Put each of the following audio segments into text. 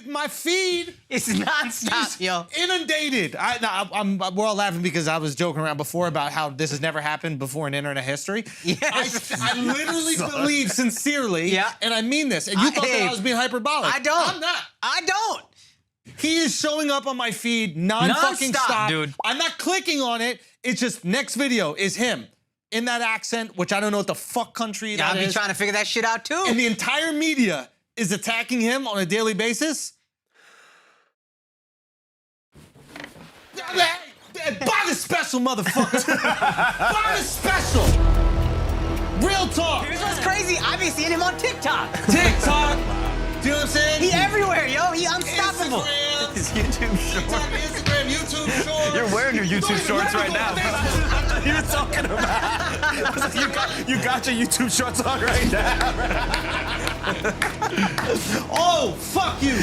My feed is nonstop, yo. Inundated. We're all laughing because I was joking around before about how this has never happened before in internet history. Yes. I literally believe sincerely, and I mean this, and you thought that I was being hyperbolic. I don't. I'm not. I don't. He is showing up on my feed non-fucking stop. Dude. I'm not clicking on it. It's just next video is him in that accent, which I don't know what the fuck country that is. I've been trying to figure that shit out too. And the entire media is attacking him on a daily basis. Buy the special, motherfucker. Buy the special. Real talk. Here's what's crazy. I've been seeing him on TikTok. TikTok. Do you know what I'm saying? He everywhere, yo. He unstoppable. Instagram. His YouTube shorts. Instagram, YouTube shorts. You're wearing your YouTube shorts right now. You were talking about. You got your YouTube shorts on right now. Oh, fuck you.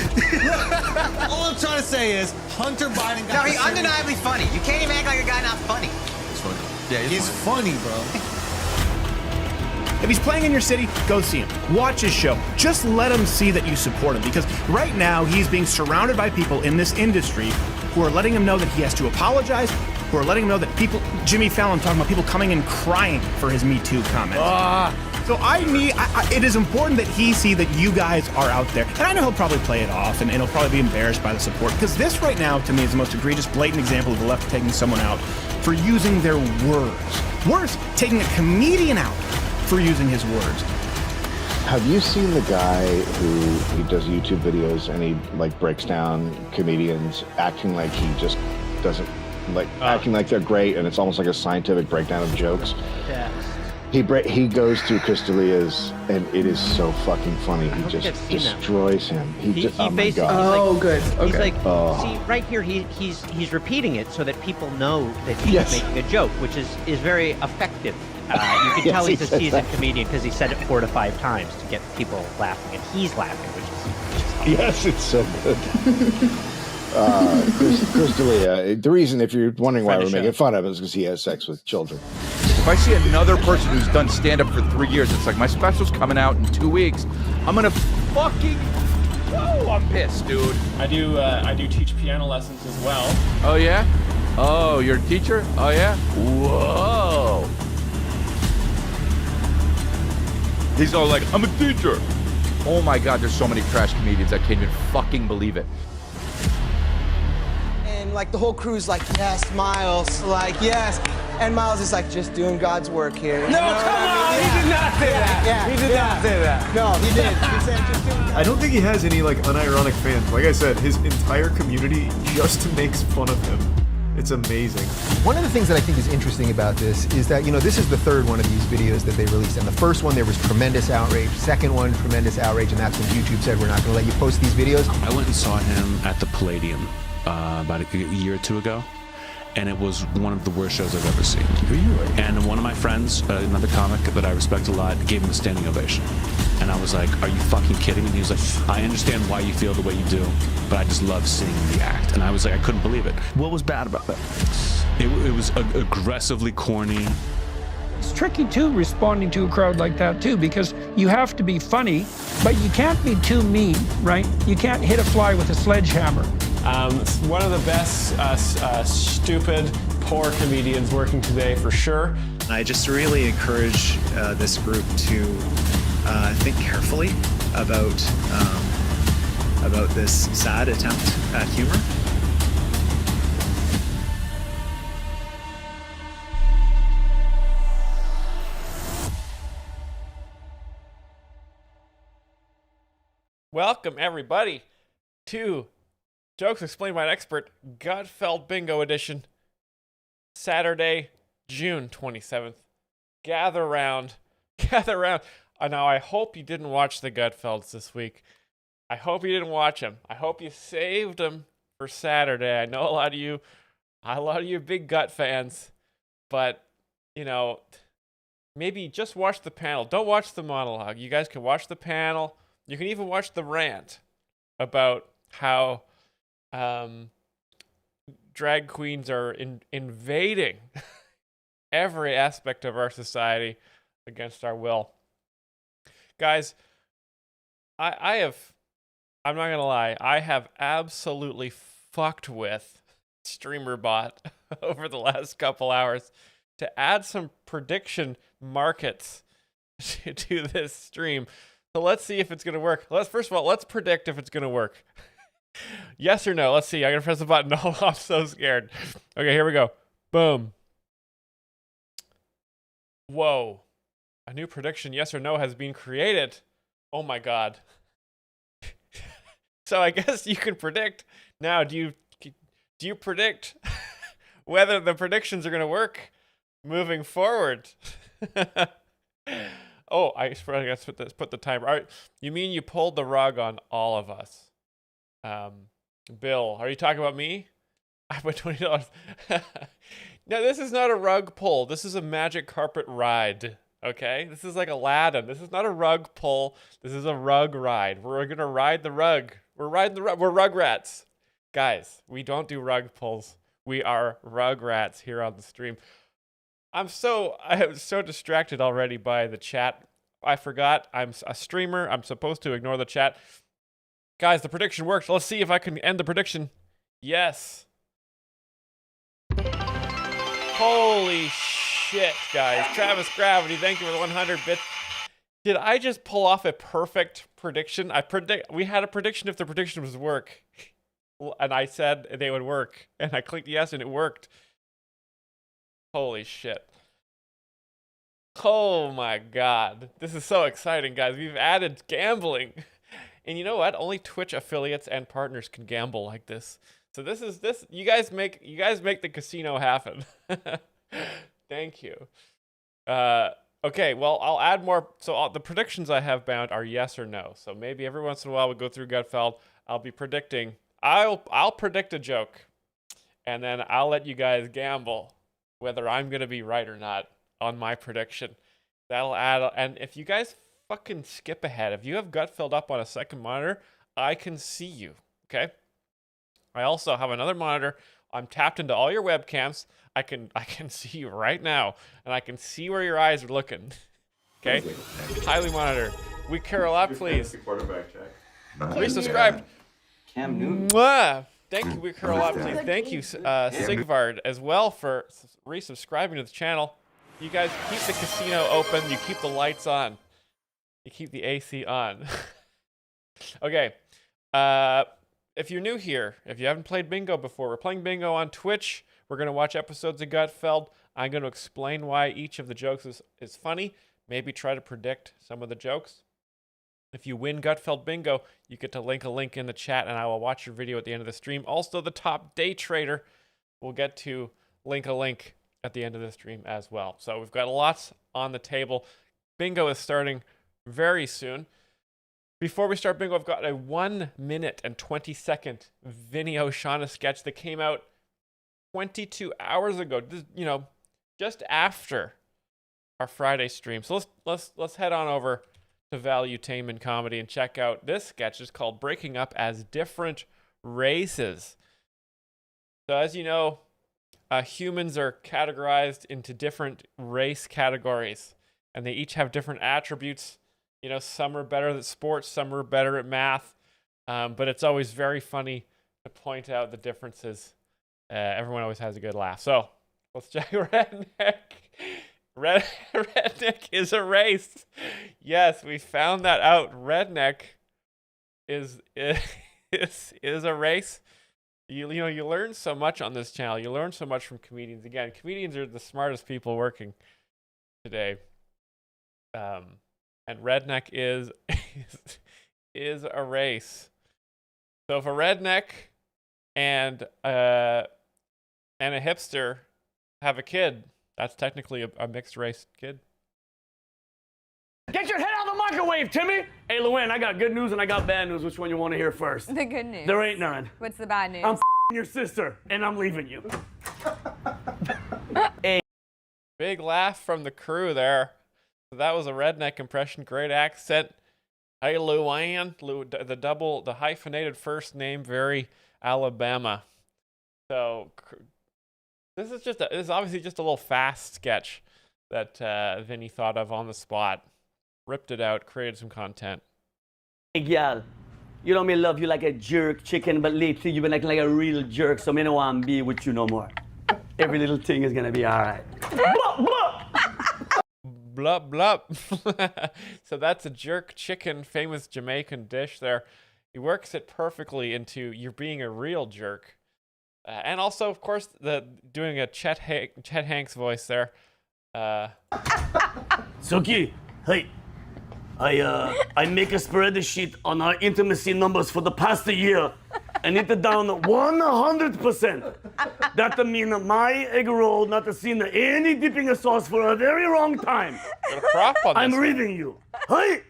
All I'm trying to say is Hunter Biden got. No, he's undeniably funny. You can't even act like a guy not funny. He's funny. Yeah, he's funny, bro. If he's playing in your city, go see him. Watch his show. Just let him see that you support him, because right now he's being surrounded by people in this industry who are letting him know that he has to apologize, who are letting him know that people, Jimmy Fallon talking about people coming and crying for his Me Too comment. So it is important that he see that you guys are out there. And I know he'll probably play it off and he'll probably be embarrassed by the support, because this right now to me is the most egregious, blatant example of the left taking someone out for using their words. Worse, taking a comedian out for using his words. Have you seen the guy who he does YouTube videos and he like breaks down comedians acting like he just doesn't like acting like they're great, and it's almost like a scientific breakdown of jokes? Yeah. He goes through Chris D'Elia's, and it is so fucking funny. He just destroys him. He oh my God. Oh, good. Okay. He's like, see, right here, he's repeating it so that people know that he's making a joke, which is very effective. You can tell he's a seasoned comedian because he said it 4 to 5 times to get people laughing, and he's laughing, which is yes, it's so good. Chris D'Elia. The reason, if you're wondering why we're making fun of him, is because he has sex with children. If I see another person who's done stand-up for 3 years, it's like, my special's coming out in 2 weeks. I'm gonna fucking, I'm pissed, dude. I do teach piano lessons as well. Oh yeah? Oh, you're a teacher? Oh yeah? Whoa. He's all like, I'm a teacher. Oh my God, there's so many trash comedians, I can't even fucking believe it. And like the whole crew's like, yes, Myles, like, yes. And Myles is like, just doing God's work here. No, come on, he did not say that. Yeah, he did not say that. No, he did. He said, just doing I don't think he has any like unironic fans. Like I said, his entire community just makes fun of him. It's amazing. One of the things that I think is interesting about this is that, you know, this is the third one of these videos that they released. And the first one, there was tremendous outrage. Second one, tremendous outrage. And that's when YouTube said, we're not going to let you post these videos. I went and saw him at the Palladium about a year or two ago. And it was one of the worst shows I've ever seen. Really? And one of my friends, another comic that I respect a lot, gave him a standing ovation. And I was like, are you fucking kidding me? And he was like, I understand why you feel the way you do, but I just love seeing the act. And I was like, I couldn't believe it. What was bad about that? It was aggressively corny. It's tricky too, responding to a crowd like that too, because you have to be funny, but you can't be too mean, right? You can't hit a fly with a sledgehammer. One of the best stupid, poor comedians working today, for sure. I just really encourage this group to think carefully about this sad attempt at humor. Welcome, everybody, to Jokes Explained by an Expert, Gutfeld Bingo Edition, Saturday, June 27th. Gather round. Now, I hope you didn't watch the Gutfelds this week. I hope you didn't watch them. I hope you saved them for Saturday. I know a lot of you big Gut fans, but, you know, maybe just watch the panel. Don't watch the monologue. You guys can watch the panel. You can even watch the rant about how drag queens are invading every aspect of our society against our will. Guys, I have I'm not gonna lie, I have absolutely fucked with StreamerBot over the last couple hours to add some prediction markets to this stream. So let's see if it's gonna work. First of all, let's predict if it's gonna work. Yes or no? Let's see. I gotta press the button. Oh, I'm so scared. Okay, here we go. Boom. Whoa. A new prediction, yes or no, has been created. Oh my god. So I guess you can predict. Now, do you predict whether the predictions are going to work moving forward? Oh, I guess put the timer. All right. You mean you pulled the rug on all of us? Bill, are you talking about me? I put $20. No, this is not a rug pull. This is a magic carpet ride. Okay? This is like Aladdin. This is not a rug pull. This is a rug ride. We're going to ride the rug. We're riding the rug. We're Rugrats. Guys, we don't do rug pulls. We are Rugrats here on the stream. I am so distracted already by the chat. I forgot I'm a streamer. I'm supposed to ignore the chat. Guys, the prediction worked. Let's see if I can end the prediction. Yes. Holy shit, guys. Travis Gravity, thank you for the 100 bits. Did I just pull off a perfect prediction? We had a prediction if the prediction was work. And I said they would work. And I clicked yes and it worked. Holy shit. Oh my god. This is so exciting, guys. We've added gambling. And you know what? Only Twitch affiliates and partners can gamble like this. So you guys make the casino happen. Thank you. Okay, well, I'll add more. So the predictions I have bound are yes or no. So maybe every once in a while we go through Gutfeld. I'll be predicting. I'll predict a joke, and then I'll let you guys gamble whether I'm gonna be right or not on my prediction. That'll add. And if you guys fucking skip ahead, if you have Gutfeld up on a second monitor, I can see you. Okay. I also have another monitor. I'm tapped into all your webcams. I can see you right now, and I can see where your eyes are looking. Okay? Highly monitor. We care a lot, please. Please subscribe. Cam Newton. Mwah! Thank you, we care a lot, please. Thank you, Sigvard, as well for resubscribing to the channel. You guys keep the casino open. You keep the lights on. You keep the AC on. Okay. If you're new here, if you haven't played bingo before, we're playing bingo on Twitch. We're going to watch episodes of Gutfeld. I'm going to explain why each of the jokes is funny. Maybe try to predict some of the jokes. If you win Gutfeld Bingo, you get to link a link in the chat, and I will watch your video at the end of the stream. Also, the top day trader will get to link a link at the end of the stream as well. So we've got lots on the table. Bingo is starting very soon. Before we start bingo, I've got a 1 minute and 20-second Vinny Oshana sketch that came out 22 hours ago, just after our Friday stream. So let's head on over to Valuetainment Comedy and check out this sketch. It's called Breaking Up as Different Races. So as you know, humans are categorized into different race categories, and they each have different attributes. You know, some are better at sports, some are better at math, but it's always very funny to point out the differences. Everyone always has a good laugh. So let's check Redneck. Redneck is a race. Yes, we found that out. Redneck is a race. You learn so much on this channel. You learn so much from comedians. Again, comedians are the smartest people working today. And redneck is a race. So if a redneck and a hipster have a kid, that's technically a mixed race kid. Get your head out of the microwave, Timmy! Hey, Luann, I got good news and I got bad news. Which one you want to hear first? The good news. There ain't none. What's the bad news? I'm your sister, and I'm leaving you. Hey. Big laugh from the crew there. So that was a redneck impression. Great accent. Hey, Luann. The hyphenated first name, very Alabama. So this is obviously just a little fast sketch that Vinny thought of on the spot. Ripped it out, created some content. Hey, gal. You know me love you like a jerk chicken, but lately you've been acting like a real jerk, so me no want to be with you no more. Every little thing is gonna be all right. Blup, blup. So that's a jerk chicken, famous Jamaican dish there. He works it perfectly into you're being a real jerk. And also, of course, doing a Chet Hanks voice there. Suki, hey, I make a spreadsheet on our intimacy numbers for the past year and it down 100%. That means my egg roll not seen any dipping a sauce for a very long time. I'm reading you. Hey!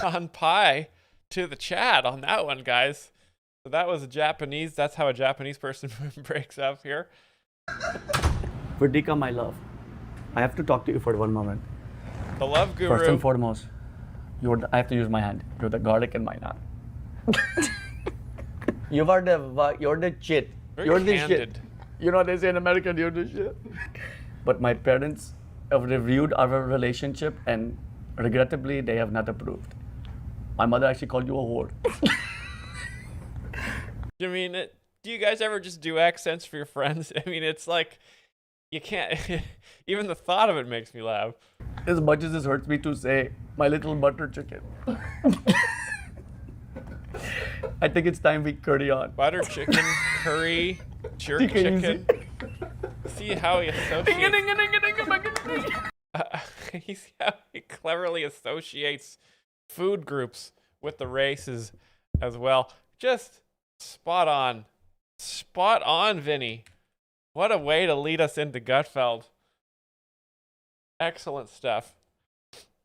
On pie to the chat on that one, guys. So that was a Japanese. That's how a Japanese person breaks up here. Verdika, my love, I have to talk to you for one moment. The love guru. First and foremost, I have to use my hand. You're the garlic in my knot. You're the shit. You're the shit. You know what they say in America, you're the shit. But my parents have reviewed our relationship and regrettably, they have not approved. My mother actually called you a whore. I mean, do you guys ever just do accents for your friends? I mean, it's like, you can't, even the thought of it makes me laugh. As much as this hurts me to say, my little butter chicken. I think it's time we curry on. Butter chicken, curry, jerk chicken. See how he associates. See how he cleverly associates food groups with the races as well. Just spot on. Spot on, Vinny. What a way to lead us into Gutfeld. Excellent stuff.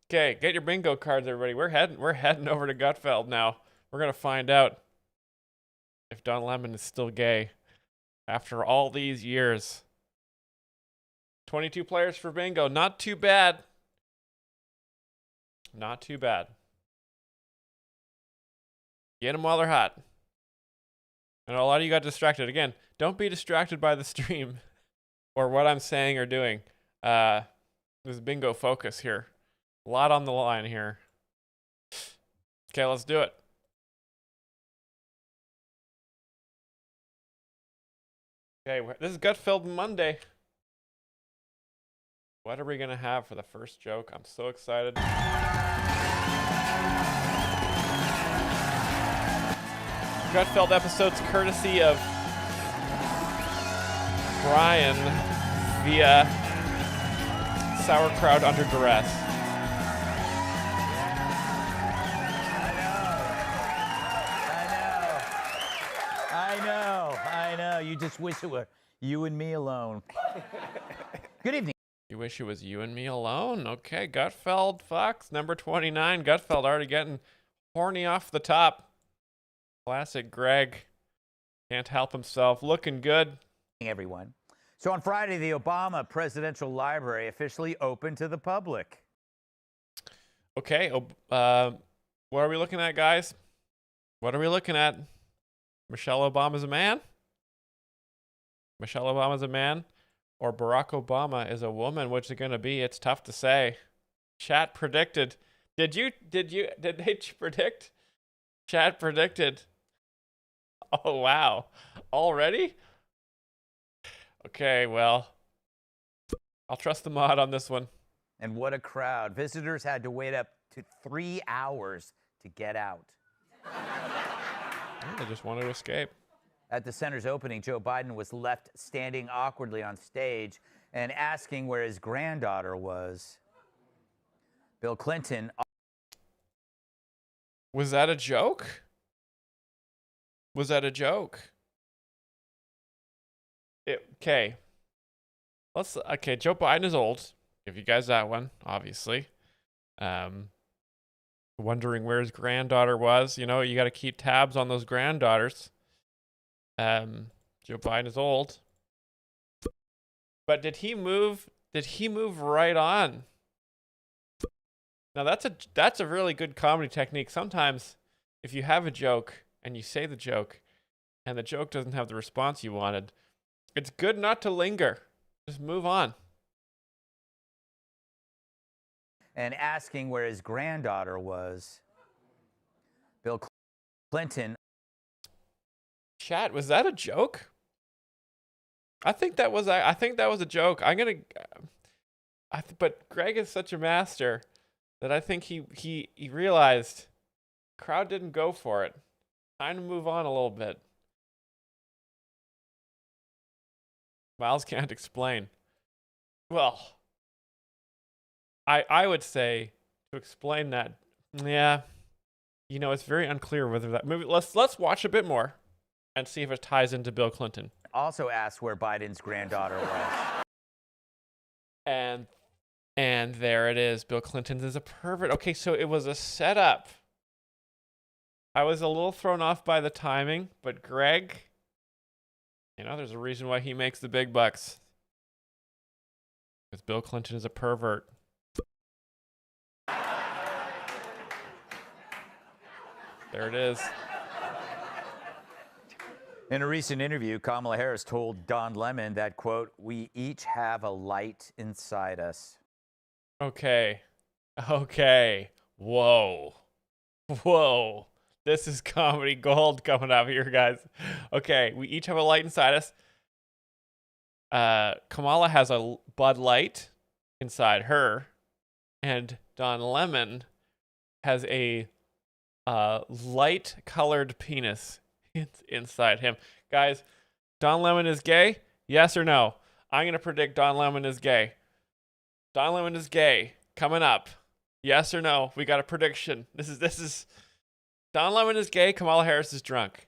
Okay, get your bingo cards, everybody. We're heading over to Gutfeld now. We're gonna find out if Don Lemon is still gay after all these years. 22 players for bingo. Not too bad. Not too bad. Get them while they're hot. And a lot of you got distracted. Again, don't be distracted by the stream or what I'm saying or doing. There's bingo focus here. A lot on the line here. Okay, let's do it. Okay, this is Gutfeld Monday. What are we going to have for the first joke? I'm so excited. Gutfeld episodes courtesy of Brian via Sauerkraut Under Duress. I know. You just wish it were you and me alone. Good evening. You wish it was you and me alone? Okay, Gutfeld Fox, number 29. Gutfeld already getting horny off the top. Classic Greg. Can't help himself. Looking good. Everyone. So on Friday, the Obama Presidential Library officially opened to the public. Okay, what are we looking at, guys? What are we looking at? Michelle Obama's a man? Michelle Obama's a man? Or Barack Obama is a woman? Which is it going to be? It's tough to say. Chat predicted. Did they predict? Chat predicted. Oh, wow. Already? Okay, well, I'll trust the mod on this one. And what a crowd. Visitors had to wait up to 3 hours to get out. They just wanted to escape. At the center's opening, Joe Biden was left standing awkwardly on stage and asking where his granddaughter was. Bill Clinton. Was that a joke? Was that a joke? Okay. Okay, Joe Biden is old. Give you guys that one, obviously. Wondering where his granddaughter was. You know, you got to keep tabs on those granddaughters. Joe Biden is old. But did he move right on? Now that's a really good comedy technique. Sometimes if you have a joke and you say the joke and the joke doesn't have the response you wanted, it's good not to linger. Just move on. And asking where his granddaughter was. Clinton. Chat, was that a joke? I think that was a joke. But Greg is such a master that I think he realized the crowd didn't go for it. Time to move on a little bit. Myles can't explain. Well, I would say to explain that, yeah, you know, it's very unclear whether that movie. Let's watch a bit more and see if it ties into Bill Clinton. Also asked where Biden's granddaughter was. And there it is. Bill Clinton is a pervert. Okay, so it was a setup. I was a little thrown off by the timing, but Greg, you know, there's a reason why he makes the big bucks. Because Bill Clinton is a pervert. There it is. In a recent interview, Kamala Harris told Don Lemon that, quote, "We each have a light inside us." Okay. Whoa. This is comedy gold coming up here, guys. Okay, we each have a light inside us. Kamala has a Bud Light inside her, and Don Lemon has a light-colored penis inside him. Guys, Don Lemon is gay? Yes or no? I'm going to predict Don Lemon is gay. Don Lemon is gay. Coming up. Yes or no? We got a prediction. This is Don Lemon is gay, Kamala Harris is drunk.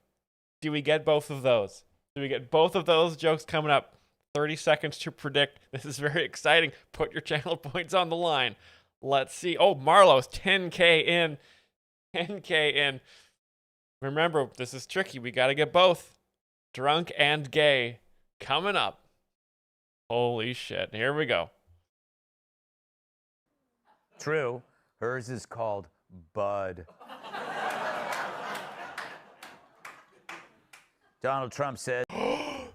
Do we get both of those? Do we get both of those jokes coming up? 30 seconds to predict. This is very exciting. Put your channel points on the line. Let's see. Oh, Marlo's 10K in. 10K in. Remember, this is tricky. We got to get both. Drunk and gay. Coming up. Holy shit. Here we go. True. Hers is called Bud. Donald Trump says,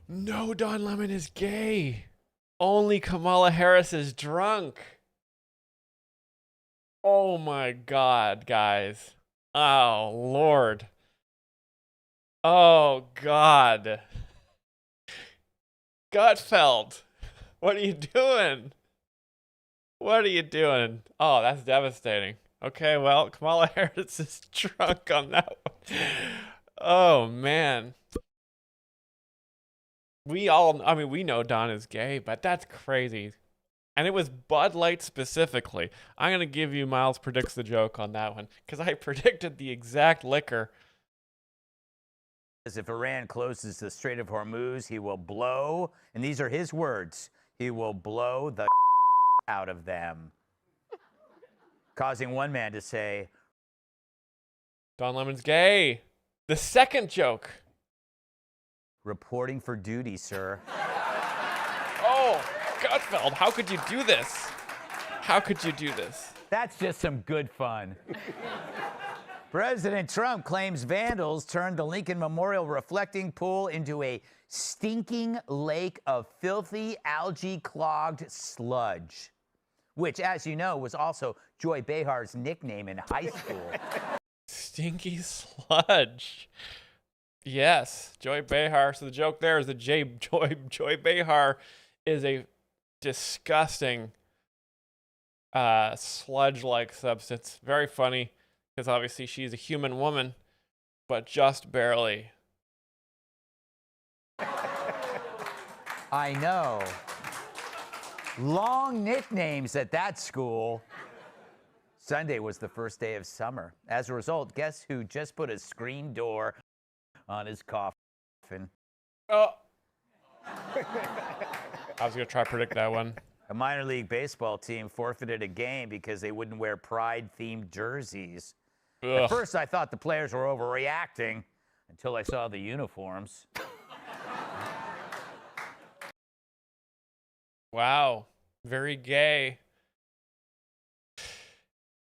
No, Don Lemon is gay. Only Kamala Harris is drunk. Oh my God, guys. Oh, Lord. Oh, God. Gutfeld, what are you doing? What are you doing? Oh, that's devastating. Okay, well, Kamala Harris is drunk on that one. Oh, man. We know Don is gay, but that's crazy. And it was Bud Light specifically. I'm going to give you Myles predicts the joke on that one, because I predicted the exact liquor. if Iran closes the Strait of Hormuz, he will blow, and these are his words, he will blow the out of them. Causing one man to say, Don Lemon's gay. The second joke. Reporting for duty, sir. Oh, Gutfeld, how could you do this? How could you do this? That's just some good fun. President Trump claims vandals turned the Lincoln Memorial reflecting pool into a stinking lake of filthy, algae-clogged sludge, which, as you know, was also Joy Behar's nickname in high school. Stinky sludge. Yes, Joy Behar. So the joke there is that Joy Behar is a disgusting sludge-like substance. Very funny, because obviously she's a human woman, but just barely. I know. Long nicknames at that school. Sunday was the first day of summer. As a result, guess who just put a screen door on his coffin? Oh. I was going to try to predict that one. A minor league baseball team forfeited a game because they wouldn't wear pride-themed jerseys. Ugh. At first, I thought the players were overreacting until I saw the uniforms. Wow. Very gay.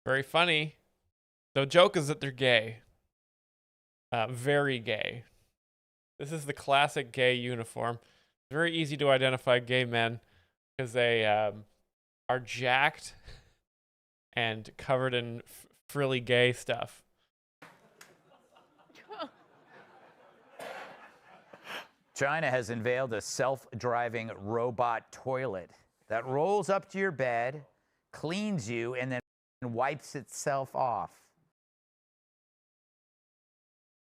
Very funny. The joke is that they're gay. Very gay. This is the classic gay uniform. It's very easy to identify gay men because they are jacked and covered in frilly gay stuff. China has unveiled a self-driving robot toilet that rolls up to your bed, cleans you, and then wipes itself off.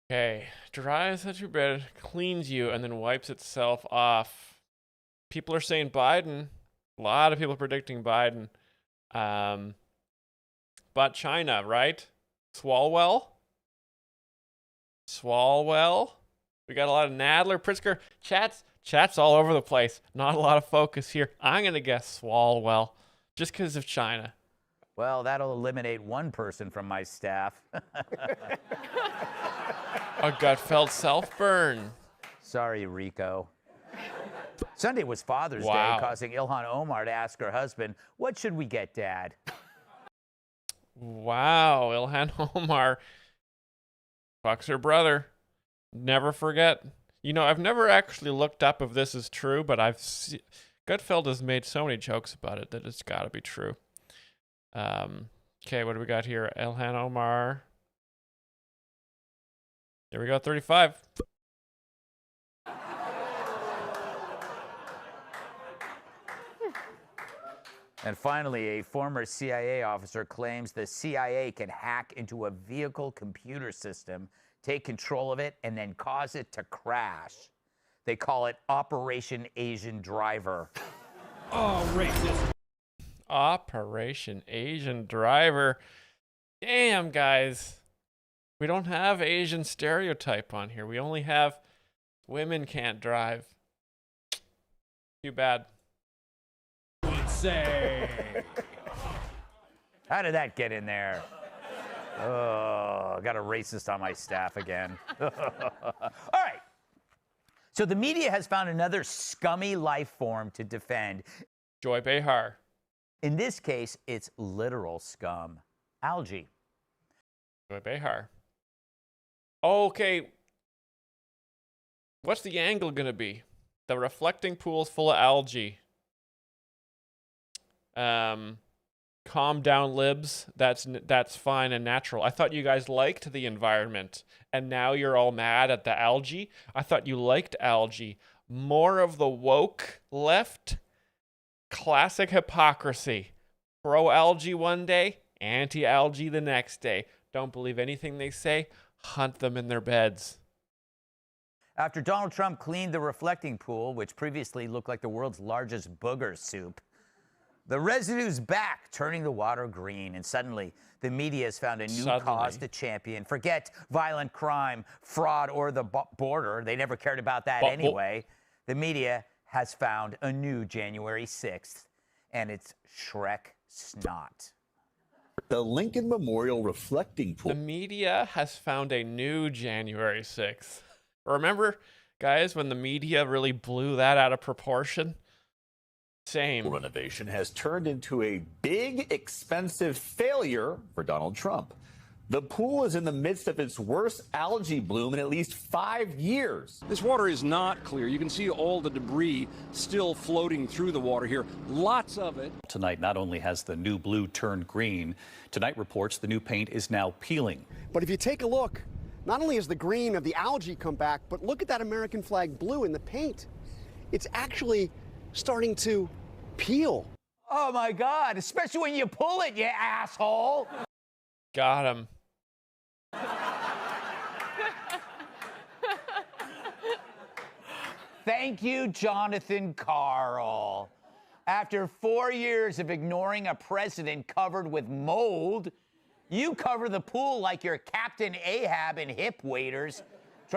Okay, drives at your bed, cleans you, and then wipes itself off. People are saying Biden. A lot of people predicting Biden. But China, right? Swalwell? We got a lot of Nadler, Pritzker. Chat's all over the place. Not a lot of focus here. I'm going to guess Swalwell, just because of China. Well, that'll eliminate one person from my staff. A Gutfeld self-burn. Sorry, Rico. Sunday was Father's Wow. Day, causing Ilhan Omar to ask her husband, "What should we get, Dad?" Wow, Ilhan Omar fucks her brother. Never forget. You know, I've never actually looked up if this is true, but Gutfeld has made so many jokes about it that it's got to be true. Okay, what do we got here? Ilhan Omar. There we go, 35. And finally, a former CIA officer claims the CIA can hack into a vehicle computer system, take control of it, and then cause it to crash. They call it Operation Asian Driver. Oh, racist. Operation Asian Driver. Damn, guys. We don't have Asian stereotype on here. We only have women can't drive. Too bad. Say. How did that get in there? Oh, got a racist on my staff again. All right. So the media has found another scummy life form to defend. Joy Behar. In this case, it's literal scum. Algae. Joy Behar. Okay. What's the angle going to be? The reflecting pool's full of algae. Calm down, libs. That's fine and natural. I thought you guys liked the environment, and now you're all mad at the algae. I thought you liked algae. More of the woke left. Classic hypocrisy. Pro algae one day, anti algae the next day. Don't believe anything they say. Hunt them in their beds. After Donald Trump cleaned the reflecting pool, which previously looked like the world's largest booger soup, the residue's back, turning the water green, and suddenly the media has found a new cause to champion. Forget violent crime, fraud, or the border. They never cared about that anyway. The media has found a new January 6th, and it's Shrek snot. The Lincoln Memorial reflecting pool. The media has found a new January 6th. Remember, guys, when the media really blew that out of proportion? Same. Renovation has turned into a big, expensive failure for Donald Trump. The pool is in the midst of its worst algae bloom in at least 5 years. This water is not clear. You can see all the debris still floating through the water here. Lots of it. Tonight, not only has the new blue turned green, tonight reports the new paint is now peeling. But if you take a look, not only has the green of the algae come back, but look at that American flag blue in the paint. It's actually starting to peel. Oh my God, especially when you pull it, you asshole. Got him. Thank you, Jonathan Carl. After 4 years of ignoring a president covered with mold, you cover the pool like you're Captain Ahab in Hip Waders.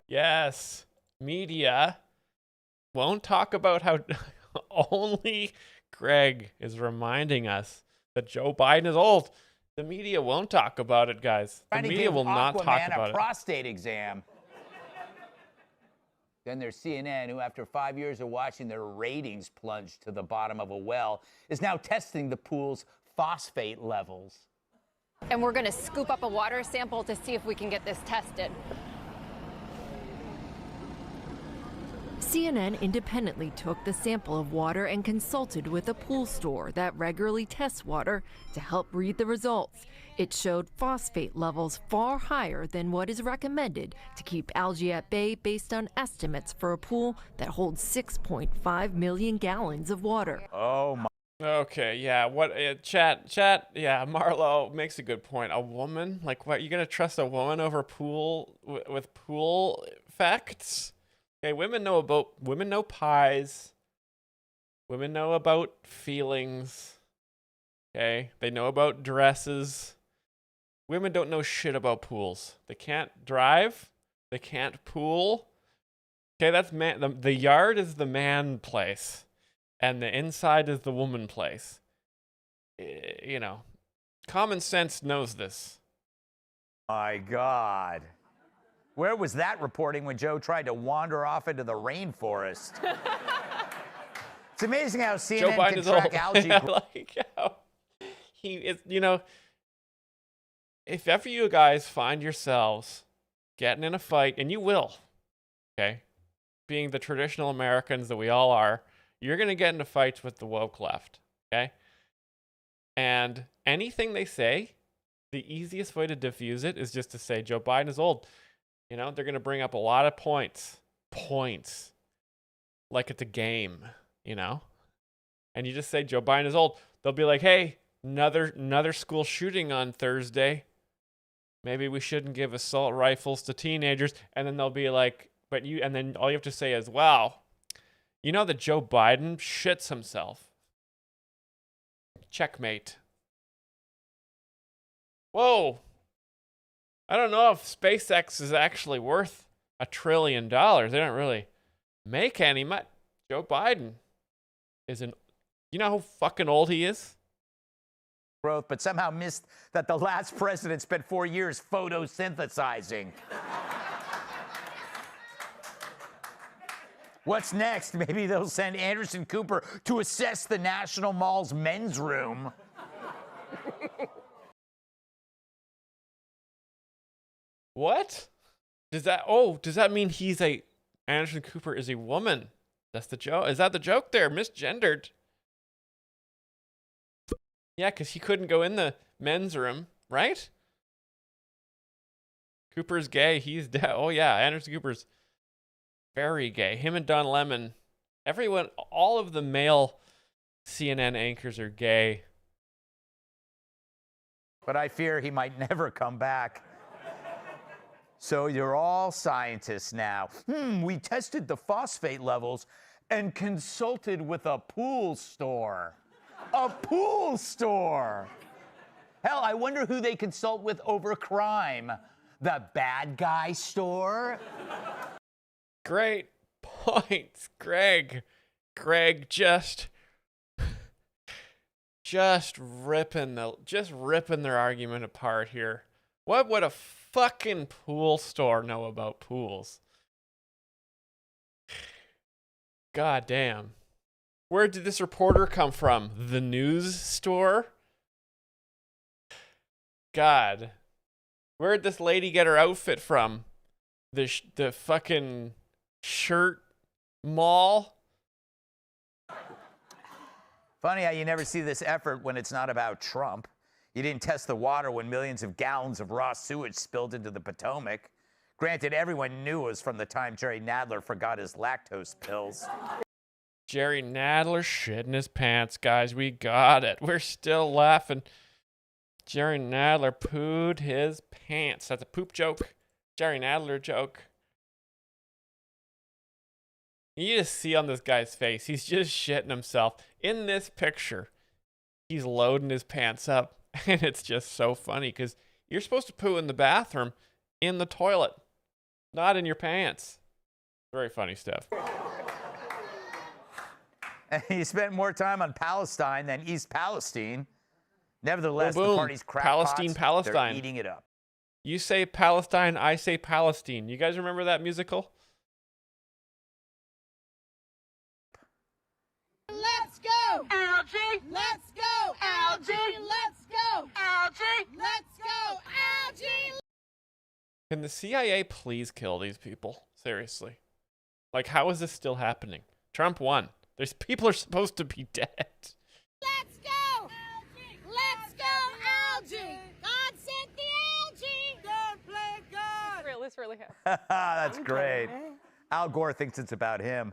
Yes. Media won't talk about how only Greg is reminding us that Joe Biden is old. The media won't talk about it, guys. The media will not talk about a it. prostate exam. Then there's CNN, who after 5 years of watching their ratings plunge to the bottom of a well, is now testing the pool's phosphate levels. And we're going to scoop up a water sample to see if we can get this tested. CNN independently took the sample of water and consulted with a pool store that regularly tests water to help read the results. It showed phosphate levels far higher than what is recommended to keep algae at bay based on estimates for a pool that holds 6.5 million gallons of water. Oh my. Okay, yeah, what, chat, yeah, Marlo makes a good point. A woman? Like, what, you gonna trust a woman over pool, with pool facts? Okay, women know pies. Women know about feelings. Okay, they know about dresses. Women don't know shit about pools. They can't drive. They can't pool. Okay, that's man. The yard is the man place, and the inside is the woman place. You know, common sense knows this. My God. Where was that reporting when Joe tried to wander off into the rainforest? It's amazing how CNN can track algae. Like how he is, you know, if ever you guys find yourselves getting in a fight, and you will, okay, being the traditional Americans that we all are, you're going to get into fights with the woke left, okay? And anything they say, the easiest way to diffuse it is just to say Joe Biden is old. You know, they're going to bring up a lot of points, like it's a game, you know? And you just say Joe Biden is old. They'll be like, hey, another school shooting on Thursday. Maybe we shouldn't give assault rifles to teenagers. And then they'll be like, and then all you have to say is, wow, you know that Joe Biden shits himself. Checkmate. Whoa. I don't know if SpaceX is actually worth $1 trillion. They don't really make any money. Joe Biden is you know how fucking old he is? Growth, but somehow missed that the last president spent 4 years photosynthesizing. What's next? Maybe they'll send Anderson Cooper to assess the National Mall's men's room. What? Does that mean Anderson Cooper is a woman? That's the joke. Is that the joke there? Misgendered. Yeah, because he couldn't go in the men's room, right? Cooper's gay. He's dead. Oh, yeah. Anderson Cooper's very gay. Him and Don Lemon. Everyone, all of the male CNN anchors are gay. But I fear he might never come back. So you're all scientists now. We tested the phosphate levels and consulted with a pool store. A pool store! Hell, I wonder who they consult with over crime. The bad guy store? Great points, Greg. Greg just ripping their argument apart here. What would a fucking pool store know about pools? God damn. Where did this reporter come from? The news store? God. Where did this lady get her outfit from? The fucking shirt mall? Funny how you never see this effort when it's not about Trump. You didn't test the water when millions of gallons of raw sewage spilled into the Potomac. Granted, everyone knew it was from the time Jerry Nadler forgot his lactose pills. Jerry Nadler shitting his pants, guys. We got it. We're still laughing. Jerry Nadler pooed his pants. That's a poop joke. Jerry Nadler joke. You just see on this guy's face, he's just shitting himself. In this picture, he's loading his pants up. And it's just so funny because you're supposed to poo in the bathroom, in the toilet, not in your pants. Very funny stuff. And he spent more time on Palestine than East Palestine. Nevertheless, boom, the party's Palestine. they're eating it up. You say Palestine, I say Palestine. You guys remember that musical? Let's go, algae. Let's go, algae. Let's go, algae. Let's go, algae. Can the CIA please kill these people? Seriously. Like, how is this still happening? Trump won. There's people are supposed to be dead. Let's go! Let's go, algae! God sent the algae! Don't play God! This really happened. That's great. Al Gore thinks it's about him.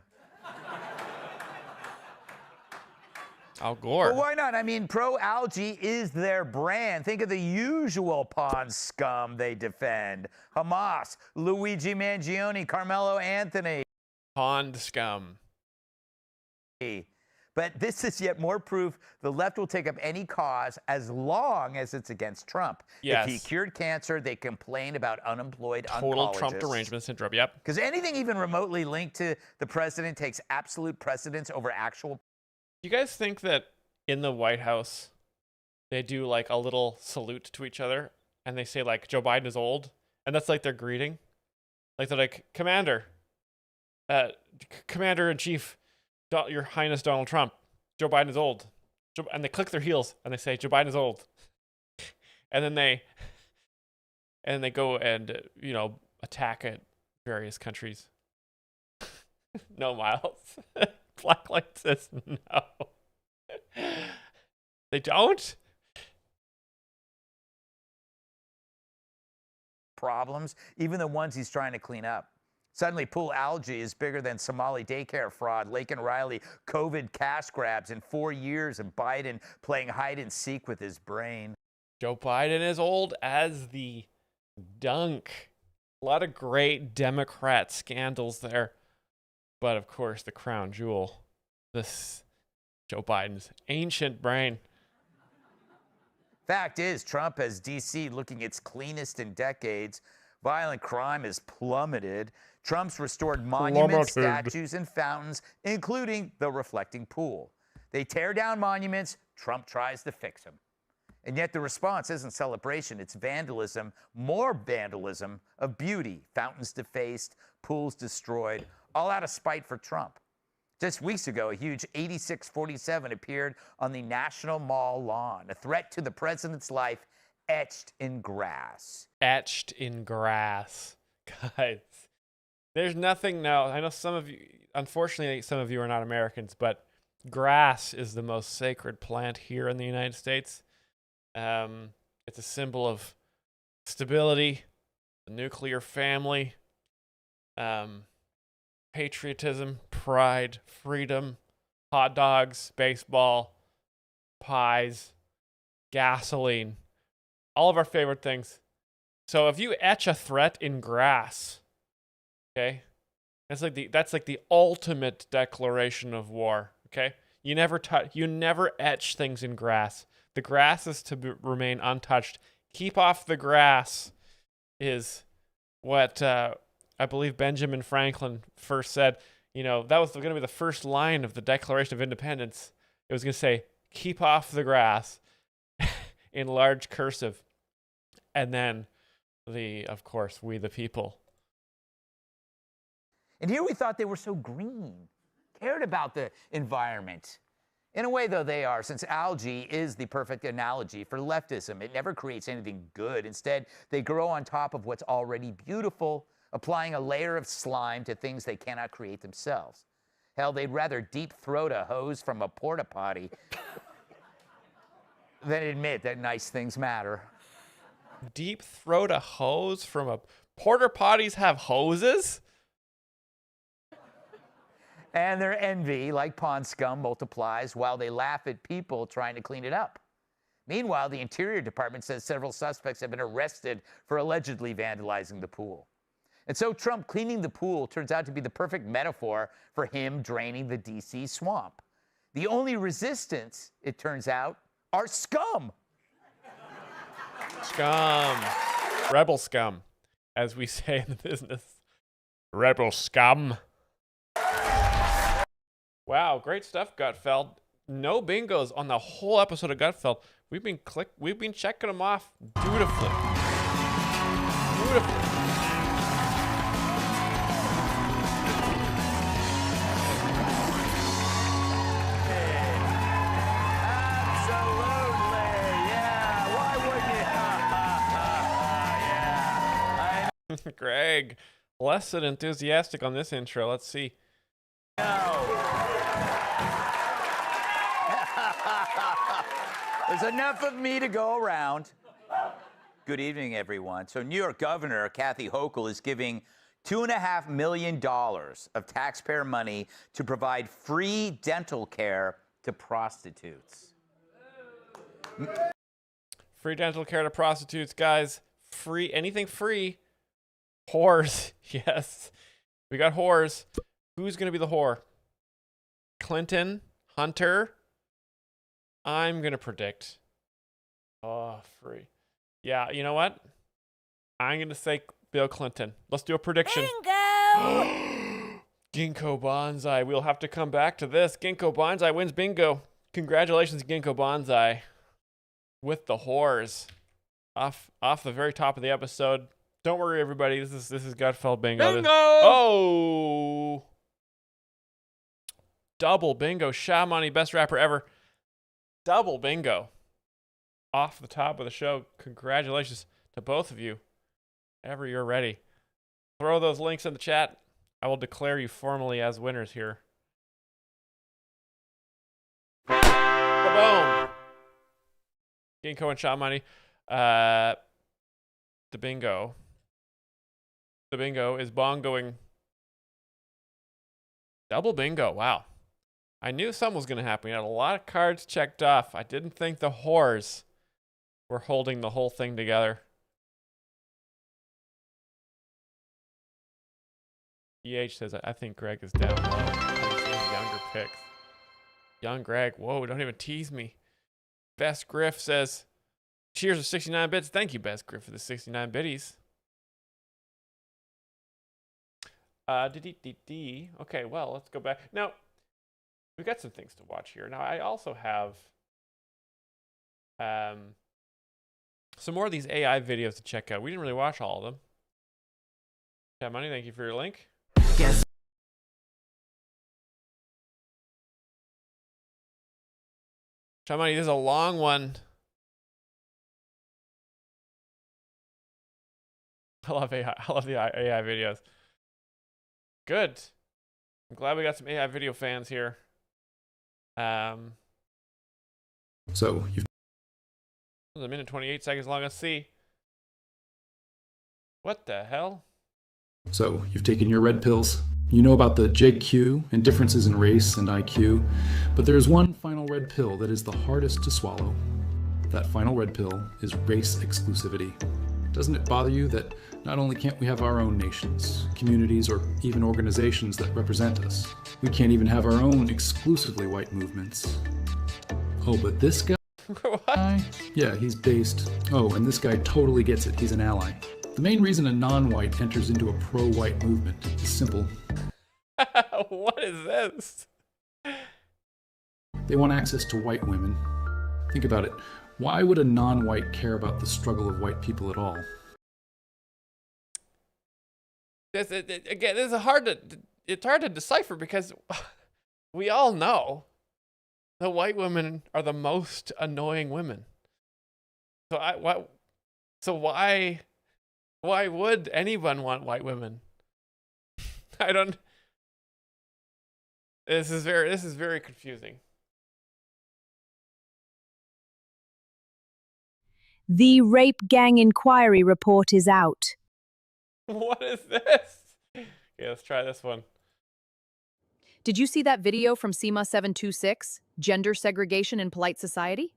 Al Gore. Well, why not? I mean, pro-algae is their brand. Think of the usual pond scum they defend. Hamas, Luigi Mangione, Carmelo Anthony. Pond scum. But this is yet more proof the left will take up any cause as long as it's against Trump. Yes. If he cured cancer, they complain about unemployed Total oncologists. Trump derangement syndrome. Yep. Because anything even remotely linked to the president takes absolute precedence over actual. You guys think that in the White House, they do like a little salute to each other and they say like Joe Biden is old, and that's like their greeting? Like they're like, Commander in Chief, Your Highness Donald Trump, Joe Biden is old. And they click their heels and they say, Joe Biden is old. And then they go and, attack at various countries. No, Myles. Blacklight says no. They don't? Problems, even the ones he's trying to clean up. Suddenly, pool algae is bigger than Somali daycare fraud, Laken Riley COVID cash grabs in 4 years, and Biden playing hide and seek with his brain. Joe Biden is old as the dunk. A lot of great Democrat scandals there. But of course, the crown jewel, this Joe Biden's ancient brain. Fact is, Trump has D.C. looking its cleanest in decades. Violent crime has plummeted. Trump's restored monuments, statues, and fountains, including the reflecting pool. They tear down monuments. Trump tries to fix them. And yet the response isn't celebration. It's vandalism, more vandalism of beauty. Fountains defaced, pools destroyed, all out of spite for Trump. Just weeks ago, a huge 8647 appeared on the National Mall lawn, a threat to the president's life etched in grass. Etched in grass. Guys, there's nothing now. I know some of you, unfortunately, some of you are not Americans, but grass is the most sacred plant here in the United States. It's a symbol of stability, the nuclear family, patriotism, pride, freedom, hot dogs, baseball, pies, gasoline, all of our favorite things. So if you etch a threat in grass, okay, that's like the ultimate declaration of war. Okay, you never etch things in grass. The grass is to remain untouched. Keep off the grass is what I believe Benjamin Franklin first said. That was going to be the first line of the Declaration of Independence. It was going to say, keep off the grass in large cursive. And then of course, we the people. And here we thought they were so green, cared about the environment. In a way, though, they are, since algae is the perfect analogy for leftism. It never creates anything good. Instead, they grow on top of what's already beautiful, applying a layer of slime to things they cannot create themselves. Hell, they'd rather deep throat a hose from a porta potty than admit that nice things matter. Deep throat a hose from a porta potties have hoses? And their envy, like pond scum, multiplies while they laugh at people trying to clean it up. Meanwhile, the Interior Department says several suspects have been arrested for allegedly vandalizing the pool. And so Trump cleaning the pool turns out to be the perfect metaphor for him draining the D.C. swamp. The only resistance, it turns out, are scum. Scum. Rebel scum, as we say in the business. Rebel scum. Wow, great stuff, Gutfeld. No bingos on the whole episode of Gutfeld. We've been checking them off dutifully. Beautifully. Greg, less than enthusiastic on this intro. Let's see. There's enough of me to go around. Good evening, everyone. So New York Governor Kathy Hochul is giving $2.5 million of taxpayer money to provide free dental care to prostitutes. Free dental care to prostitutes, guys. Free, anything free. Whores, yes. We got whores. Who's going to be the whore? Clinton? Hunter? I'm going to predict. Oh, free. Yeah, you know what? I'm going to say Bill Clinton. Let's do a prediction. Bingo! Ginkgo Bonsai. We'll have to come back to this. Ginkgo Bonsai wins bingo. Congratulations, Ginkgo Bonsai. With the whores. Off the very top of the episode. Don't worry, everybody. This is Gutfeld Bingo. Bingo! Oh! Double bingo. Shamani, best rapper ever. Double bingo. Off the top of the show. Congratulations to both of you. Whenever you're ready. Throw those links in the chat. I will declare you formally as winners here. Boom. Ginkgo and Shamani. The bingo. The bingo is bongoing. Double bingo. Wow. I knew something was going to happen. We had a lot of cards checked off. I didn't think the whores were holding the whole thing together. EH says, I think Greg is down low. Younger picks. Young Greg. Whoa, don't even tease me. Best Griff says, cheers to 69 bits. Thank you, Best Griff, for the 69 bitties. Okay, well, let's go back. Now, we've got some things to watch here. Now, I also have some more of these AI videos to check out. We didn't really watch all of them. Yeah, Money, thank you for your link. Yes. Money, this is a long one. I love AI. I love the AI videos. Good. I'm glad we got some AI video fans here. So you've a minute 28 seconds long. Let's see. What the hell? So you've taken your red pills. You know about the JQ and differences in race and IQ, but there is one final red pill that is the hardest to swallow. That final red pill is race exclusivity. Doesn't it bother you that not only can't we have our own nations, communities, or even organizations that represent us, we can't even have our own exclusively white movements? Oh, but this guy? What? Yeah, he's based. Oh, and this guy totally gets it. He's an ally. The main reason a non-white enters into a pro-white movement is simple. What is this? They want access to white women. Think about it. Why would a non-white care about the struggle of white people at all? Again, this is it's hard to decipher because we all know the white women are the most annoying women. So why would anyone want white women? I don't. This is very confusing. The Rape Gang Inquiry Report is out. What is this? Okay, let's try this one. Did you see that video from SEMA 726, Gender Segregation in Polite Society?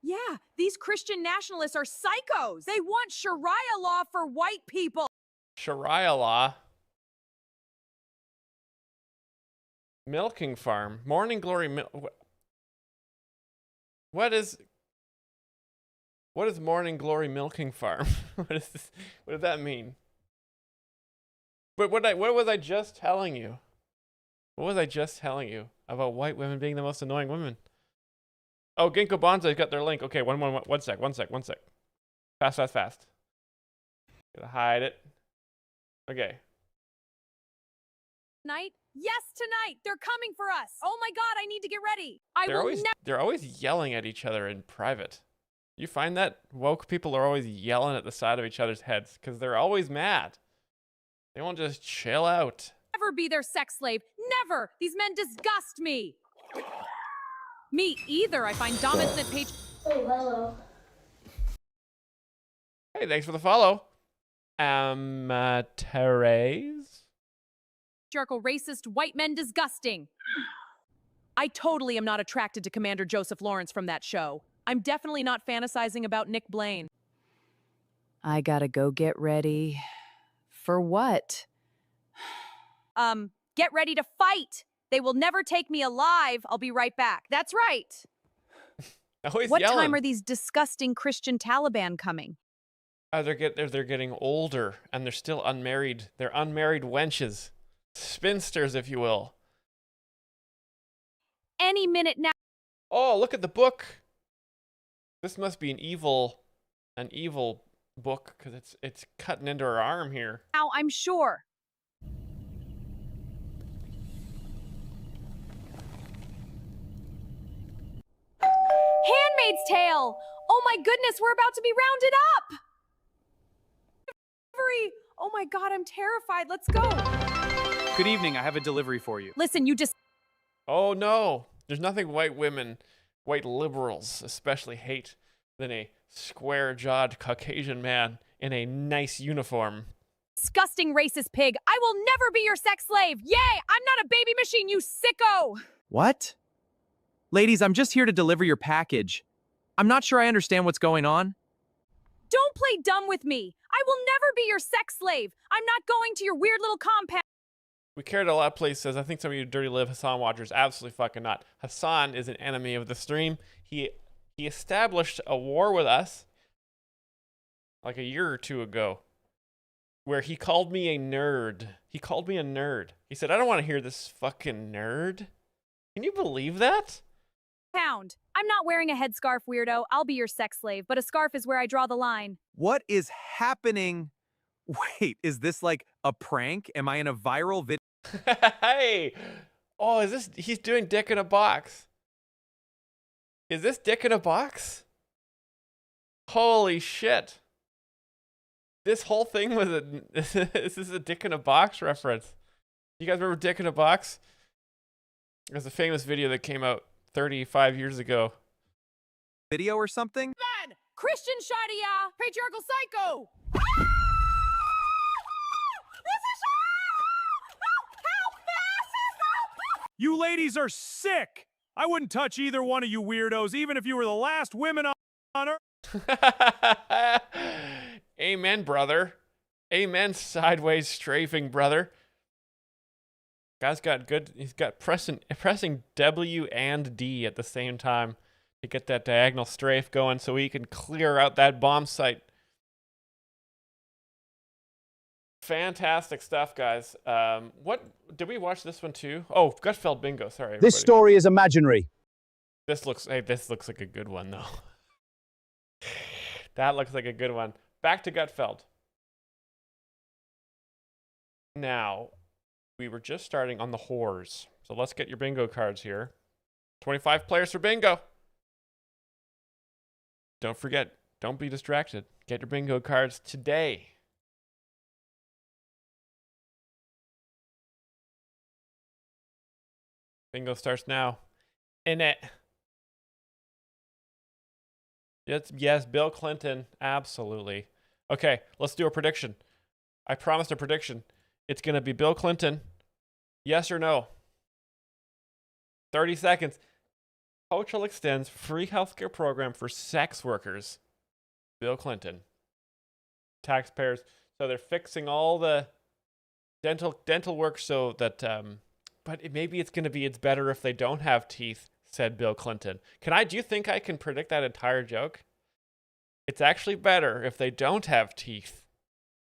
Yeah, these Christian nationalists are psychos. They want Sharia law for white people. Sharia law? Milking farm. Morning Glory What is Morning Glory milking farm? What is this? What does that mean? But what was I just telling you? What was I just telling you about white women being the most annoying women? Oh, Ginkgo Bonsai got their link. Okay, one sec. Fast. Gotta hide it. Okay. Night? Yes, tonight. They're coming for us. Oh my God, I need to get ready. They're always yelling at each other in private. You find that woke people are always yelling at the side of each other's heads because they're always mad. They won't just chill out. Never be their sex slave. Never. These men disgust me. Me either. I find dominant page. Oh, hello. Hey, thanks for the follow. Therese? Patriarchal, racist, white men disgusting. I totally am not attracted to Commander Joseph Lawrence from that show. I'm definitely not fantasizing about Nick Blaine. I gotta go get ready. For what? Get ready to fight. They will never take me alive. I'll be right back. That's right. What time are these disgusting Christian Taliban coming? They're getting older, and they're still unmarried. They're unmarried wenches. Spinsters, if you will. Any minute now. Oh, look at the book. This must be an evil book, because it's cutting into her arm here. Now, I'm sure. Handmaid's Tale! Oh my goodness, we're about to be rounded up! Oh my god, I'm terrified. Let's go. Good evening, I have a delivery for you. Listen, you just... Oh no, there's nothing white liberals especially hate than a square-jawed Caucasian man in a nice uniform. Disgusting racist pig. I will never be your sex slave. Yay, I'm not a baby machine, you sicko. What? Ladies, I'm just here to deliver your package. I'm not sure I understand what's going on. Don't play dumb with me. I will never be your sex slave. I'm not going to your weird little compound. We cared a lot. Place says, I think some of you dirty live Hassan watchers. Absolutely fucking not. Hassan is an enemy of the stream. He established a war with us like a year or two ago where he called me a nerd. He called me a nerd. He said, I don't want to hear this fucking nerd. Can you believe that? I'm not wearing a headscarf, weirdo. I'll be your sex slave, but a scarf is where I draw the line. What is happening? Wait, is this like a prank? Am I in a viral video? Hey! Oh, is this... He's doing dick in a box. Is this dick in a box? Holy shit. This whole thing was a... Is this a dick in a box reference? You guys remember Dick in a Box? There's a famous video that came out 35 years ago. Video or something? Man! Christian Shadia! Patriarchal psycho! You ladies are sick! I wouldn't touch either one of you weirdos, even if you were the last women on Earth. Amen, brother. Amen, sideways strafing brother. Guy's got good. He's got pressing W and D at the same time to get that diagonal strafe going, so he can clear out that bomb site. Fantastic stuff, guys. What did we watch this one too? Oh, Gutfeld Bingo. Sorry, everybody. This story is imaginary. This looks like a good one though. That looks like a good one. Back to Gutfeld. Now, we were just starting on the whores. So let's get your bingo cards here. 25 players for bingo. Don't forget, don't be distracted. Get your bingo cards today. Bingo starts now. In it. Yes, Bill Clinton. Absolutely. Okay, let's do a prediction. I promised a prediction. It's going to be Bill Clinton. Yes or no? 30 seconds. Hochul extends free healthcare program for sex workers. Bill Clinton. Taxpayers. So they're fixing all the dental work so that... but maybe it's going to be it's better if they don't have teeth, said Bill Clinton. Do you think I can predict that entire joke? It's actually better if they don't have teeth,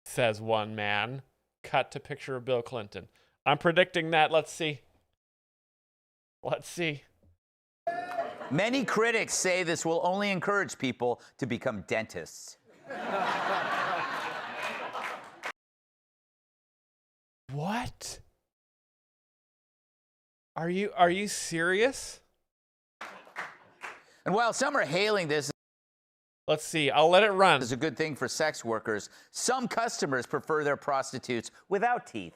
says one man. Cut to picture of Bill Clinton. I'm predicting that. Let's see. Let's see. Many critics say this will only encourage people to become dentists. What? Are you serious? And while some are hailing this... Let's see. I'll let it run. It's a good thing for sex workers. Some customers prefer their prostitutes without teeth.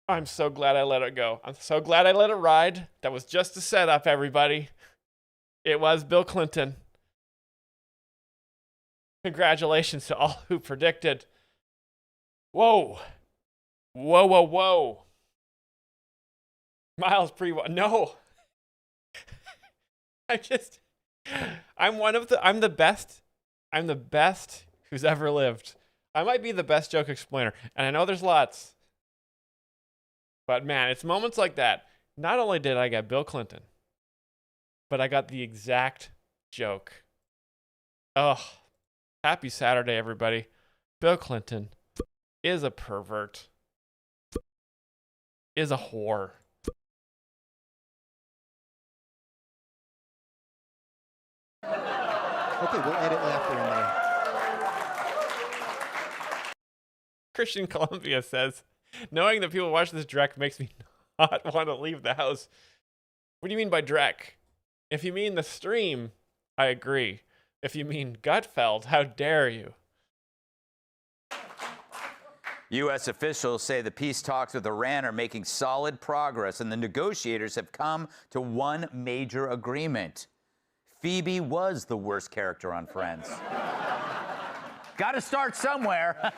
I'm so glad I let it go. I'm so glad I let it ride. That was just a setup, everybody. It was Bill Clinton. Congratulations to all who predicted. Whoa. Whoa, whoa, whoa. Myles no. I'm the best who's ever lived. I might be the best joke explainer, and I know there's lots. But man, it's moments like that. Not only did I get Bill Clinton, but I got the exact joke. Oh, happy Saturday, everybody. Bill Clinton is a pervert, is a whore. Okay, we'll edit laughter in there. Christian Columbia says, knowing that people watch this Drek makes me not want to leave the house. What do you mean by Drek? If you mean the stream, I agree. If you mean Gutfeld, how dare you? U.S. officials say the peace talks with Iran are making solid progress, and the negotiators have come to one major agreement. Phoebe was the worst character on Friends. Got to start somewhere.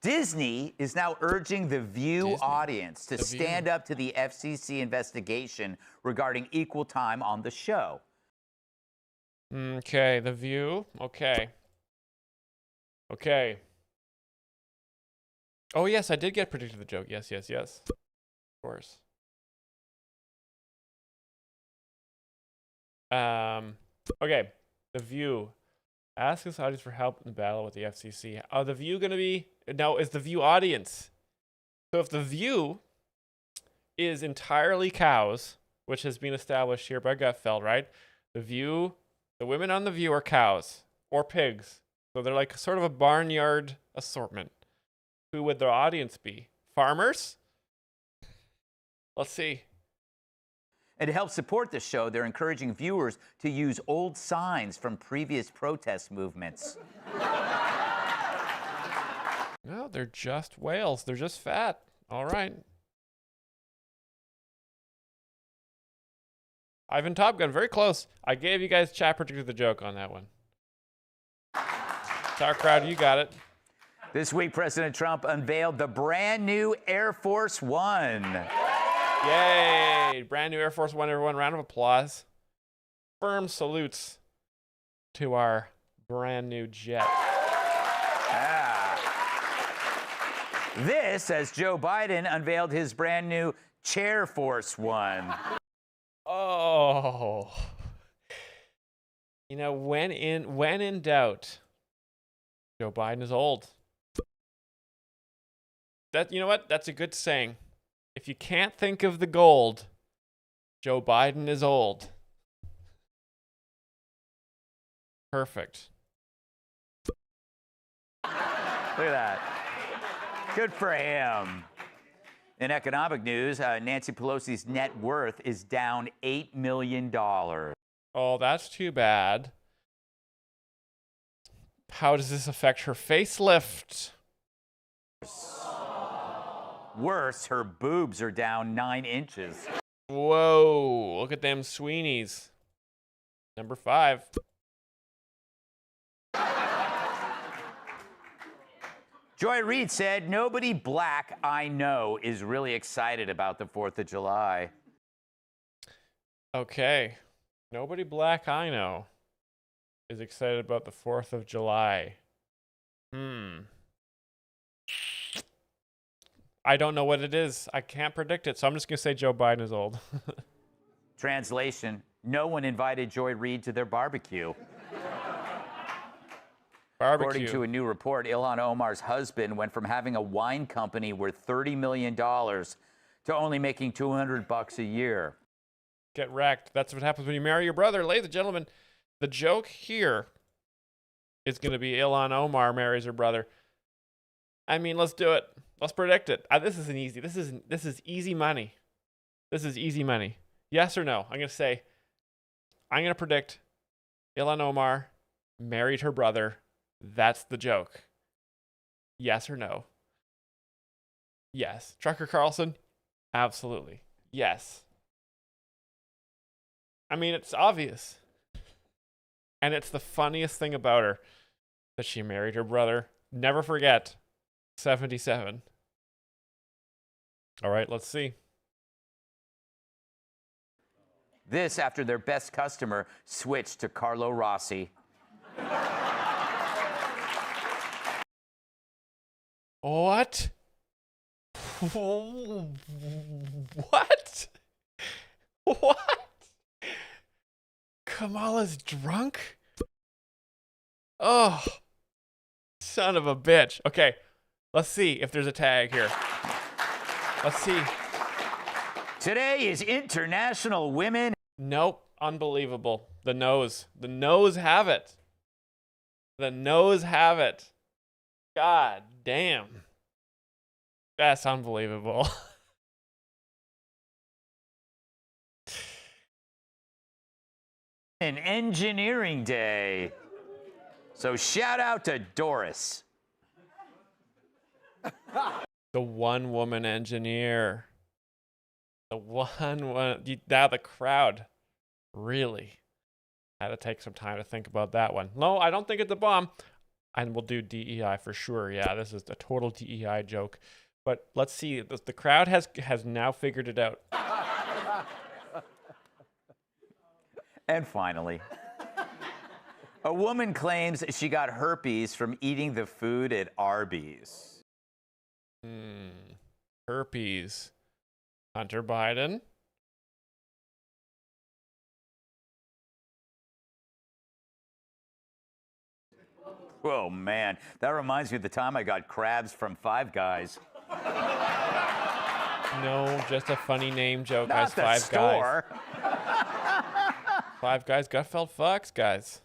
Disney is now urging the View audience to stand up to the FCC investigation regarding equal time on the show. Okay, The View. Okay. Okay. Oh, yes, I did get predicted the joke. Yes, yes, yes. Of course. Okay. The View. Ask this audience for help in the battle with the FCC. Oh, The View gonna be... No, it's The View audience. So if The View is entirely cows, which has been established here by Gutfeld, right? The View, the women on The View are cows or pigs. So they're like sort of a barnyard assortment. Who would their audience be? Farmers? Let's see. And to help support the show, they're encouraging viewers to use old signs from previous protest movements. No, they're just whales. They're just fat. All right. Ivan Top Gun, very close. I gave you guys chat predicted the joke on that one. Our crowd, you got it. This week, President Trump unveiled the brand new Air Force One. Yay! Brand new Air Force One, everyone. Round of applause. Firm salutes to our brand new jet. This as Joe Biden unveiled his brand new Chair Force One. Oh. You know, when in doubt, Joe Biden is old. You know what? That's a good saying. If you can't think of the gold, Joe Biden is old. Perfect. Look at that. Good for him. In economic news, Nancy Pelosi's net worth is down $8 million. Oh, that's too bad. How does this affect her facelift? Worse, her boobs are down 9 inches. Whoa, look at them Sweeneys. Number 5. Joy Reid said, nobody black I know is really excited about the 4th of July. Okay. Nobody black I know is excited about the 4th of July. I don't know what it is. I can't predict it, so I'm just going to say Joe Biden is old. Translation, no one invited Joy Reid to their barbecue. According to a new report, Ilhan Omar's husband went from having a wine company worth $30 million to only making $200 a year. Get wrecked. That's what happens when you marry your brother. Ladies and gentlemen, the joke here is going to be Ilhan Omar marries her brother. I mean, let's do it. Let's predict it. This is easy money. This is easy money. Yes or no? I'm going to predict Ilhan Omar married her brother. That's the joke. Yes or no? Yes. Tucker Carlson? Absolutely. Yes. I mean, it's obvious. And it's the funniest thing about her that she married her brother. Never forget, 77. All right, let's see. This after their best customer switched to Carlo Rossi. What? What? What? Kamala's drunk? Oh, son of a bitch. Okay, let's see if there's a tag here. Let's see. Today is International Women. Nope, unbelievable. The nose. The nose have it. The nose have it. God damn. That's unbelievable. An engineering day. So shout out to Doris. The one woman engineer. The now the crowd really had to take some time to think about that one. No, I don't think it's a bomb. And we'll do DEI for sure. Yeah, this is a total DEI joke. But let's see. The crowd has now figured it out. And finally, a woman claims she got herpes from eating the food at Arby's. Herpes. Hunter Biden. Oh, man. That reminds me of the time I got crabs from Five Guys. No, just a funny name joke, Not guys. the Five store. Guys. Five Guys, Gutfeld fucks, guys.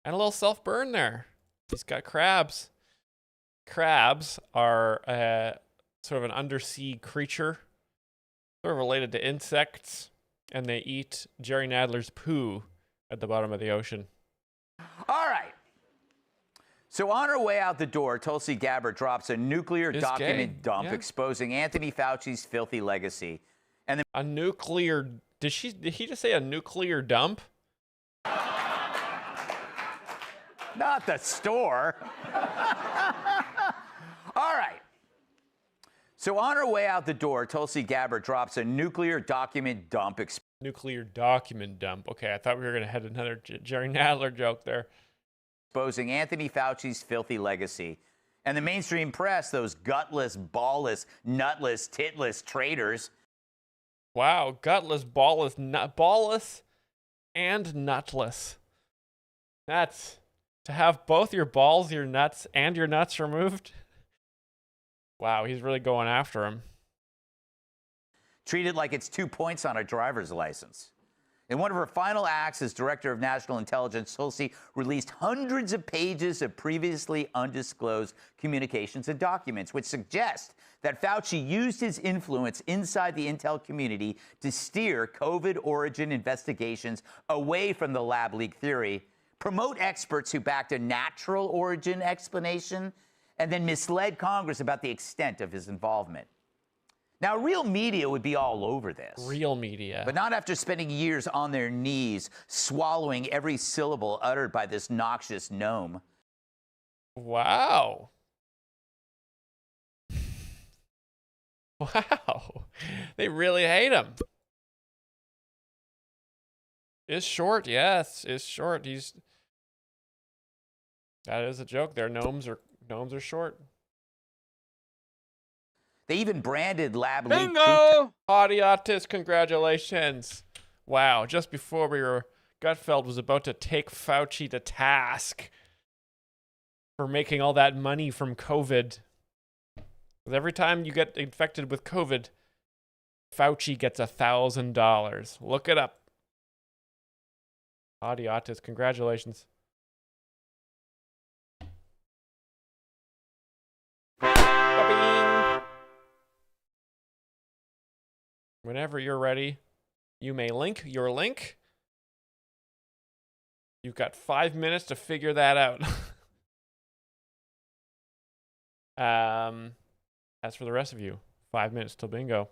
And a little self-burn there. He's got crabs. Crabs are sort of an undersea creature, sort of related to insects, and they eat Jerry Nadler's poo at the bottom of the ocean. All right. So on her way out the door, Tulsi Gabbard drops a nuclear document dump exposing Anthony Fauci's filthy legacy. And then a nuclear... Did he just say a nuclear dump? Not the store. All right. So on her way out the door, Tulsi Gabbard drops a nuclear document dump. Nuclear document dump. Okay, I thought we were going to head another Jerry Nadler joke there. Exposing Anthony Fauci's filthy legacy. And the mainstream press, those gutless, ballless, nutless, titless traitors. Wow, gutless, ballless, and nutless. That's to have both your balls, your nuts, and your nuts removed. Wow, he's really going after him. Treat it like it's 2 points on a driver's license. In one of her final acts as Director of National Intelligence, Tulsi released hundreds of pages of previously undisclosed communications and documents, which suggest that Fauci used his influence inside the intel community to steer COVID origin investigations away from the lab leak theory, promote experts who backed a natural origin explanation, and then misled Congress about the extent of his involvement. Now, real media would be all over this. Real media. But not after spending years on their knees, swallowing every syllable uttered by this noxious gnome. Wow. Wow. They really hate him. It's short, yes. It's short. That is a joke there. Gnomes are short. They even branded lab Bingo! Audiatus, congratulations. Wow, just before Gutfeld was about to take Fauci to task for making all that money from COVID. Because every time you get infected with COVID, Fauci gets $1,000. Look it up. Audiatus, congratulations. Whenever you're ready, You may link your link. You've got 5 minutes to figure that out. As for the rest of you, 5 minutes till bingo.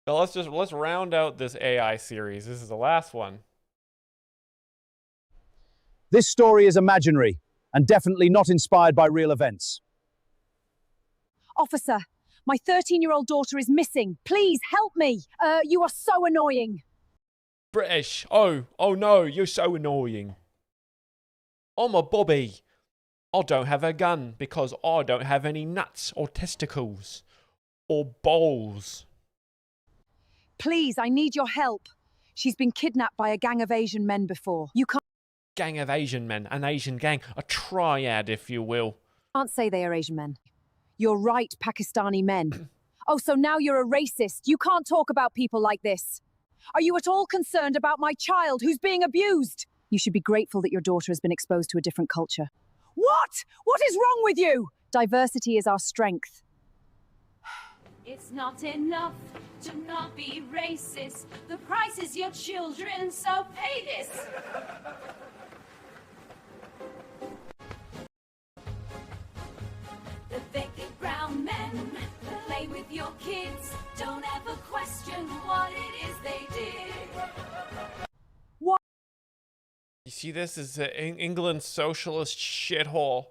So let's round out this AI series. This is the last one. This story is imaginary and definitely not inspired by real events. Officer, my 13-year-old daughter is missing. Please help me. You are so annoying. British. Oh no, you're so annoying. I'm a Bobby. I don't have a gun because I don't have any nuts or testicles or balls. Please, I need your help. She's been kidnapped by a gang of Asian men before. You Gang of Asian men, an Asian gang, a triad, if you will. can't say they are Asian men. You're right, Pakistani men. Oh, so now you're a racist. You can't talk about people like this. Are you at all concerned about my child who's being abused? You should be grateful that your daughter has been exposed to a different culture. What? What is wrong with you? Diversity is our strength. It's not enough to not be racist. The price is your children, so pay this. The vacant brown men play with your kids. Don't ever question what it is they did. What? You see, this is England's socialist shithole.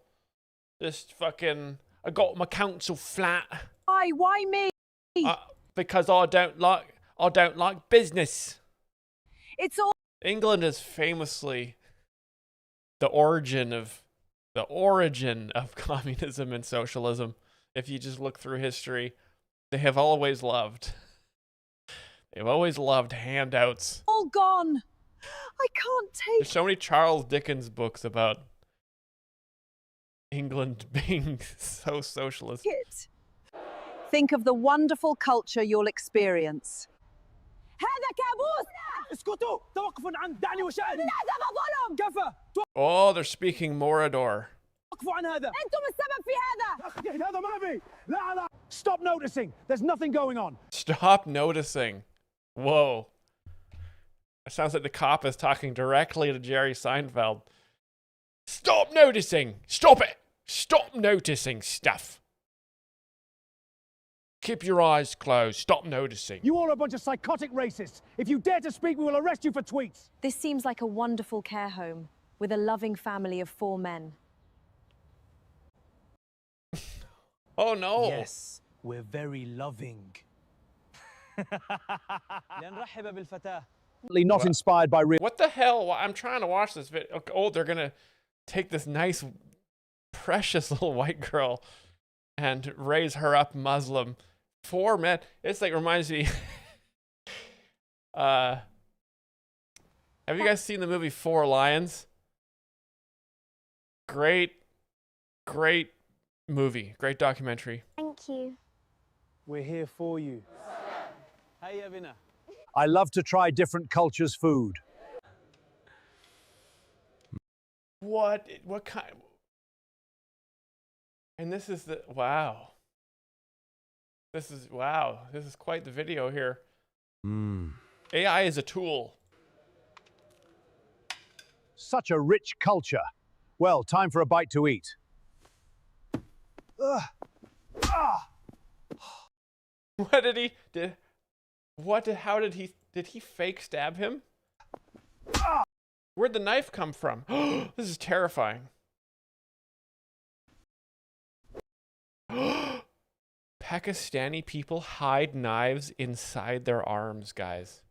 Just fucking, I got my council flat. Why me? Because I don't like business. It's all England is famously the origin of communism and socialism. If you just look through history, they have always loved. They've always loved handouts. all gone. I can't take There's so many Charles Dickens books about England being so socialist. it. Think of the wonderful culture you'll experience. هذا كابوس. اسكتوا توقفوا عن دعني وشأني. هذا ظلم. كفى Oh, they're speaking Morador. توقفوا عن هذا. أنتم السبب في هذا. أخي هذا ما في. لا لا. Stop noticing. There's nothing going on. Stop noticing. Whoa. It sounds like the cop is talking directly to Jerry Seinfeld. Stop noticing. Stop it. Stop noticing stuff. Keep your eyes closed. Stop noticing. You all are a bunch of psychotic racists. If you dare to speak, we will arrest you for tweets. This seems like a wonderful care home with a loving family of 4 men. Oh no. Yes, we're very loving. لنرحب بالفتاة. Not inspired by real. What the hell? I'm trying to watch this video. Oh, they're gonna take this nice, precious little white girl and raise her up Muslim. 4 men. It's like reminds me. Have you guys seen the movie 4 Lions? Great movie. Great documentary. Thank you. We're here for you. هيا بنا. I love to try different cultures' food. What kind? And this is the wow. This is wow. This is quite the video here. AI is a tool. Such a rich culture. Well, time for a bite to eat. What did he did? How did he fake stab him? Where'd the knife come from? This is terrifying. Pakistani people hide knives inside their arms, guys.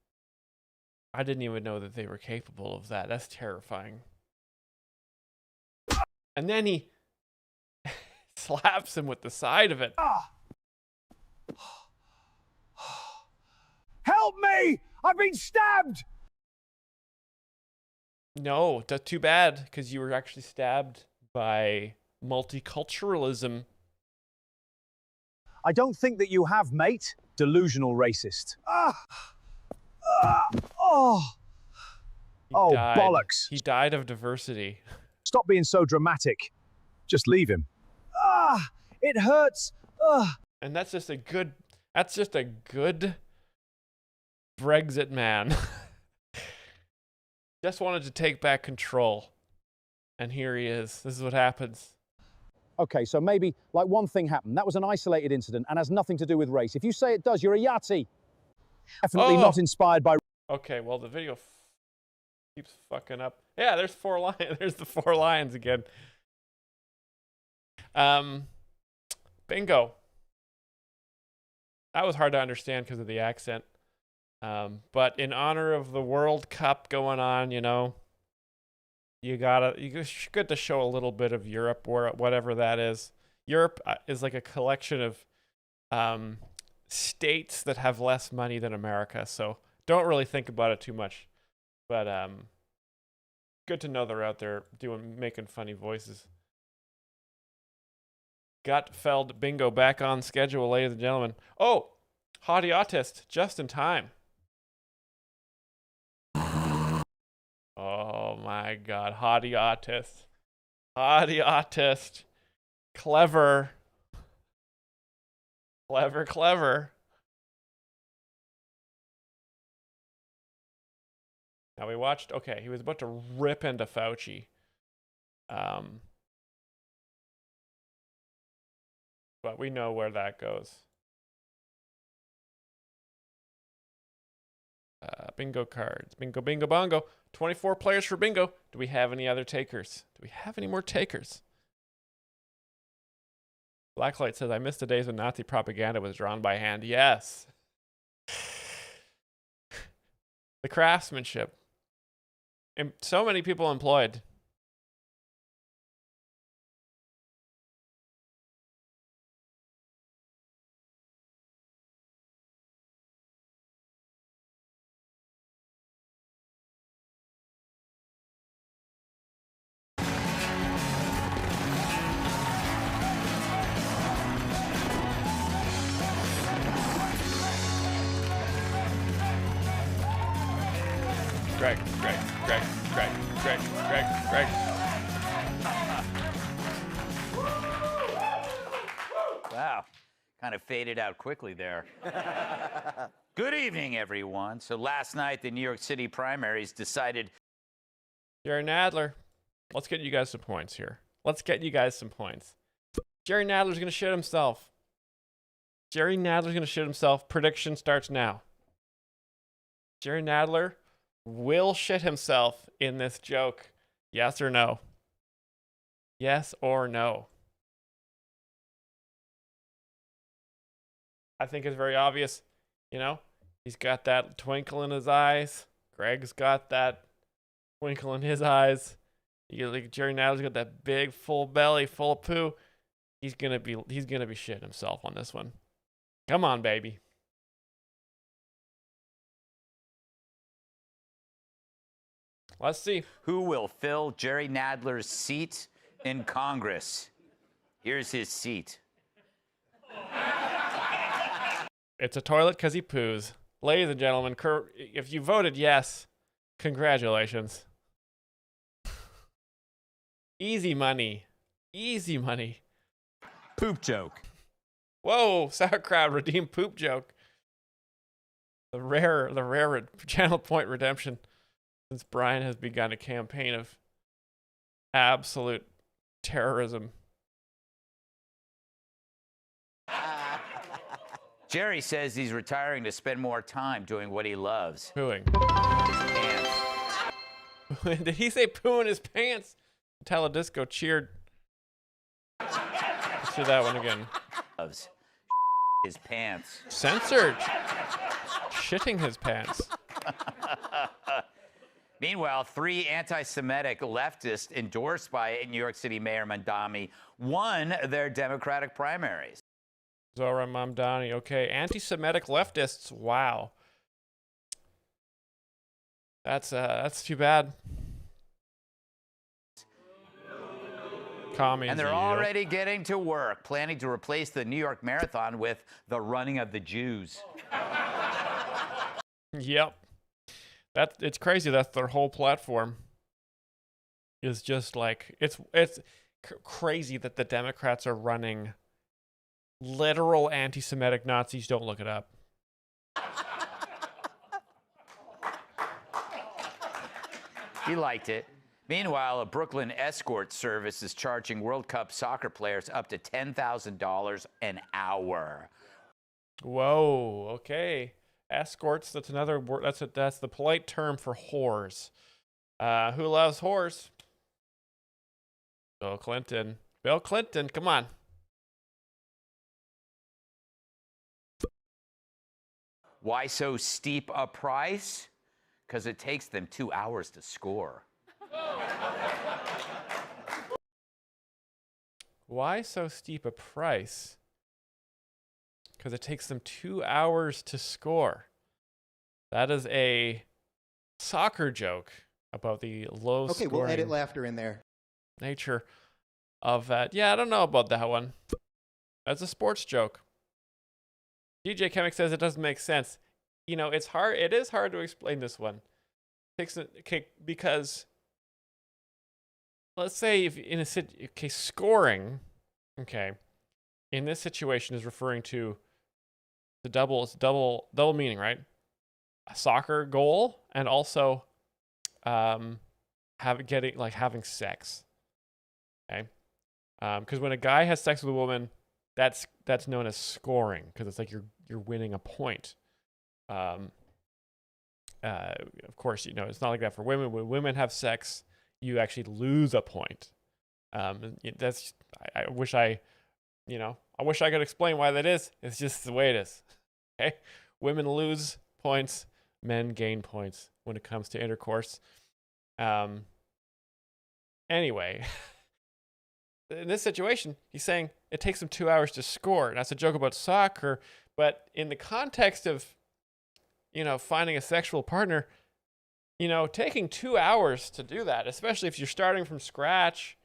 I didn't even know that they were capable of that. That's terrifying. And then he slaps him with the side of it. Help me! I've been stabbed! No, that's too bad, because you were actually stabbed by multiculturalism. I don't think that you have, mate. Delusional racist. Oh, bollocks. He died of diversity. Stop being so dramatic. Just leave him. It hurts. And that's just a good... That's just a good Brexit man. Just wanted to take back control. And here he is. This is what happens. Okay, so maybe like one thing happened. That was an isolated incident and has nothing to do with race. If you say it does, you're a Yahtzee. Definitely not inspired by... Okay, well, the video keeps fucking up. Yeah, there's 4 lions. There's the 4 lions again. Bingo. That was hard to understand because of the accent. But in honor of the World Cup going on, you know, it's good to show a little bit of Europe, or whatever that is. Europe is like a collection of states that have less money than America, so don't really think about it too much. But good to know they're out there making funny voices. Gutfeld Bingo back on schedule, ladies and gentlemen. Oh, Hottie Autist, just in time. Oh my God, Hottie Autist. Hottie Autist. Clever. Clever. Now we watched, okay, he was about to rip into Fauci. But we know where that goes. Bingo cards. Bingo, bingo, bongo. 24 players for bingo. Do we have any other takers? Do we have any more takers? Blacklight says, I miss the days when Nazi propaganda was drawn by hand. Yes. The craftsmanship. And so many people employed. Greg. Wow, kind of faded out quickly there. Good evening, everyone. So last night, the New York City primaries decided... Jerry Nadler. Let's get you guys some points here. Jerry Nadler's going to shit himself. Prediction starts now. Jerry Nadler will shit himself in this joke. Yes or no? Yes or no? I think it's very obvious. You know, he's got that twinkle in his eyes. Greg's got that twinkle in his eyes. Jerry Nadler's got that big full belly full of poo. He's gonna be shitting himself on this one. Come on, baby. Let's see. Who will fill Jerry Nadler's seat in Congress? Here's his seat. It's a toilet because he poos. Ladies and gentlemen, if you voted yes, congratulations. Easy money. Poop joke. Whoa, sauerkraut redeemed poop joke. The rare channel point redemption. Since Brian has begun a campaign of absolute terrorism. Jerry says he's retiring to spend more time doing what he loves. Pooing. His pants. Did he say poo in his pants? Teledisco cheered. Let's do that one again. Loves his pants. Censored. Shitting his pants. Meanwhile, 3 anti-Semitic leftists endorsed by New York City Mayor Mamdani won their Democratic primaries. Zohra Mamdani. Okay, anti-Semitic leftists. Wow. That's too bad. Commies. And they're already getting to work, planning to replace the New York Marathon with the running of the Jews. Yep. It's crazy. That's their whole platform. Is just like it's crazy that the Democrats are running literal anti-Semitic Nazis, don't look it up. He liked it. Meanwhile, a Brooklyn escort service is charging World Cup soccer players up to $10,000 an hour. Whoa, okay. Escorts, that's another word. That's the polite term for whores. Who loves whores? Bill Clinton. Bill Clinton, come on. Why so steep a price? Because it takes them 2 hours to score. Why so steep a price? Because it takes them 2 hours to score. That is a soccer joke about the low Okay, we'll edit laughter in there. nature of that. Yeah, I don't know about that one. That's a sports joke. DJ Chemic says it doesn't make sense. You know, it's hard. It is hard to explain this one. Because let's say if in a scoring, okay, in this situation is referring to the double meaning, right? A soccer goal and also having sex. Okay? Because when a guy has sex with a woman, that's known as scoring, because it's like you're winning a point. Of course, you know, it's not like that for women. When women have sex, you actually lose a point. I wish I could explain why that is. It's just the way it is. Okay? Women lose points, men gain points when it comes to intercourse. Anyway, in this situation, he's saying it takes them 2 hours to score. And that's a joke about soccer, but in the context of, you know, finding a sexual partner, you know, taking 2 hours to do that, especially if you're starting from scratch,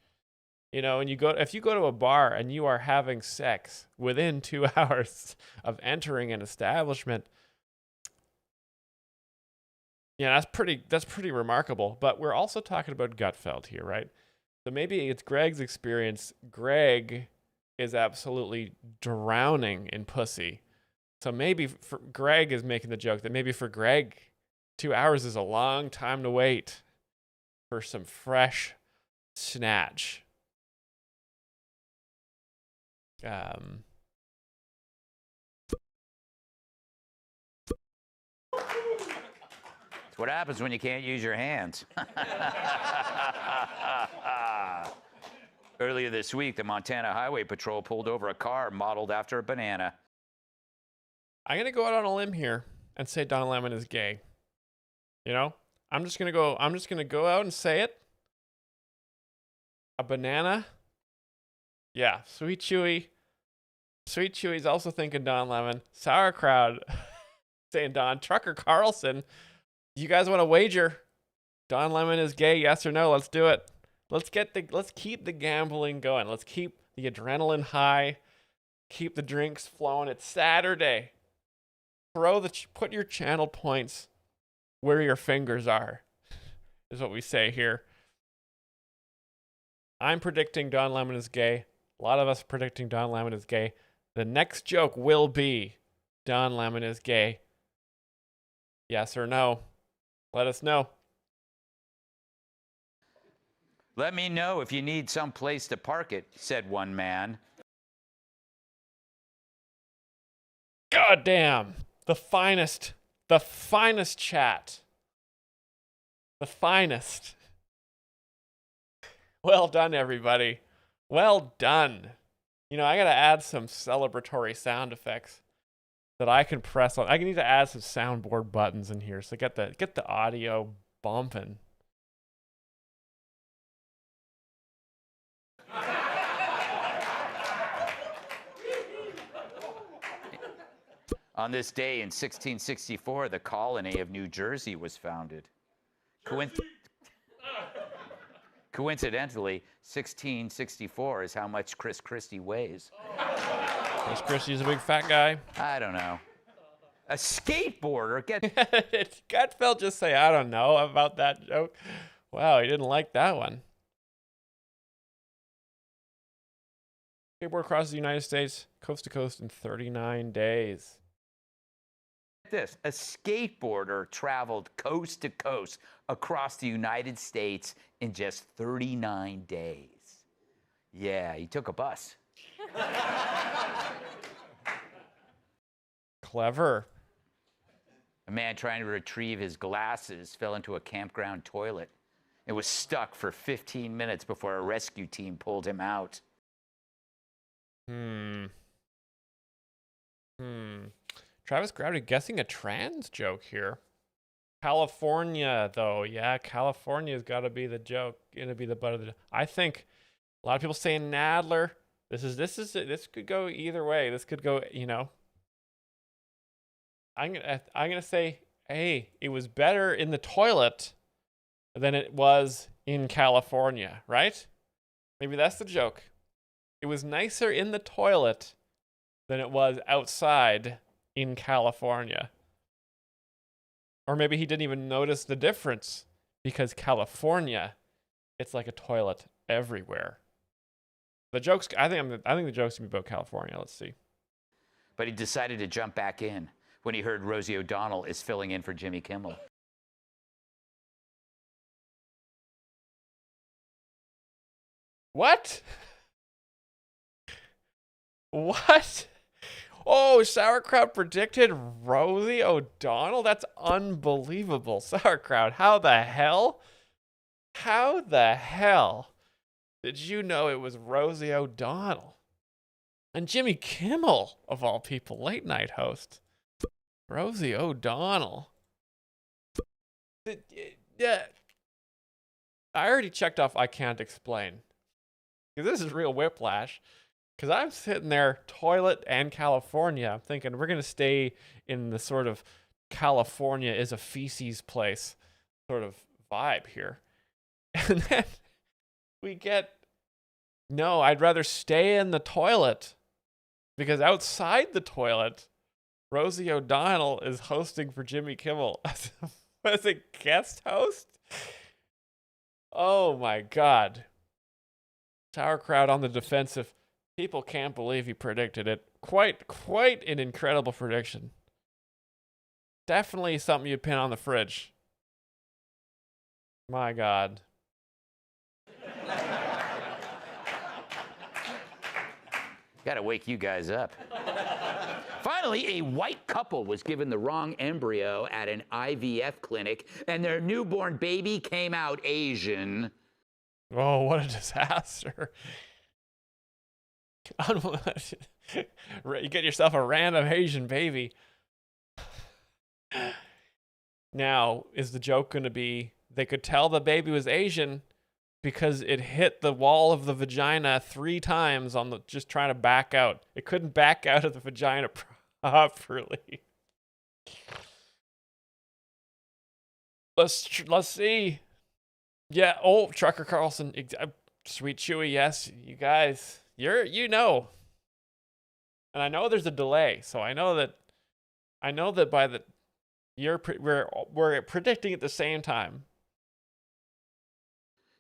you know, and if you go to a bar and you are having sex within 2 hours of entering an establishment, yeah, that's pretty remarkable. But we're also talking about Gutfeld here, right? So maybe it's Greg's experience. Greg is absolutely drowning in pussy. So maybe Greg is making the joke that maybe for Greg, 2 hours is a long time to wait for some fresh snatch. That's what happens when you can't use your hands. Earlier this week, the Montana Highway Patrol pulled over a car modeled after a banana. I'm going to go out on a limb here and say Don Lemon is gay. You know? I'm just going to go out and say it. A banana? Yeah, Sweet Chewy. Sweet Chewy's also thinking Don Lemon. Sauerkraut saying Don. Trucker Carlson, you guys want to wager? Don Lemon is gay, yes or no? Let's do it. Let's keep the gambling going. Let's keep the adrenaline high. Keep the drinks flowing. It's Saturday. Put your channel points where your fingers are, is what we say here. I'm predicting Don Lemon is gay. A lot of us are predicting Don Lemon is gay. The next joke will be Don Lemon is gay. Yes or no? Let us know. Let me know if you need some place to park it, said one man. God damn. The finest chat. The finest. Well done, everybody. Well done. You know, I gotta add some celebratory sound effects that I can press on. I need to add some soundboard buttons in here so get the audio bumping. On this day in 1664, the colony of New Jersey was founded. Coincidentally, 1664 is how much Chris Christie weighs. Chris Christie's a big fat guy. I don't know. A skateboarder Gutfeld just say, I don't know about that joke. Wow, he didn't like that one. Skateboard crosses the United States coast to coast in 39 days. This, a skateboarder traveled coast to coast across the United States in just 39 days. Yeah, he took a bus. Clever. A man trying to retrieve his glasses fell into a campground toilet. It was stuck for 15 minutes before a rescue team pulled him out. Travis Gravity guessing a trans joke here. California, though. Yeah, California's got to be the joke. Gonna be the butt of the. I think a lot of people saying Nadler. This could go either way. This could go. I'm gonna say, hey, it was better in the toilet than it was in California, right? Maybe that's the joke. It was nicer in the toilet than it was outside in California. Or maybe he didn't even notice the difference because California, it's like a toilet everywhere. The joke's, I think the joke's gonna be about California. Let's see. But he decided to jump back in when he heard Rosie O'Donnell is filling in for Jimmy Kimmel. What? What? Oh, Sauerkraut predicted Rosie O'Donnell? That's unbelievable. Sauerkraut, how the hell? How the hell did you know it was Rosie O'Donnell? And Jimmy Kimmel, of all people, late night host. Rosie O'Donnell. Yeah. I already checked off I can't explain. Because this is real whiplash. Because I'm sitting there, toilet and California. I'm thinking we're going to stay in the sort of California is a feces place sort of vibe here. And then we get, no, I'd rather stay in the toilet. Because outside the toilet, Rosie O'Donnell is hosting for Jimmy Kimmel as a guest host. Oh my God. Sauerkraut on the defensive. People can't believe he predicted it. Quite an incredible prediction. Definitely something you'd pin on the fridge. My God. Gotta wake you guys up. Finally, a white couple was given the wrong embryo at an IVF clinic, and their newborn baby came out Asian. Oh, what a disaster. You get yourself a random Asian baby. Now, is the joke going to be they could tell the baby was Asian because it hit the wall of the vagina 3 times on the just trying to back out. It couldn't back out of the vagina properly. Let's see. Yeah, oh, Trucker Carlson, Sweet Chewy, yes, you guys, you know. And I know there's a delay, so I know that by the we're predicting at the same time.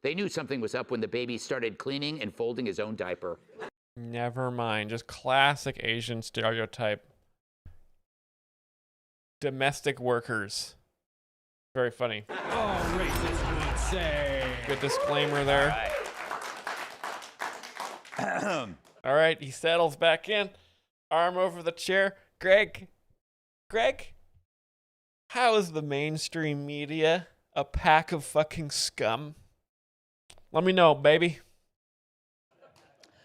They knew something was up when the baby started cleaning and folding his own diaper. Never mind, just classic Asian stereotype. Domestic workers. Very funny. Oh, racist would say. Good disclaimer there. All right, he settles back in. Arm over the chair. Greg, how is the mainstream media a pack of fucking scum? Let me know, baby.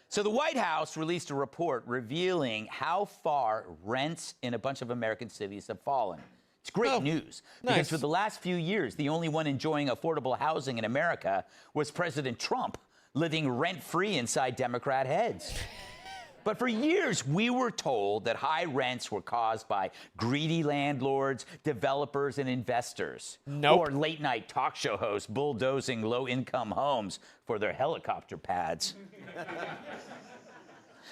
So the White House released a report revealing how far rents in a bunch of American cities have fallen. It's great news because nice. for the last few years, the only one enjoying affordable housing in America was President Trump, living rent-free inside Democrat heads. But for years, we were told that high rents were caused by greedy landlords, developers, and investors. Nope. Or late-night talk show hosts bulldozing low-income homes for their helicopter pads.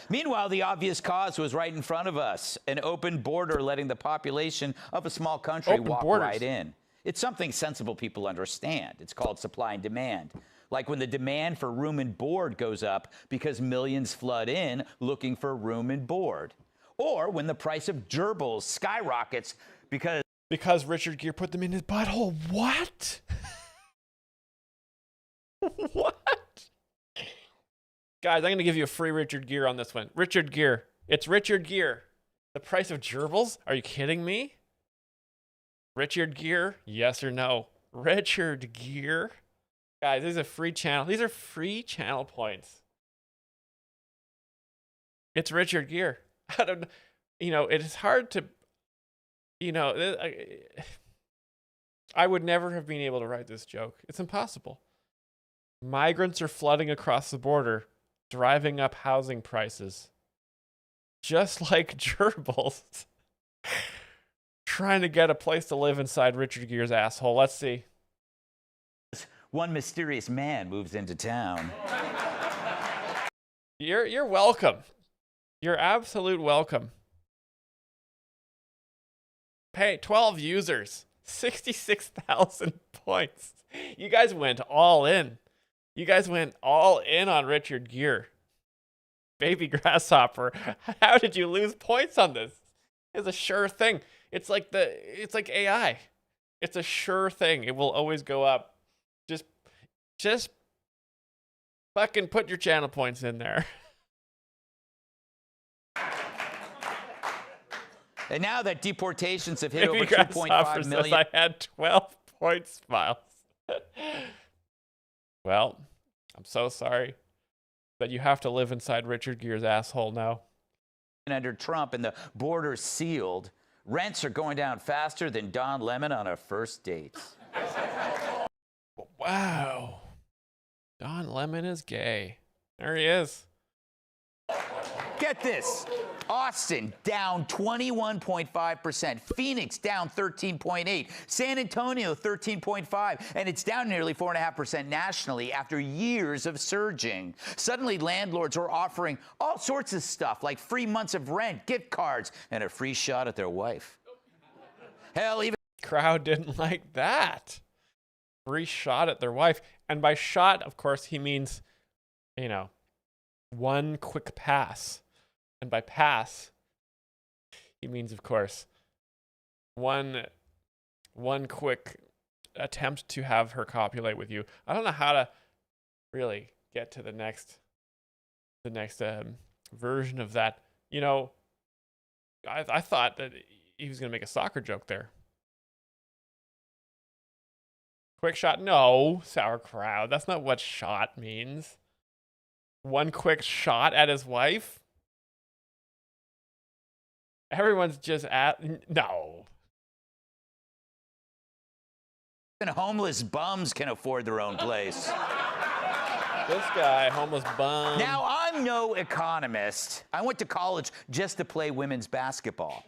Meanwhile, the obvious cause was right in front of us, an open border letting the population of a small country walk right in. It's something sensible people understand. It's called supply and demand. Like when the demand for room and board goes up because millions flood in looking for room and board. Or when the price of gerbils skyrockets because Richard Gere put them in his butthole. What? What? Guys, I'm going to give you a free Richard Gere on this one. Richard Gere. It's Richard Gere. The price of gerbils? Are you kidding me? Richard Gere? Yes or no? Richard Gere? Guys, this is a free channel. These are free channel points. It's Richard Gere. I don't, it is hard to, I would never have been able to write this joke. It's impossible. Migrants are flooding across the border, driving up housing prices. Just like gerbils. Trying to get a place to live inside Richard Gere's asshole. Let's see. One mysterious man moves into town. You're welcome. You're absolute welcome. Pay 12 users, 66,000 points. You guys went all in. You guys went all in on Richard Gere. Baby grasshopper. How did you lose points on this? It's a sure thing. It's like AI. It's a sure thing. It will always go up. Just fucking put your channel points in there. And now that deportations have hit over 2.5 million. Says I had 12 points, Myles. Well, I'm so sorry that you have to live inside Richard Gere's asshole now. Under Trump and the border sealed, rents are going down faster than Don Lemon on a first date. Wow. Don Lemon is gay. There he is. Get this. Austin down 21.5%. Phoenix down 13.8%. San Antonio 13.5%. And it's down nearly 4.5% nationally after years of surging. Suddenly, landlords are offering all sorts of stuff like free months of rent, gift cards, and a free shot at their wife. Hell, even crowd didn't like that. Free shot at their wife. And by shot, of course, he means, one quick pass. And by pass, he means, of course, one quick attempt to have her copulate with you. I don't know how to really get to the next version of that. I thought that he was going to make a soccer joke there. Quick shot? No, sauerkraut. That's not what shot means. One quick shot at his wife? Everyone's just no. Even homeless bums can afford their own place. This guy, homeless bum. Now, I'm no economist. I went to college just to play women's basketball.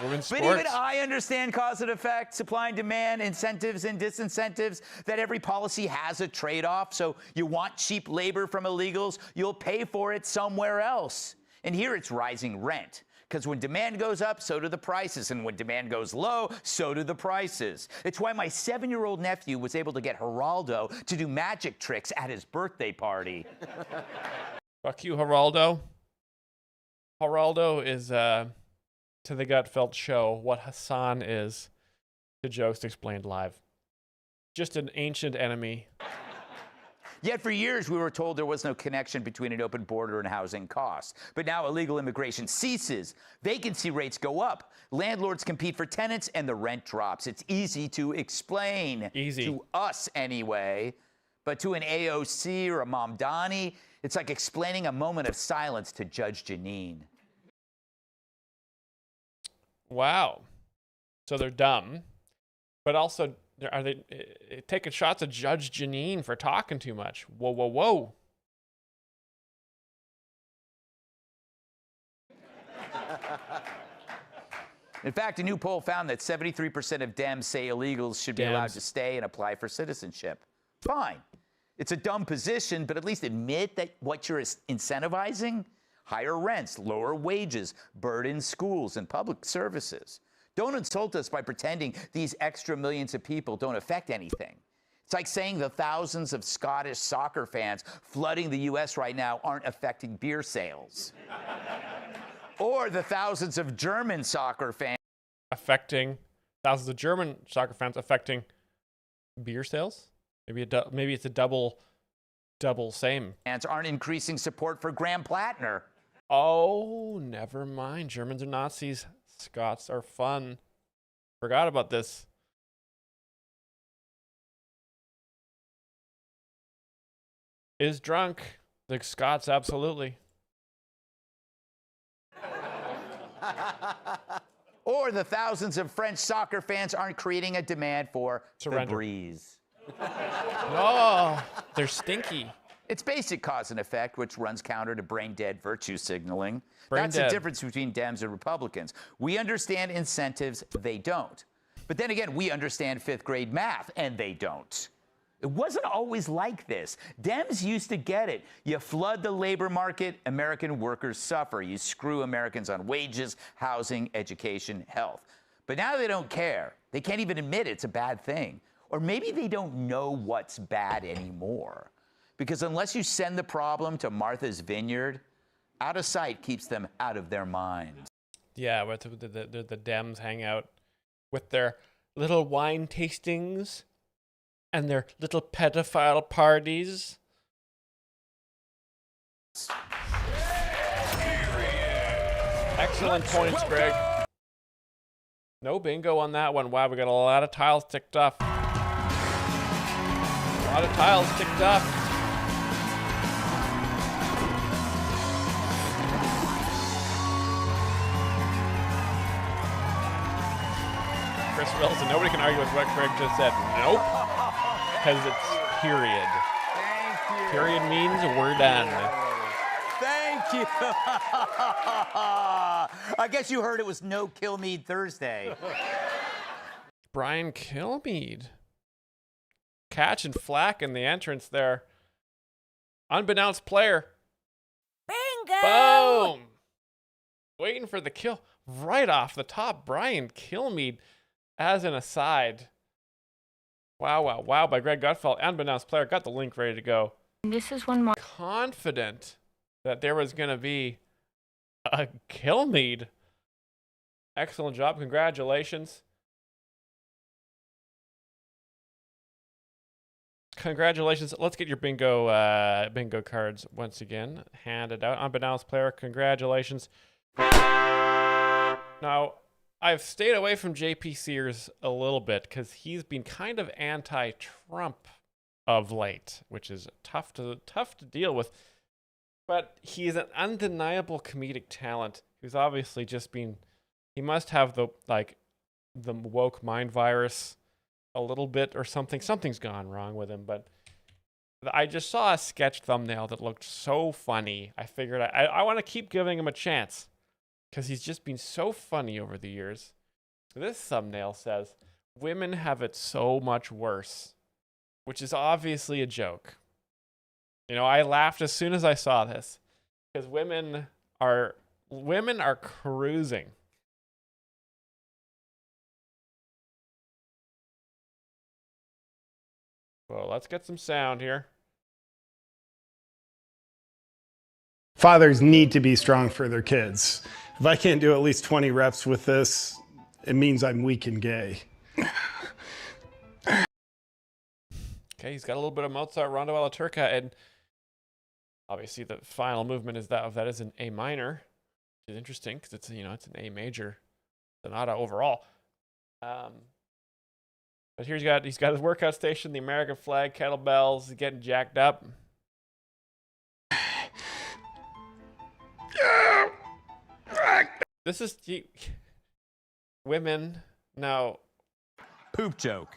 Women's but sports. Even I understand cause and effect, supply and demand, incentives and disincentives, that every policy has a trade-off. So you want cheap labor from illegals, you'll pay for it somewhere else. And here it's rising rent. Because when demand goes up, so do the prices. And when demand goes low, so do the prices. It's why my 7-year-old nephew was able to get Geraldo to do magic tricks at his birthday party. Fuck you, Geraldo. Geraldo is, to the Gutfeld show, what Hassan is to Jokes Explained Live. Just an ancient enemy. Yet for years, we were told there was no connection between an open border and housing costs. But now illegal immigration ceases. Vacancy rates go up. Landlords compete for tenants, and the rent drops. It's easy to explain. Easy. To us, anyway. But to an AOC or a Mamdani, it's like explaining a moment of silence to Judge Janine. Wow. So they're dumb, but also are they taking shots at Judge Janine for talking too much? Whoa, whoa, whoa. In fact, a new poll found that 73% of Dems say illegals should be allowed to stay and apply for citizenship. Fine. It's a dumb position, but at least admit that what you're incentivizing higher rents, lower wages, burden schools and public services. Don't insult us by pretending these extra millions of people don't affect anything. It's like saying the thousands of Scottish soccer fans flooding the U.S. right now aren't affecting beer sales. Or the thousands of German soccer fans affecting beer sales? Maybe it's a double same. Aren't increasing support for Graham Plattner. Oh, never mind. Germans are Nazis. Scots are fun. Forgot about this. Is drunk. The Scots, absolutely. Or the thousands of French soccer fans aren't creating a demand for surrender. The breeze. Oh, they're stinky. It's basic cause and effect, which runs counter to brain-dead virtue signaling. Brain That's dead. the difference between Dems and Republicans. We understand incentives, they don't. But then again, we understand fifth-grade math, and they don't. It wasn't always like this. Dems used to get it. You flood the labor market, American workers suffer. You screw Americans on wages, housing, education, health. But now they don't care. They can't even admit it's a bad thing. Or maybe they don't know what's bad anymore. Because unless you send the problem to Martha's Vineyard, out of sight keeps them out of their minds. Yeah, but the Dems hang out with their little wine tastings and their little pedophile parties. Excellent points, Greg. No bingo on that one. Wow, we got a lot of tiles ticked off. A lot of tiles ticked off. Chris Wilson, nobody can argue with what Greg just said. Nope. Because it's period. Thank you. Period means we're done. Thank you. I guess you heard it was No Kilmeade Thursday. Brian Kilmeade. Catching flack in the entrance there. Unbeknownst player. Bingo! Boom! Waiting for the kill right off the top. Brian Kilmeade as an aside. Wow by Greg Gutfeld. Unbeknownst player. Got the link ready to go. This is one more. Confident that there was going to be a Kilmeade. Excellent job. Congratulations. Congratulations. Let's get your bingo cards once again handed out. Unbeknownst player, congratulations. Now, I've stayed away from JP Sears a little bit because he's been kind of anti-Trump of late, which is tough to deal with. But he's an undeniable comedic talent who's obviously just been, he must have the woke mind virus a little bit or something. Something's gone wrong with him, but I just saw a sketch thumbnail that looked so funny. I figured I want to keep giving him a chance because he's just been so funny over the years. This thumbnail says, "Women have it so much worse," which is obviously a joke. You know, I laughed as soon as I saw this because women are cruising. Well, let's get some sound here. Fathers need to be strong for their kids. If I can't do at least 20 reps with this, it means I'm weak and gay. Okay, he's got a little bit of Mozart Rondo alla Turca, and obviously the final movement is that is an A minor, which is interesting because it's an A major sonata overall. But here he's got his workout station, the American flag, kettlebells, he's getting jacked up. This is women now. Poop joke.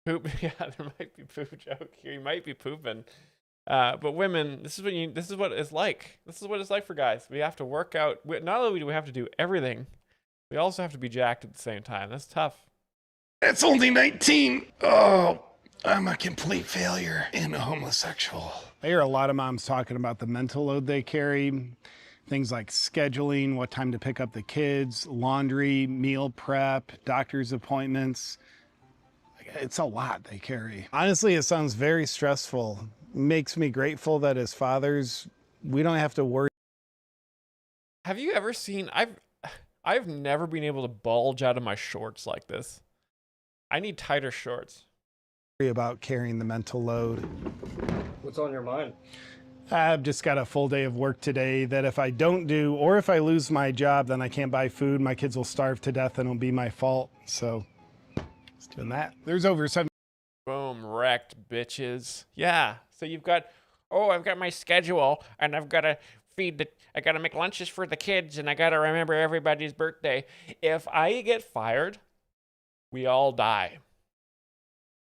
Poop. Yeah, there might be poop joke here. You might be pooping. But women, this is what it's like. This is what it's like for guys. We have to work out. Not only do we have to do everything, we also have to be jacked at the same time. That's tough. It's only 19. Oh, I'm a complete failure and a homosexual. I hear a lot of moms talking about the mental load they carry, things like scheduling, what time to pick up the kids, laundry, meal prep, doctor's appointments. It's a lot they carry. Honestly, it sounds very stressful. Makes me grateful that as fathers, we don't have to worry. Have you ever seen, I've never been able to bulge out of my shorts like this. I need tighter shorts. About carrying the mental load. What's on your mind? I've just got a full day of work today that if I don't do, or if I lose my job, then I can't buy food. My kids will starve to death and it'll be my fault. So just doing that. There's over 7. Boom, wrecked, bitches. Yeah, so you've got, oh, I've got my schedule and I've got to I got to make lunches for the kids and I got to remember everybody's birthday. If I get fired, we all die.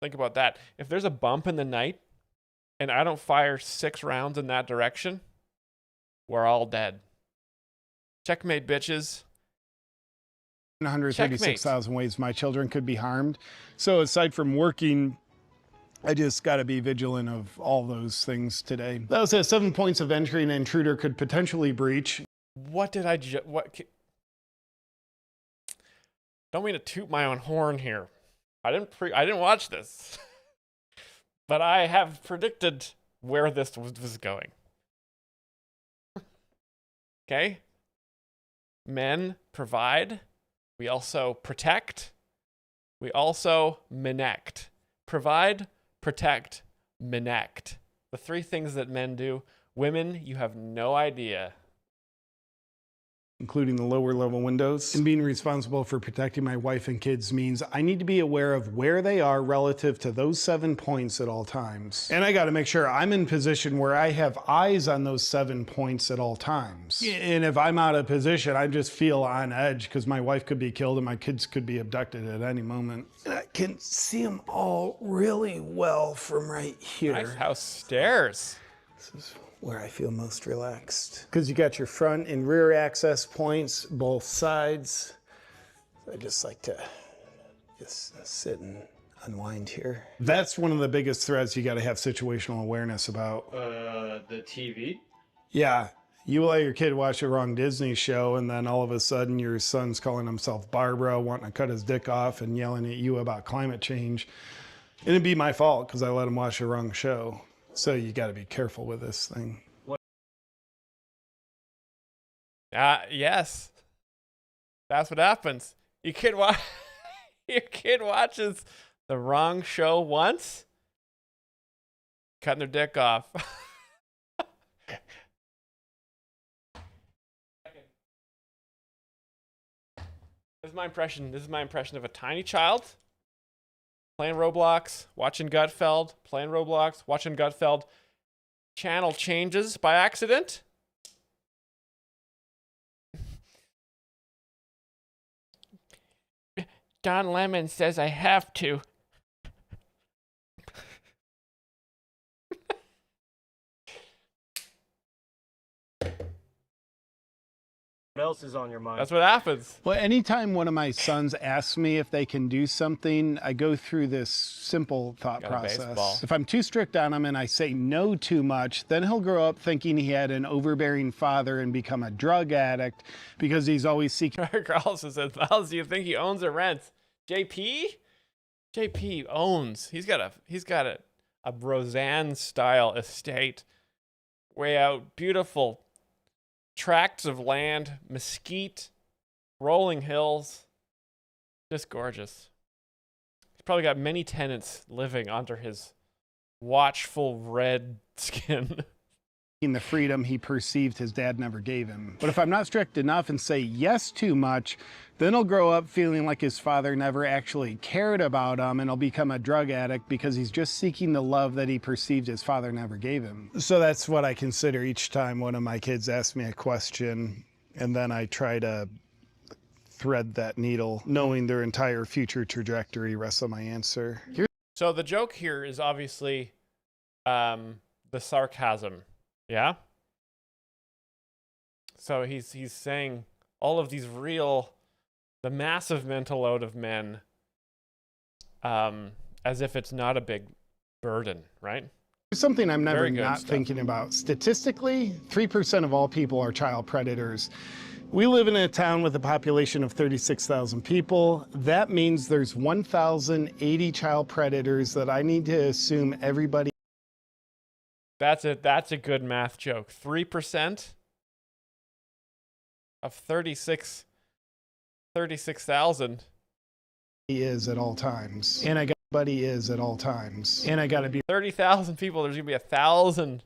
Think about that. If there's a bump in the night and I don't fire 6 rounds in that direction, we're all dead. Checkmate, bitches. 136,000 ways my children could be harmed. So aside from working, I just got to be vigilant of all those things today. That was at 7 points of entry an intruder could potentially breach. What did I don't mean to toot my own horn here. I didn't watch this, but I have predicted where this was going. Okay? Men provide. We also protect. We also menect. Provide, protect, menect. The 3 things that men do. Women, you have no idea. Including the lower level windows. And being responsible for protecting my wife and kids means I need to be aware of where they are relative to those 7 points at all times. And I got to make sure I'm in position where I have eyes on those 7 points at all times. And if I'm out of position, I just feel on edge because my wife could be killed and my kids could be abducted at any moment. And I can see them all really well from right here. Nice house stairs. This is where I feel most relaxed. Because you got your front and rear access points, both sides. I just like to just sit and unwind here. That's one of the biggest threats you got to have situational awareness about. The TV? Yeah, you let your kid watch the wrong Disney show and then all of a sudden your son's calling himself Barbara, wanting to cut his dick off and yelling at you about climate change. And it'd be my fault because I let him watch the wrong show. So you got to be careful with this thing. Yes. That's what happens. Your kid watches the wrong show once, cutting their dick off. This is my impression of a tiny child playing Roblox, watching Gutfeld, playing Roblox, watching Gutfeld. Channel changes by accident. Don Lemon says I have to. What else is on your mind? That's what happens. Well, anytime one of my sons asks me if they can do something, I go through this simple thought process. If I'm too strict on him and I say no too much, then he'll grow up thinking he had an overbearing father and become a drug addict because he's always seeking. Carlson says, Myles, do you think he owns or rents? JP owns. He's got a Roseanne-style estate way out. Beautiful tracts of land, mesquite, rolling hills. Just gorgeous. He's probably got many tenants living under his watchful red skin. The freedom he perceived his dad never gave him. But if I'm not strict enough and say yes too much, then he'll grow up feeling like his father never actually cared about him and he'll become a drug addict because he's just seeking the love that he perceived his father never gave him. So that's what I consider each time one of my kids asks me a question, and then I try to thread that needle, knowing their entire future trajectory rests on my answer. So the joke here is obviously the sarcasm. Yeah. So he's saying all of these the massive mental load of men, as if it's not a big burden, right? Something I'm never Very good not stuff. thinking about. Statistically, 3% of all people are child predators. We live in a town with a population of 36,000 people. That means there's 1,080 child predators that I need to assume everybody. That's a good math joke. 3% of 36,000 is at all times. And I got buddy is at all times. And I got to be 30,000 people. There's gonna be 1,000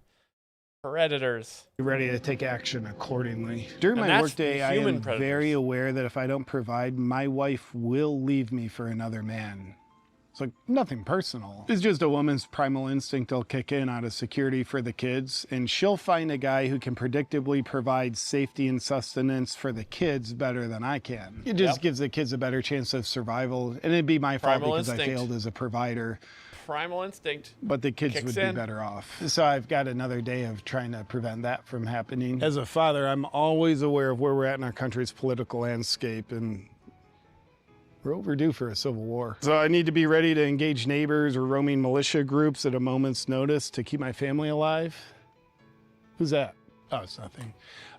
predators. ready to take action accordingly. During And my that's workday, I human am predators. very aware that if I don't provide, my wife will leave me for another man. It's like nothing personal. It's just a woman's primal instinct will kick in out of security for the kids, and she'll find a guy who can predictably provide safety and sustenance for the kids better than I can. It just gives the kids a better chance of survival, and it'd be my fault Primal because instinct. I failed as a provider. Primal instinct. But the kids Kicks would in. be better off. So I've got another day of trying to prevent that from happening. As a father, I'm always aware of where we're at in our country's political landscape, and we're overdue for a civil war. So I need to be ready to engage neighbors or roaming militia groups at a moment's notice to keep my family alive. Who's that? Oh, it's nothing.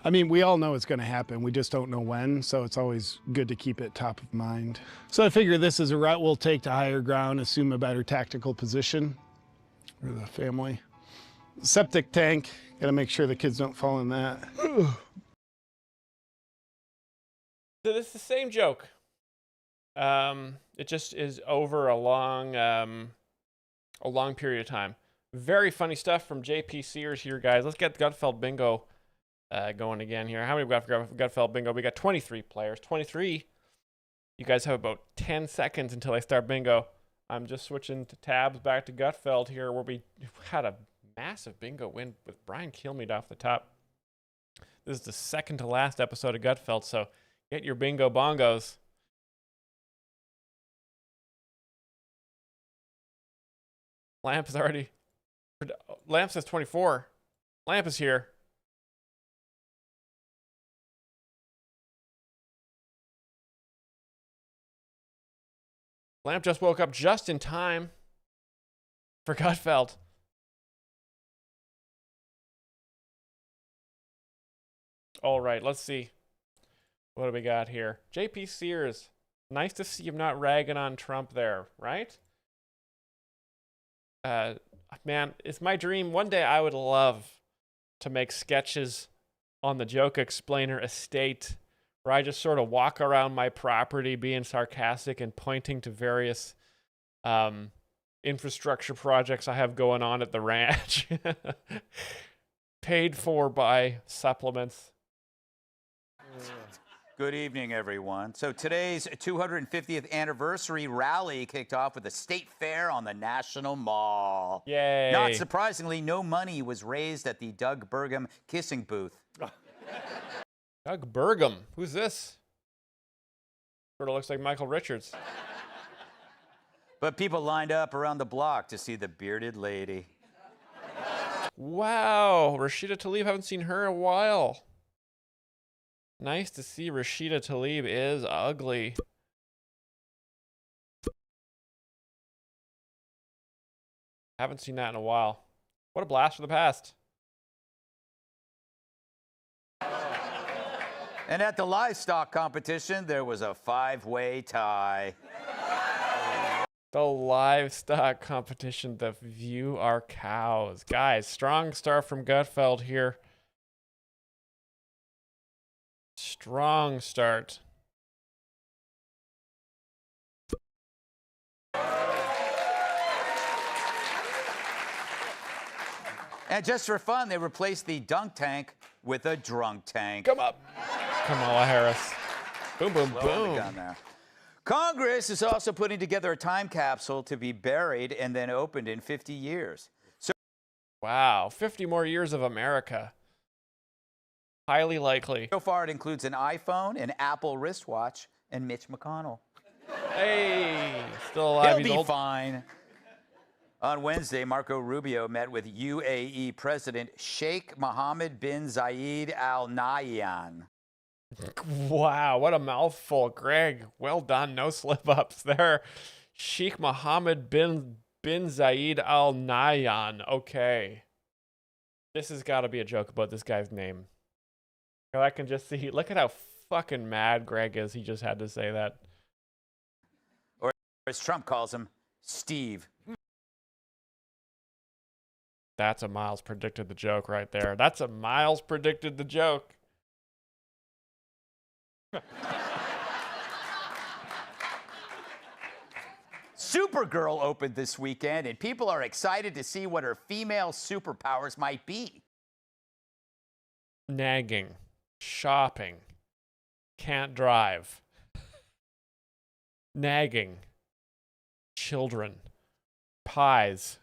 I mean, we all know it's going to happen. We just don't know when, so it's always good to keep it top of mind. So I figure this is a route we'll take to higher ground, assume a better tactical position for the family. Septic tank, got to make sure the kids don't fall in that. So this is the same joke. It just is over a long period of time. Very funny stuff from JP Sears here, guys. Let's get Gutfeld Bingo going again here. How many we got for Gutfeld Bingo? We got 23 players. 23. You guys have about 10 seconds until I start bingo. I'm just switching to tabs back to Gutfeld here, where we had a massive bingo win with Brian Kilmeade off the top. This is the second to last episode of Gutfeld, so get your bingo bongos. Lamp is already... Lamp says 24. Lamp is here. Lamp just woke up just in time for Gutfeld. All right, let's see. What do we got here? JP Sears. Nice to see him not ragging on Trump there, right? Man, it's my dream. One day I would love to make sketches on the Joke Explainer estate where I just sort of walk around my property being sarcastic and pointing to various infrastructure projects I have going on at the ranch. Paid for by supplements. Good evening, everyone. So today's 250th anniversary rally kicked off with a state fair on the National Mall. Yay. Not surprisingly, no money was raised at the Doug Burgum kissing booth. Doug Burgum. Who's this? Sort of looks like Michael Richards. But people lined up around the block to see the bearded lady. Wow. Rashida Tlaib. Haven't seen her in a while. Nice to see Rashida Tlaib is ugly. Haven't seen that in a while. What a blast from the past. And at the livestock competition, there was a 5-way tie. The livestock competition, the view our cows. Guys, strong start from Gutfeld here. Strong start. And just for fun, they replaced the dunk tank with a drunk tank. Come up. Kamala Harris. Boom, boom, Slowing boom. down there. Congress is also putting together a time capsule to be buried and then opened in 50 years. So wow, 50 more years of America. Highly likely. So far, it includes an iPhone, an Apple wristwatch, and Mitch McConnell. Hey, still alive. He'll be fine. On Wednesday, Marco Rubio met with UAE President Sheikh Mohammed bin Zayed Al Nahyan. Wow, what a mouthful, Greg. Well done. No slip-ups there. Sheikh Mohammed bin Bin Zayed Al Nahyan. Okay. This has got to be a joke about this guy's name. I can just see, look at how fucking mad Greg is. He just had to say that. Or as Trump calls him, Steve. That's a Myles predicted the joke right there. That's a Myles predicted the joke. Supergirl opened this weekend, and people are excited to see what her female superpowers might be. Nagging. Shopping. Can't drive. Nagging. Children. Pies.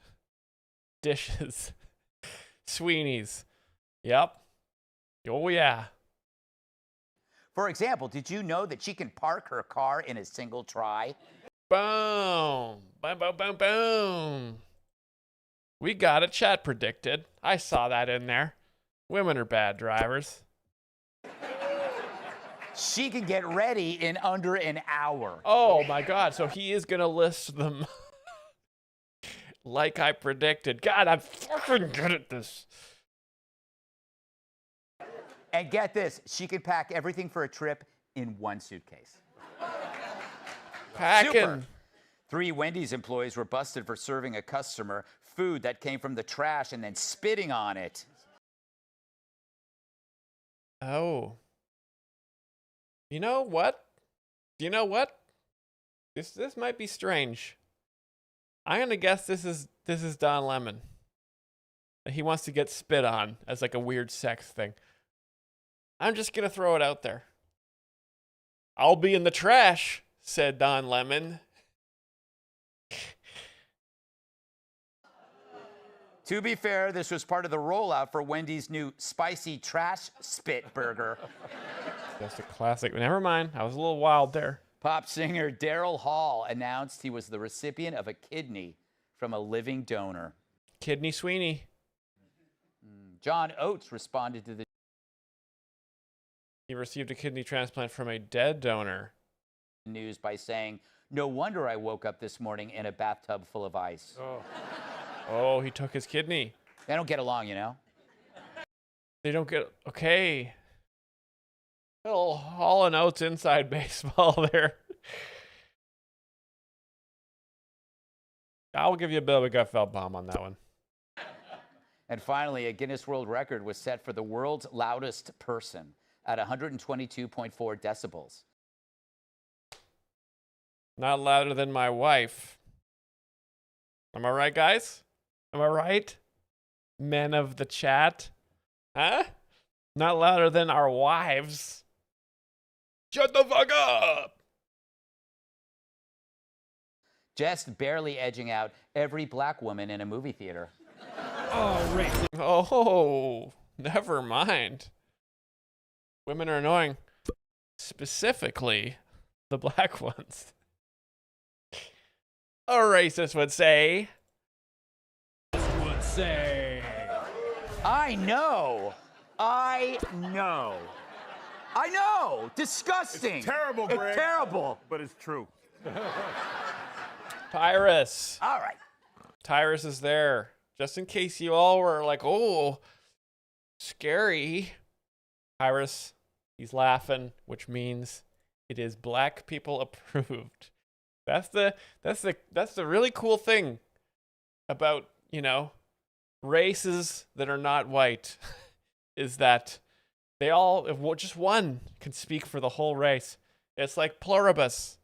Dishes. Sweeney's. Yep. Oh, yeah. For example, did you know that she can park her car in a single try? Boom. Boom, boom, boom, boom. We got a chat predicted. I saw that in there. Women are bad drivers. She can get ready in under an hour. Oh my God. So he is going to list them like I predicted. God, I'm fucking good at this. And get this, she can pack everything for a trip in one suitcase. Packing. Super. 3 Wendy's employees were busted for serving a customer food that came from the trash and then spitting on it. Oh. You know what? You know what? This might be strange. I'm gonna guess this is Don Lemon. He wants to get spit on as like a weird sex thing. I'm just gonna throw it out there. I'll be in the trash, said Don Lemon. To be fair, this was part of the rollout for Wendy's new spicy trash spit burger. Just a classic. Never mind. I was a little wild there. Pop singer Daryl Hall announced he was the recipient of a kidney from a living donor. Kidney Sweeney. John Oates responded to the He received a kidney transplant from a dead donor. News by saying, "No wonder I woke up this morning in a bathtub full of ice." Oh, he took his kidney. They don't get along, you know? They don't get... Okay. Little Hall and Oates inside baseball there. I'll give you a bit of a Gutfeld bomb on that one. And finally, a Guinness World Record was set for the world's loudest person at 122.4 decibels. Not louder than my wife. Am I right, guys? Am I right? Men of the chat? Huh? Not louder than our wives. Shut the fuck up! Just barely edging out every black woman in a movie theater. Oh, never mind. Women are annoying. Specifically, the black ones. A racist would say. I know. I know. Disgusting. It's terrible, Greg. It's terrible. But it's true. Tyrus. All right. Tyrus is there. Just in case you all were like, oh, scary. Tyrus, he's laughing, which means it is black people approved. That's the really cool thing about, you know, races that are not white is that they all, if just one can speak for the whole race. It's like pluribus,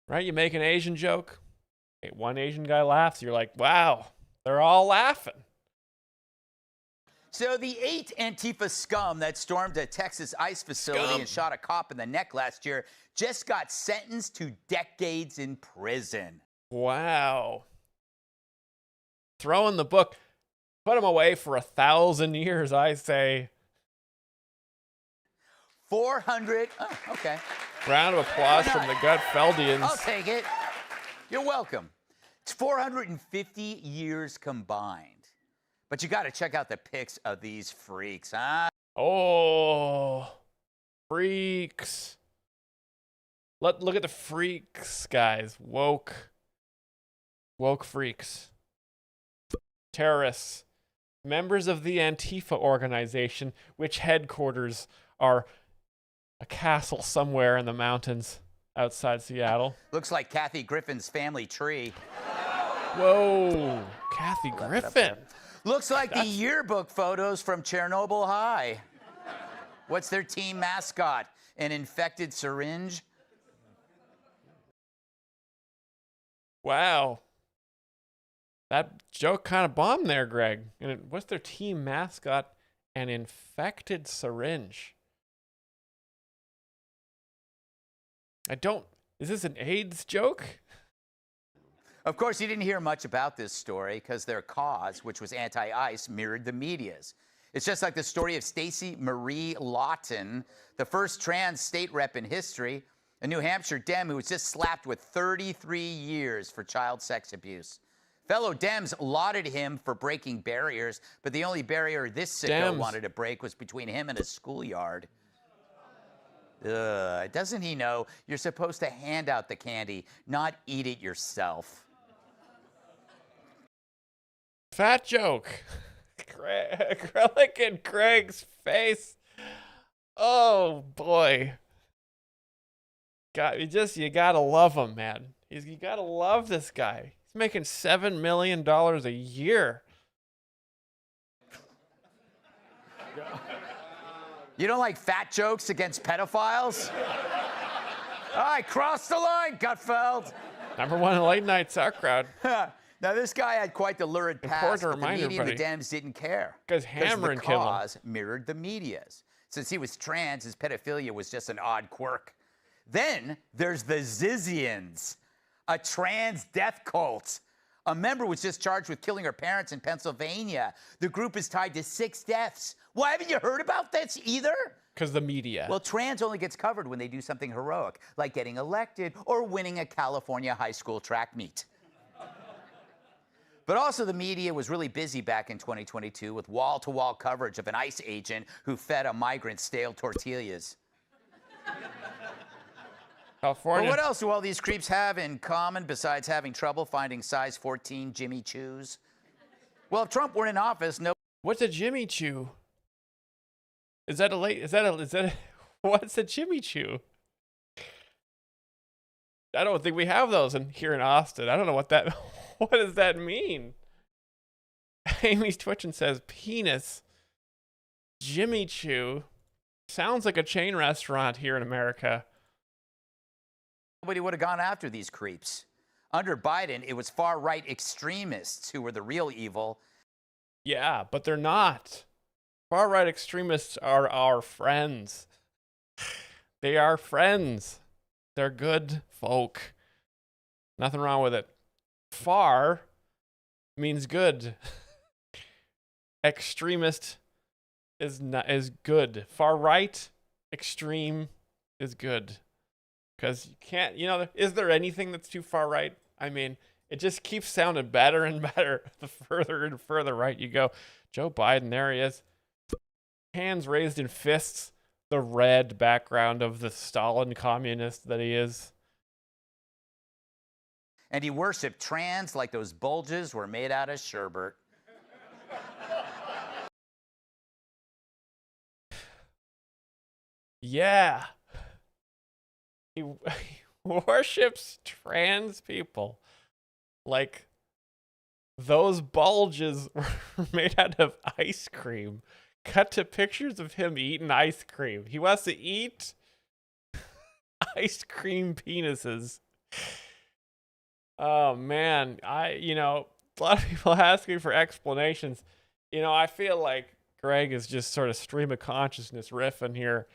right? You make an Asian joke, one Asian guy laughs, you're like, wow, they're all laughing. So the 8 Antifa scum that stormed a Texas ICE facility and shot a cop in the neck last year just got sentenced to decades in prison. Wow. Throw in the book. Put him away for 1,000 years, I say. 400. Oh, okay. Round of applause from the Gutfeldians. I'll take it. You're welcome. It's 450 years combined. But you got to check out the pics of these freaks, huh? Oh, freaks. Look at the freaks, guys. Woke. Woke freaks. Terrorists. Members of the Antifa organization, which headquarters are a castle somewhere in the mountains outside Seattle. Looks like Kathy Griffin's family tree. Whoa, Kathy Griffin. Looks like the yearbook photos from Chernobyl High. What's their team mascot? An infected syringe? Wow. That joke kind of bombed there, Greg. And what's their team mascot? An infected syringe. Is this an AIDS joke? Of course, you didn't hear much about this story because their cause, which was anti-ICE, mirrored the media's. It's just like the story of Stacey Marie Lawton, the first trans state rep in history, a New Hampshire Dem who was just slapped with 33 years for child sex abuse. Fellow Dems lauded him for breaking barriers, but the only barrier this sicko wanted to break was between him and a schoolyard. Doesn't he know you're supposed to hand out the candy, not eat it yourself? Fat joke. Look at Greg's face. Oh boy. You gotta love him, man. You gotta love this guy. He's making $7 million a year. You don't like fat jokes against pedophiles? All right, cross the line, Gutfeld. #1 in late night sauerkraut. Now, this guy had quite the lurid past, but the media and the Dems didn't care. Because Hammer and kill him. The cause mirrored the media's. Since he was trans, his pedophilia was just an odd quirk. Then there's the Zizians, a trans death cult. A member was just charged with killing her parents in Pennsylvania. The group is tied to 6 deaths. Why haven't you heard about this either? Because the media. Well, trans only gets covered when they do something heroic, like getting elected or winning a California high school track meet. But also the media was really busy back in 2022 with wall-to-wall coverage of an ICE agent who fed a migrant stale tortillas. California. But what else do all these creeps have in common besides having trouble finding size 14 Jimmy Choos? Well, if Trump were in office, no. What's a Jimmy Choo? What's a Jimmy Choo? I don't think we have those here in Austin. I don't know what does that mean? Amy's twitching says penis. Jimmy Choo sounds like a chain restaurant here in America. Nobody would have gone after these creeps. Under Biden, it was far-right extremists who were the real evil. Yeah, but they're not. Far-right extremists are our friends. They are friends. They're good folk. Nothing wrong with it. Far means good. Extremist is good. Far right, extreme is good. Because you can't, is there anything that's too far right? I mean, it just keeps sounding better and better the further and further right you go. Joe Biden, there he is. Hands raised in fists. The red background of the Stalin communist that he is. And he worshipped trans like those bulges were made out of sherbet. Yeah. He worships trans people like those bulges were made out of ice cream. Cut to pictures of him eating ice cream. He wants to eat ice cream penises. Oh man, a lot of people ask me for explanations. I feel like Greg is just sort of stream of consciousness riffing here.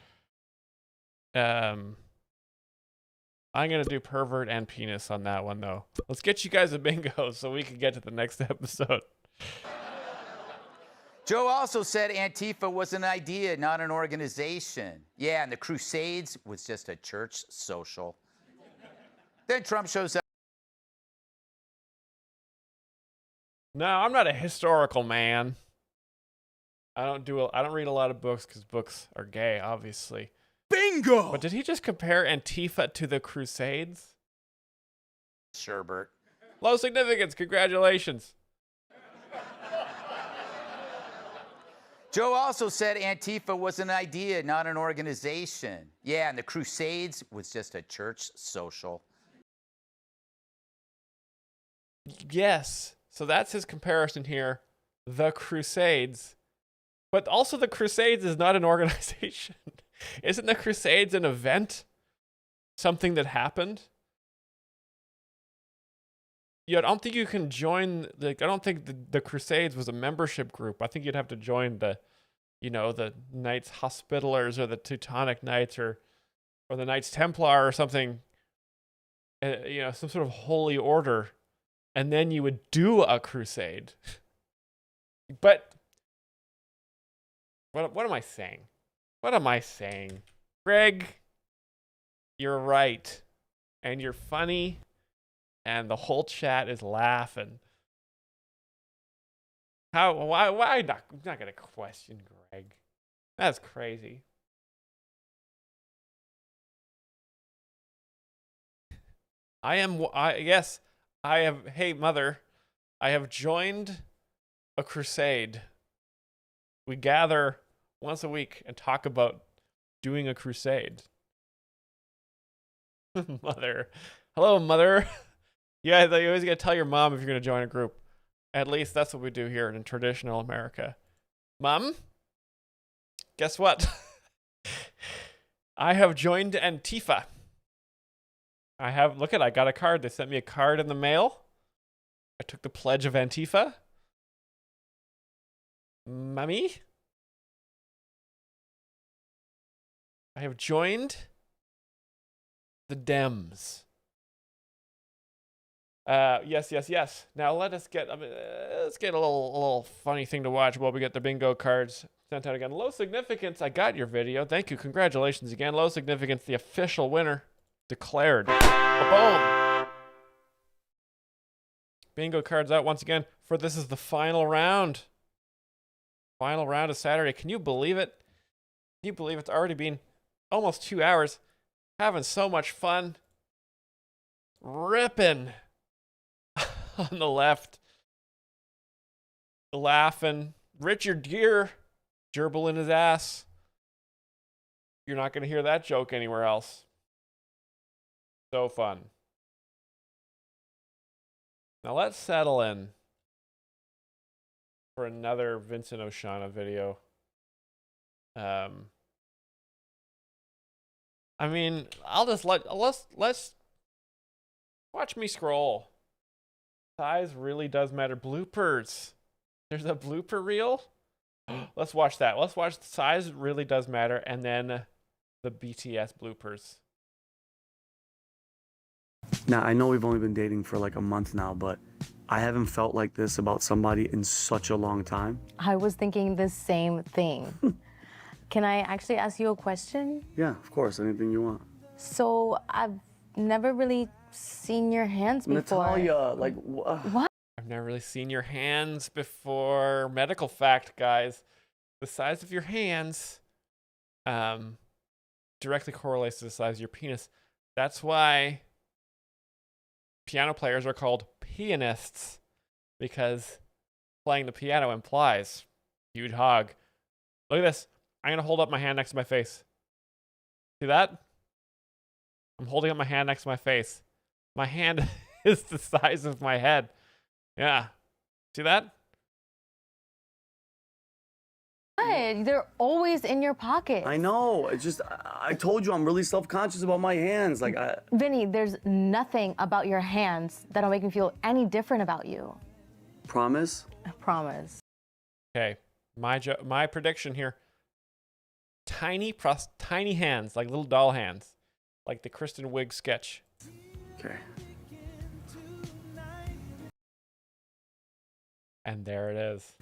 I'm gonna do pervert and penis on that one though. Let's get you guys a bingo so we can get to the next episode. Joe also said Antifa was an idea, not an organization. Yeah, and the Crusades was just a church social. Then Trump shows up. No, I'm not a historical man. I don't read a lot of books because books are gay, obviously. Bingo! But did he just compare Antifa to the Crusades? Sherbert. Low significance. Congratulations. Joe also said Antifa was an idea, not an organization. Yeah, and the Crusades was just a church social. Yes. So that's his comparison here. The Crusades. But also the Crusades is not an organization. Isn't the Crusades an event? Something that happened? Yeah, I don't think you can join, I don't think the Crusades was a membership group. I think you'd have to join the, the Knights Hospitallers or the Teutonic Knights or the Knights Templar or something, some sort of holy order. And then you would do a crusade. But what am I saying? What am I saying? Greg, you're right. And you're funny. And the whole chat is laughing. Why not? I'm not going to question Greg. That's crazy. Yes, I have, hey mother, I have joined a crusade. We gather once a week and talk about doing a crusade. Mother. Hello, mother. Yeah, you always gotta tell your mom if you're gonna join a group. At least that's what we do here in traditional America. Mom, guess what? I have joined Antifa. I got a card. They sent me a card in the mail. I took the pledge of Antifa. Mommy, I have joined the Dems. Yes. Now let's get a little funny thing to watch while we get the bingo cards sent out again. Low significance. I got your video. Thank you. Congratulations again. Low significance. The official winner declared. Boom. Bingo cards out once again for this is the final round. Final round of Saturday. Can you believe it? Can you believe it's already been almost 2 hours? Having so much fun. Ripping on the left. Laughing. Richard Gere gerbling his ass. You're not going to hear that joke anywhere else. So fun. Now let's settle in for another Vincent Oshana video. I mean, let's watch me scroll. Size really does matter. Bloopers. There's a blooper reel. Let's watch that. Let's watch the size really does matter, and then the BTS bloopers. Now, I know we've only been dating for like a month now, but I haven't felt like this about somebody in such a long time. I was thinking the same thing. Can I actually ask you a question? Yeah, of course, anything you want. So, I've never really seen your hands before. Natalia, like, what? I've never really seen your hands before. Medical fact, guys. The size of your hands directly correlates to the size of your penis. That's why piano players are called pianists, because playing the piano implies huge hog. Look at this. I'm going to hold up my hand next to my face. See that? I'm holding up my hand next to my face. My hand is the size of my head. Yeah. See that? What? They're always in your pocket. I know. It's just, I told you I'm really self-conscious about my hands. Like, Vinny, there's nothing about your hands that'll make me feel any different about you. Promise? I promise. Okay. My prediction here. Tiny hands, like little doll hands. Like the Kristen Wiig sketch. Okay. And there it is.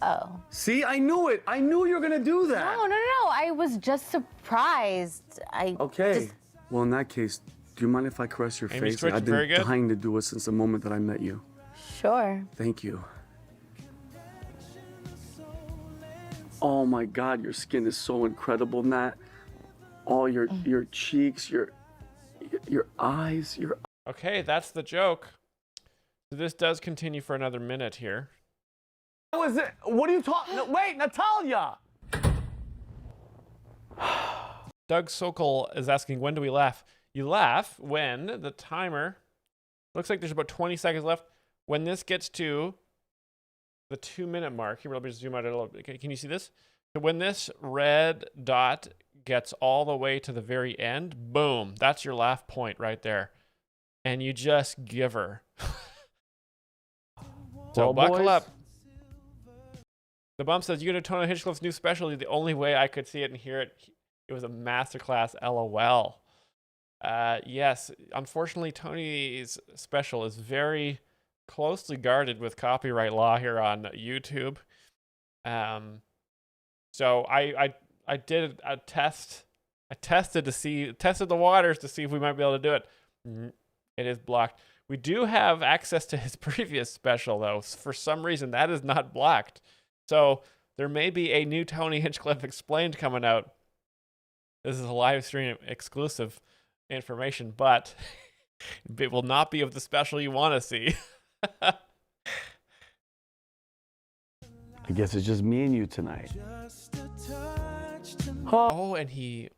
Oh. See, I knew it. I knew you were gonna do that. No. I was just surprised. Okay. Well, in that case, do you mind if I caress your Amy face? Switch, I've very been good. dying to do it since the moment that I met you. Sure. Thank you. Oh my God, your skin is so incredible, Nat. All your cheeks, your eyes, your Okay, that's the joke. So this does continue for another minute here. What was it? What are you talking? No, wait, Natalia! Doug Sokol is asking, when do we laugh? You laugh when the timer, looks like there's about 20 seconds left. When this gets to the 2-minute mark, here, let me just zoom out a little bit. Okay, can you see this? So when this red dot gets all the way to the very end, boom, that's your laugh point right there. And you just give her. So Well, buckle boys. up. The Bump says, you go to Tony Hinchcliffe's new special. The only way I could see it and hear it, it was a masterclass, LOL. Yes, unfortunately, Tony's special is very closely guarded with copyright law here on YouTube. So I did a test. I tested the waters to see if we might be able to do it. It is blocked. We do have access to his previous special, though. For some reason, that is not blocked. So there may be a new Tony Hinchcliffe Explained coming out. This is a live stream exclusive information, but it will not be of the special you want to see. I guess it's just me and you tonight. Oh, and he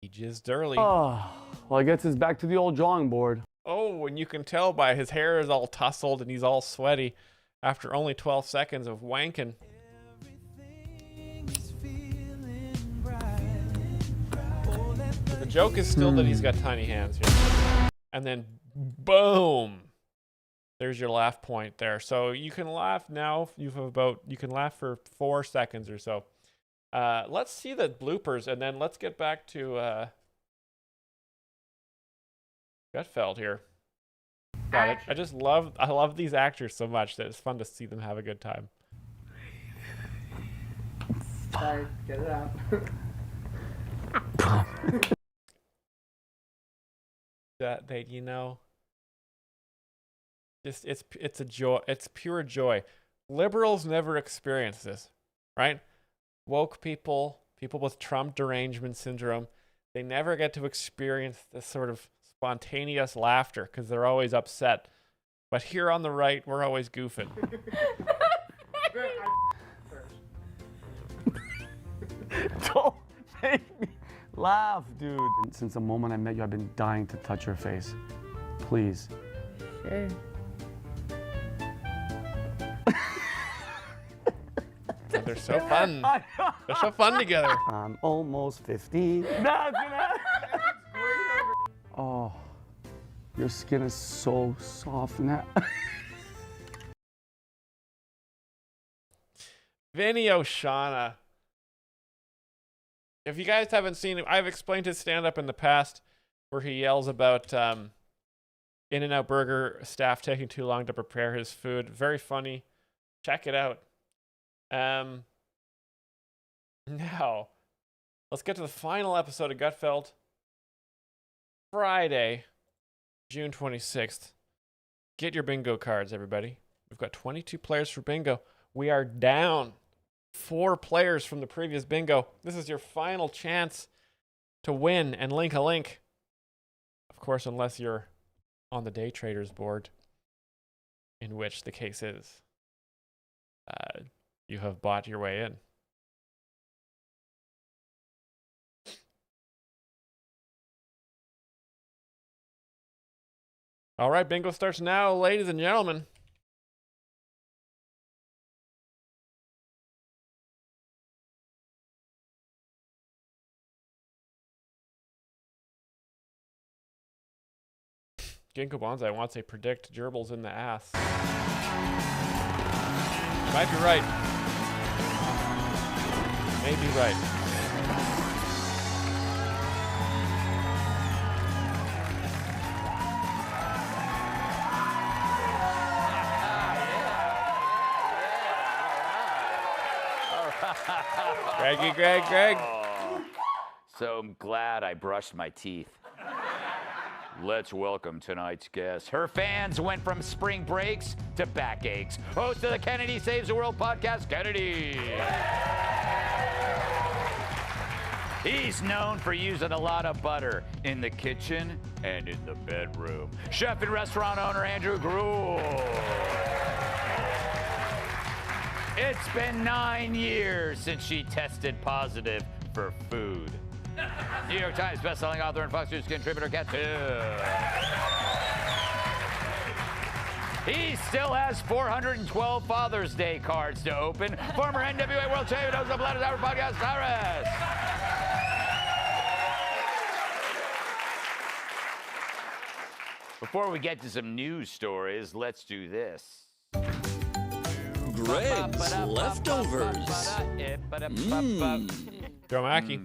jizzed early. Oh, well, I guess it's back to the old drawing board. Oh, and you can tell by his hair is all tousled and he's all sweaty after only 12 seconds of wanking. The joke is still that he's got tiny hands here. And then, boom! There's your laugh point there. So you can laugh now. You can laugh for 4 seconds or so. Let's see the bloopers, and then let's get back to Gutfeld here. Got it. I love these actors so much that it's fun to see them have a good time. Sorry, get it out. That they, just it's a joy. It's pure joy. Liberals never experience this, right? Woke people with Trump derangement syndrome, they never get to experience this sort of spontaneous laughter because they're always upset. But here on the right, we're always goofing. Don't make me laugh, dude. Since the moment I met you, I've been dying to touch your face. Please. Sure. They're so fun. They're so fun together. I'm almost 50. Oh, your skin is so soft now. Vinny Oshana. If you guys haven't seen it, I've explained his stand-up in the past where he yells about In-N-Out Burger staff taking too long to prepare his food. Very funny. Check it out. Now, let's get to the final episode of Gutfeld. Friday, June 26th. Get your bingo cards, everybody. We've got 22 players for bingo. We are down 4 players from the previous bingo. This is your final chance to win and link a link. Of course, unless you're on the day traders board, in which the case is you have bought your way in. All right, bingo starts now, ladies and gentlemen. Ginkgo Bonsai wants a predict gerbils in the ass. Might be right. May be right. Greg. So I'm glad I brushed my teeth. Let's welcome tonight's guest. Her fans went from spring breaks to backaches. Host of the Kennedy Saves the World podcast, Kennedy. He's known for using a lot of butter in the kitchen and in the bedroom. Chef and restaurant owner Andrew Gruel. It's been 9 years since she tested positive for food. New York Times bestselling author and Fox News contributor Kat He still has 412 Father's Day cards to open. Former NWA World Champion, host of the Planet Hour podcast, Cyrus. Before we get to some news stories, let's do this. Greg's leftovers. Joe Mackey.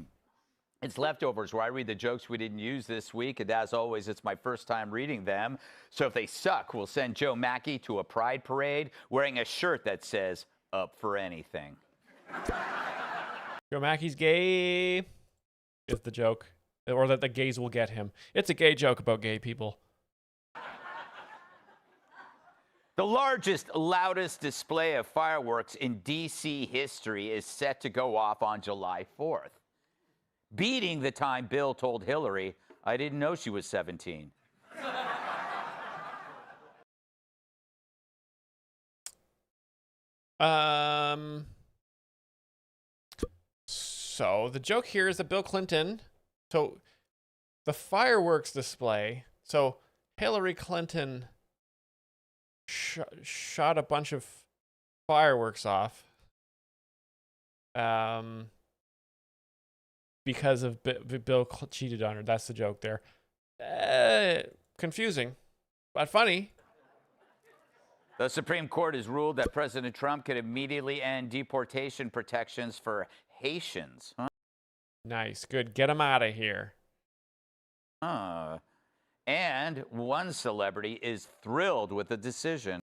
It's Leftovers, where I read the jokes we didn't use this week, and as always, it's my first time reading them. So if they suck, we'll send Joe Mackey to a pride parade wearing a shirt that says, "Up for anything." Joe Mackey's gay is the joke. Or that the gays will get him. It's a gay joke about gay people. The largest, loudest display of fireworks in D.C. history is set to go off on July 4th, beating the time Bill told Hillary, "I didn't know she was 17." So the joke here is that Bill Clinton, so the fireworks display, so Hillary Clinton shot a bunch of fireworks off because of Bill cheated on her. That's the joke there. Confusing, but funny. The Supreme Court has ruled that President Trump could immediately end deportation protections for Haitians. Huh? Nice, good. Get them out of here. And one celebrity is thrilled with the decision.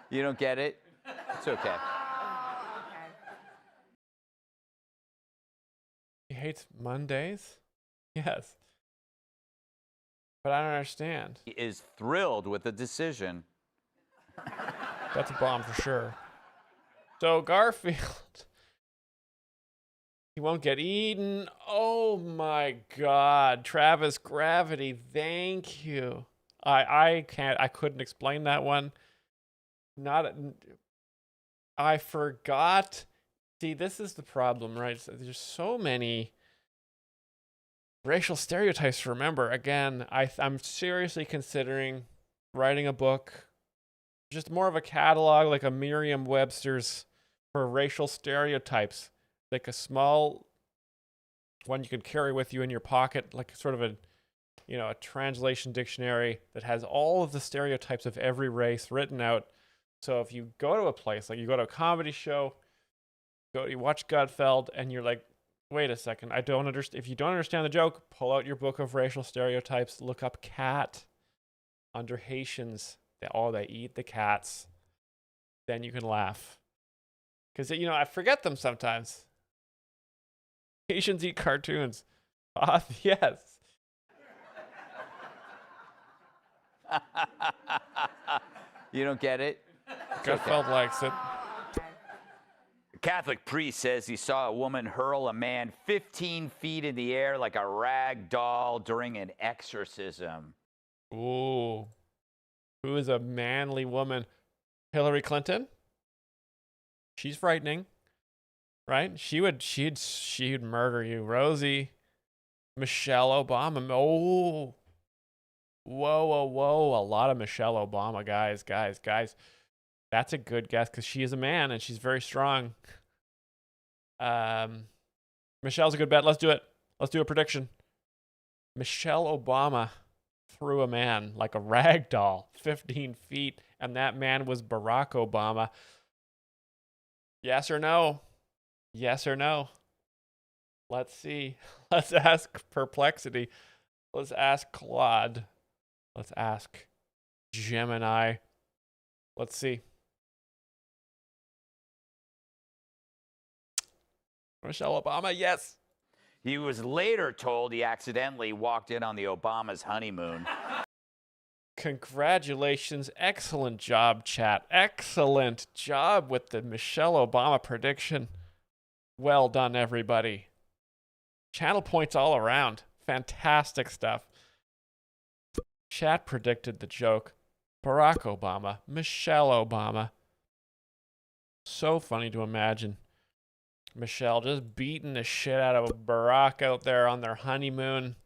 You don't get it? It's okay. He hates Mondays? Yes. But I don't understand. He is thrilled with the decision. That's a bomb for sure. So Garfield, he won't get eaten. Oh my God, Travis Gravity, thank you. I couldn't explain that one. I forgot. See, this is the problem, right? There's so many racial stereotypes to remember. Again, I'm seriously considering writing a book, just more of a catalog, like a Merriam-Webster's for racial stereotypes, like a small one you can carry with you in your pocket, like sort of a translation dictionary that has all of the stereotypes of every race written out. So if you go to a place, like you go to a comedy show, you watch Gutfeld, and you're like, wait a second, I don't understand. If you don't understand the joke, pull out your book of racial stereotypes, look up cat under Haitians. They eat the cats. Then you can laugh. Because, I forget them sometimes. Haitians eat cartoons. Yes. You don't get it? Gutfeld likes it. A Catholic priest says he saw a woman hurl a man 15 feet in the air like a rag doll during an exorcism. Ooh. Who is a manly woman? Hillary Clinton? She's frightening, right? She'd murder you. Rosie, Michelle Obama. Oh, whoa. A lot of Michelle Obama, guys. That's a good guess because she is a man and she's very strong. Michelle's a good bet. Let's do it. Let's do a prediction. Michelle Obama threw a man like a rag doll 15 feet, and that man was Barack Obama. Yes or no? Yes or no? Let's see. Let's ask Perplexity. Let's ask Claude. Let's ask Gemini. Let's see. Michelle Obama, yes. He was later told he accidentally walked in on the Obama's honeymoon. Congratulations. Excellent job, chat. Excellent job with the Michelle Obama prediction. Well done, everybody. Channel points all around. Fantastic stuff. Chat predicted the joke. Barack Obama, Michelle Obama. So funny to imagine Michelle just beating the shit out of Barack out there on their honeymoon.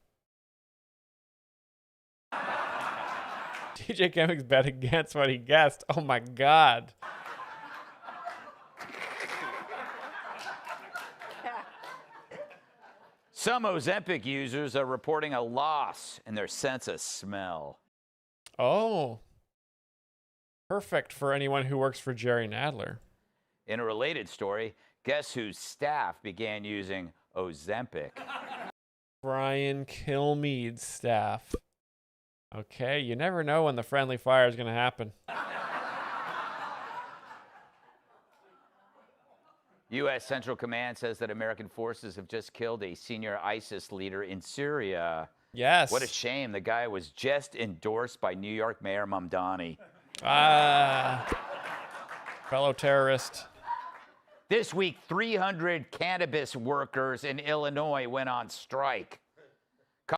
DJ Chemic's bet against what he guessed. Oh my God. Some Ozempic users are reporting a loss in their sense of smell. Oh. Perfect for anyone who works for Jerry Nadler. In a related story, guess whose staff began using Ozempic? Brian Kilmeade's staff. Okay, you never know when the friendly fire is going to happen. U.S. Central Command says that American forces have just killed a senior ISIS leader in Syria. Yes. What a shame. The guy was just endorsed by New York Mayor Mamdani. Fellow terrorist. This week, 300 cannabis workers in Illinois went on strike.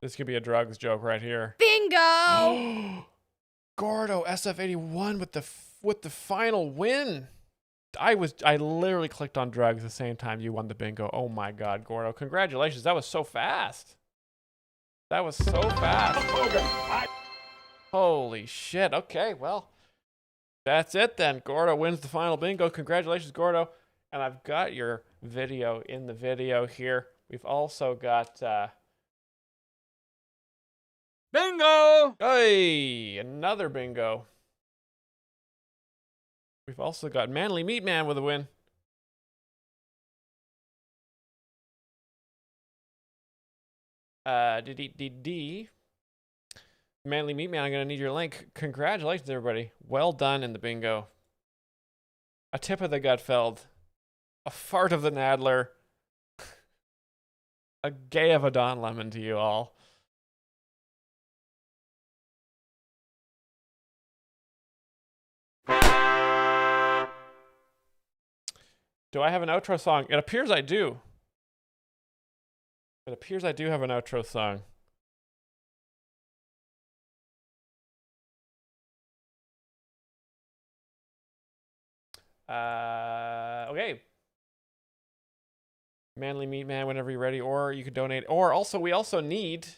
This could be a drugs joke right here. Bingo! Gordo SF81 with the final win. I literally clicked on drugs the same time you won the bingo. Oh my God, Gordo. Congratulations. That was so fast. That was so fast. Holy shit. Okay, well, that's it then. Gordo wins the final bingo. Congratulations, Gordo. And I've got your video in the video here. We've also got bingo! Hey, another bingo. We've also got Manly Meat Man with a win. Manly Meat Man, I'm going to need your link. Congratulations, everybody. Well done in the bingo. A tip of the Gutfeld. A fart of the Nadler. A gay of a Don Lemon to you all. Do I have an outro song? It appears I do. It appears I do have an outro song. Okay. Manly Meat Man, whenever you're ready, or you could donate. Or also, we also need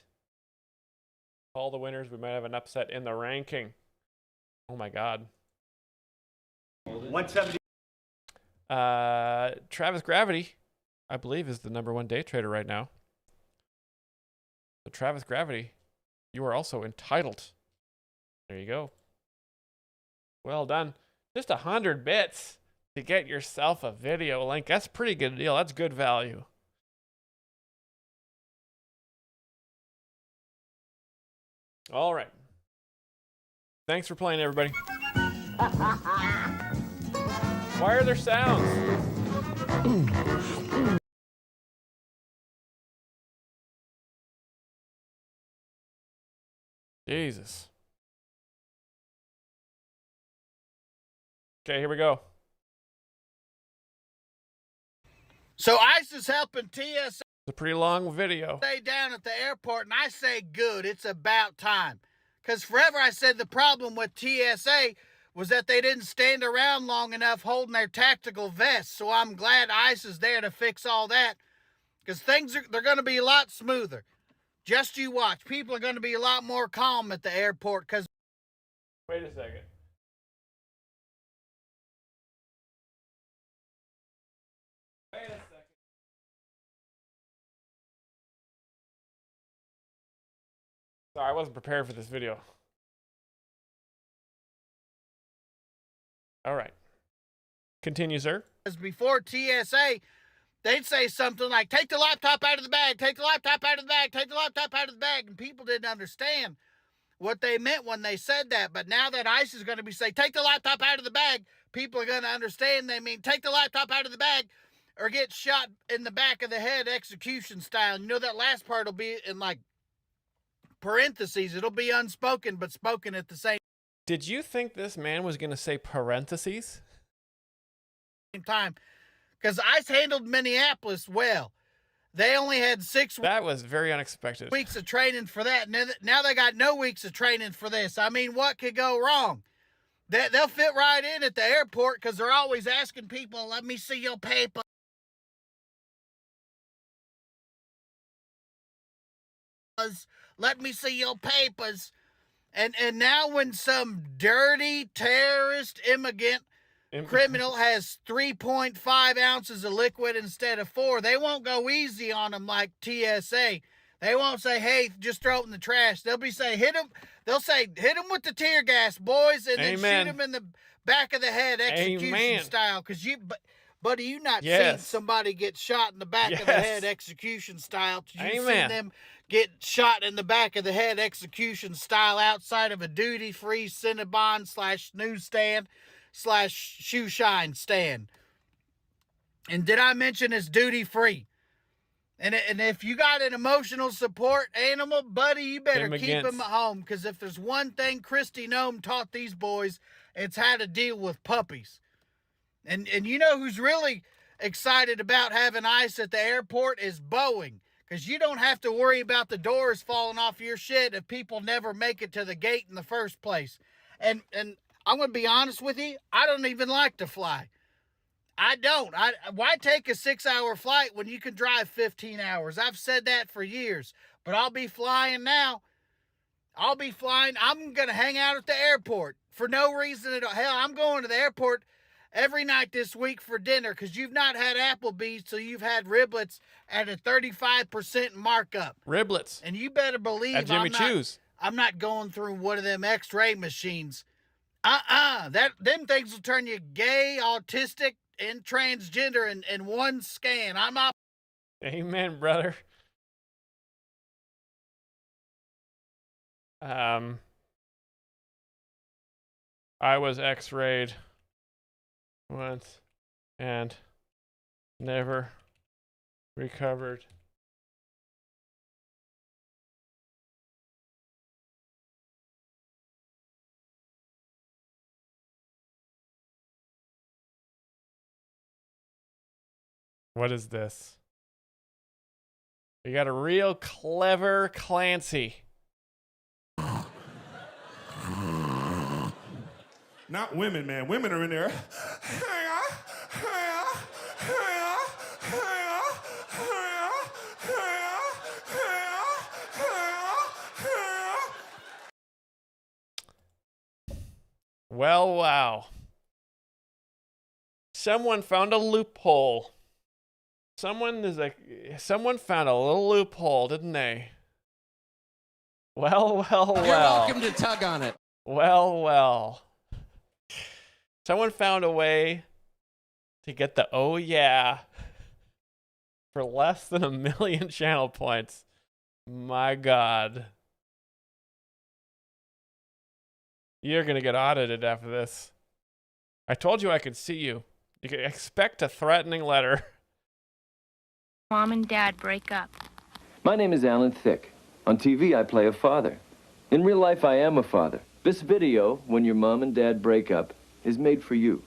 all the winners. We might have an upset in the ranking. Oh my God. 170. Travis Gravity, I believe, is the #1 day trader right now. So Travis Gravity, you are also entitled. There you go. Well done. Just 100 bits to get yourself a video link. That's a pretty good deal. That's good value. All right. Thanks for playing, everybody. Why are there sounds? Jesus. Okay, here we go. So ICE is helping TSA. It's a pretty long video. Stay down at the airport, and I say good. It's about time. Because forever I said the problem with TSA was that they didn't stand around long enough holding their tactical vests. So I'm glad ICE is there to fix all that. Because they're going to be a lot smoother. Just you watch. People are going to be a lot more calm at the airport. Because wait a second. Wait a second. Sorry, I wasn't prepared for this video. All right. Continue, sir. Before TSA, they'd say something like, take the laptop out of the bag, take the laptop out of the bag, take the laptop out of the bag. And people didn't understand what they meant when they said that. But now that ICE is going to be saying, take the laptop out of the bag, people are going to understand they mean take the laptop out of the bag. or get shot in the back of the head execution style. You know that last part will be in like parentheses. It'll be unspoken but spoken at the same Did you think this man was going to say parentheses? time. Because ICE handled Minneapolis well. They only had 6 That was very unexpected. weeks of training for that. Now they got no weeks of training for this. I mean, what could go wrong? They'll fit right in at the airport because they're always asking people, let me see your paper. Let me see your papers. And now when some dirty terrorist immigrant criminal has 3.5 ounces of liquid instead of 4, they won't go easy on them like TSA. They won't say, hey, just throw it in the trash. They'll say, hit him with the tear gas, boys, and then shoot him in the back of the head execution style. Because buddy, you not seen somebody get shot in the back of the head execution style. You seen them get shot in the back of the head execution style outside of a duty-free Cinnabon / newsstand / shoe shine stand. And did I mention it's duty-free? And if you got an emotional support animal, buddy, you better keep him at home. Because if there's one thing Christy Nome taught these boys, it's how to deal with puppies. And you know who's really excited about having ICE at the airport is Boeing. Because you don't have to worry about the doors falling off your shit if people never make it to the gate in the first place. And I'm going to be honest with you, I don't even like to fly. I don't. Why take a 6-hour flight when you can drive 15 hours? I've said that for years. But I'll be flying now. I'm going to hang out at the airport for no reason at all. Hell, I'm going to the airport every night this week for dinner because you've not had Applebee's, so you've had riblets at a 35% markup. Riblets. And you better believe at Jimmy Choo's. I'm not going through one of them X-ray machines. Them things will turn you gay, autistic, and transgender in one scan. I'm not. Amen, brother. I was X-rayed once and never recovered. What is this? We got a real clever Clancy. Not women, man. Women are in there. Well, wow. Someone found a loophole. Someone found a little loophole, didn't they? Well. You're welcome to tug on it. Well. Someone found a way to get the oh yeah for less than 1 million channel points. My God. You're going to get audited after this. I told you I could see you. You can expect a threatening letter. Mom and Dad break up. My name is Alan Thicke. On TV, I play a father. In real life, I am a father. This video, When Your Mom and Dad Break Up, is made for you.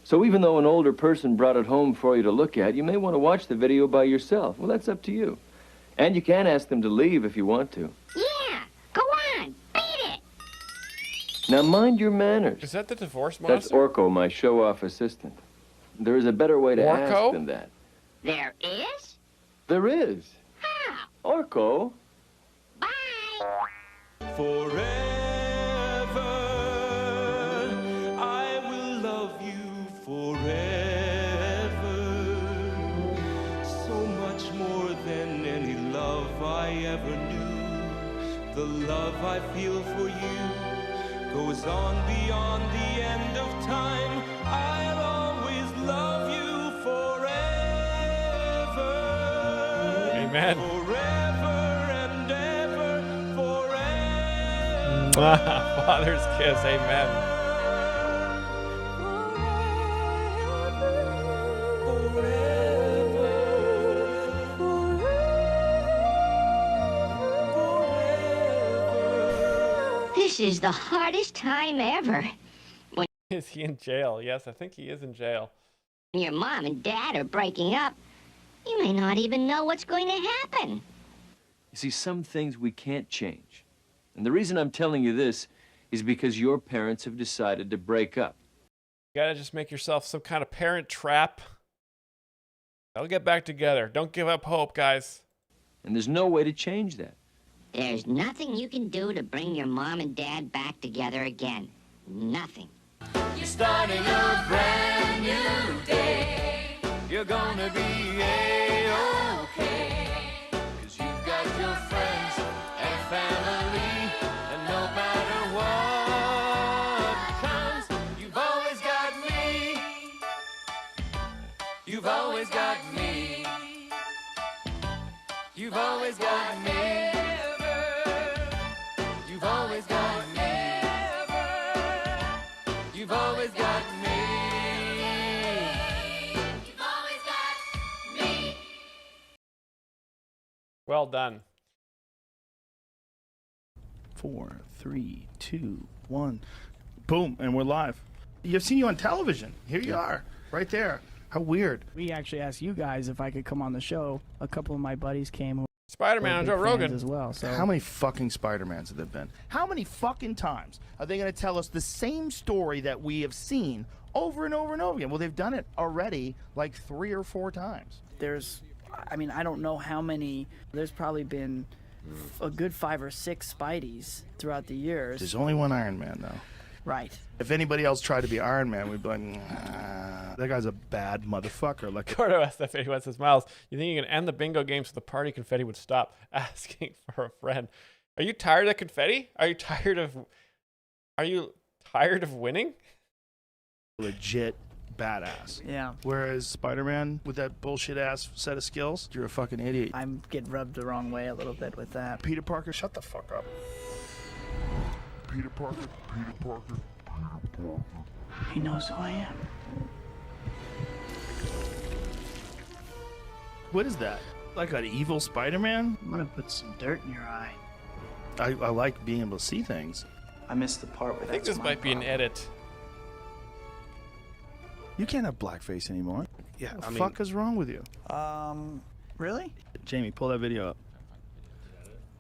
So even though an older person brought it home for you to look at, you may want to watch the video by yourself. Well, that's up to you. And you can ask them to leave if you want to. Yeah, go on, beat it. Now mind your manners. Is that the divorce monster? That's Orko, my show-off assistant. There is a better way to ask than that. There is? There is. How? Orko. Forever, I will love you forever. So much more than any love I ever knew. The love I feel for you goes on beyond the end of time. I'll always love you forever. Amen. Father's kiss, amen. This is the hardest time ever. When Is he in jail? Yes, I think he is in jail. your mom and dad are breaking up, you may not even know what's going to happen. You see, some things we can't change. And the reason I'm telling you this is because your parents have decided to break up. You gotta just make yourself some kind of parent trap. They'll get back together. Don't give up hope, guys. And there's no way to change that. There's nothing you can do to bring your mom and dad back together again. Nothing. You're starting a brand new day. You're gonna be A-okay. 'Cause you've got your friends and family. And no matter what comes, you've always got me. You've always got me. You've always got me. You've always got me. You've always got me. You've always got me. Well done. 4, 3, 2, 1. Boom, and we're live. You've seen you on television. Here you are, right there. How weird. We actually asked you guys if I could come on the show. A couple of my buddies came. Spider-Man were and big Joe Rogan fans as well. So How many fucking Spider-Mans have there been? How many fucking times are they going to tell us the same story that we have seen over and over and over again? Well, they've done it already like 3 or 4 times. there's, I mean, I don't know how many. There's probably been a good 5 or 6 Spideys throughout the years. There's only one Iron Man, though. Right. If anybody else tried to be Iron Man, we'd be like, nah, that guy's a bad motherfucker. Like, Gordo SF81 says, Miles, you think you can end the bingo game so the party confetti would stop asking for a friend? Are you tired of confetti? Are you tired of winning? legit badass. Yeah. Whereas Spider-Man, with that bullshit ass set of skills, you're a fucking idiot. I'm getting rubbed the wrong way a little bit with that. Peter Parker, shut the fuck up. Peter Parker, Peter Parker, Peter Parker. He knows who I am. What is that? Like an evil Spider-Man? I'm gonna put some dirt in your eye. I like being able to see things. I missed the part where I think this might be an edit. You can't have blackface anymore. Yeah, What the fuck is wrong with you? Really? Jamie, pull that video up.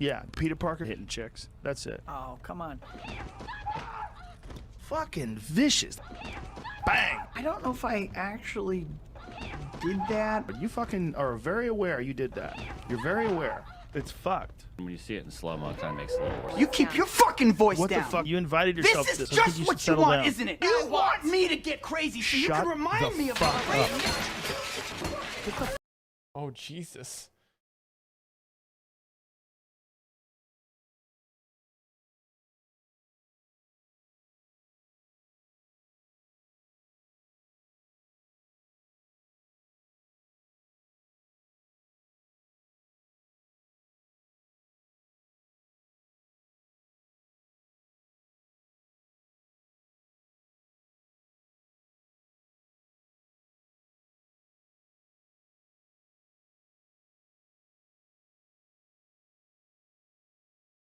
Yeah, Peter Parker hitting chicks. That's it. Oh, come on. Fucking vicious. Bang! I don't know if I actually did that. But you fucking are very aware you did that. You're very aware. It's fucked. When you see it in slow-mo, it kind of makes it a little worse. You keep your fucking voice What down. the fuck? You invited yourself This to is this. I think just you what should you settle want, down. isn't it? You want me to get crazy so you Shut can remind the me of fuck my up. Oh, Jesus.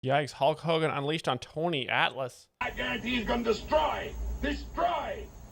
Yikes, Hulk Hogan unleashed on Tony Atlas. I guarantee he's gonna destroy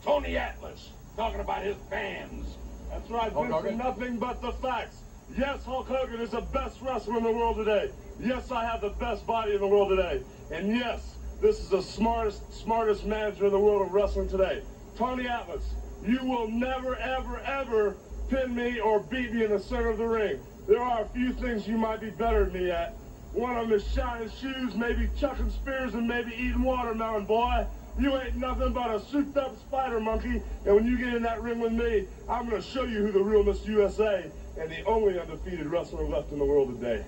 Tony Atlas. Talking about his fans. That's right, Hulk Vince, Hogan? nothing but the facts. Yes, Hulk Hogan is the best wrestler in the world today. Yes, I have the best body in the world today. And yes, this is the smartest manager in the world of wrestling today. Tony Atlas, you will never, ever, ever pin me or beat me in the center of the ring. There are a few things you might be better than me at. One of them is shining shoes, maybe chucking spears, and maybe eating watermelon, boy. You ain't nothing but a souped-up spider monkey, and when you get in that ring with me, I'm going to show you who the real Miss USA and the only undefeated wrestler left in the world today.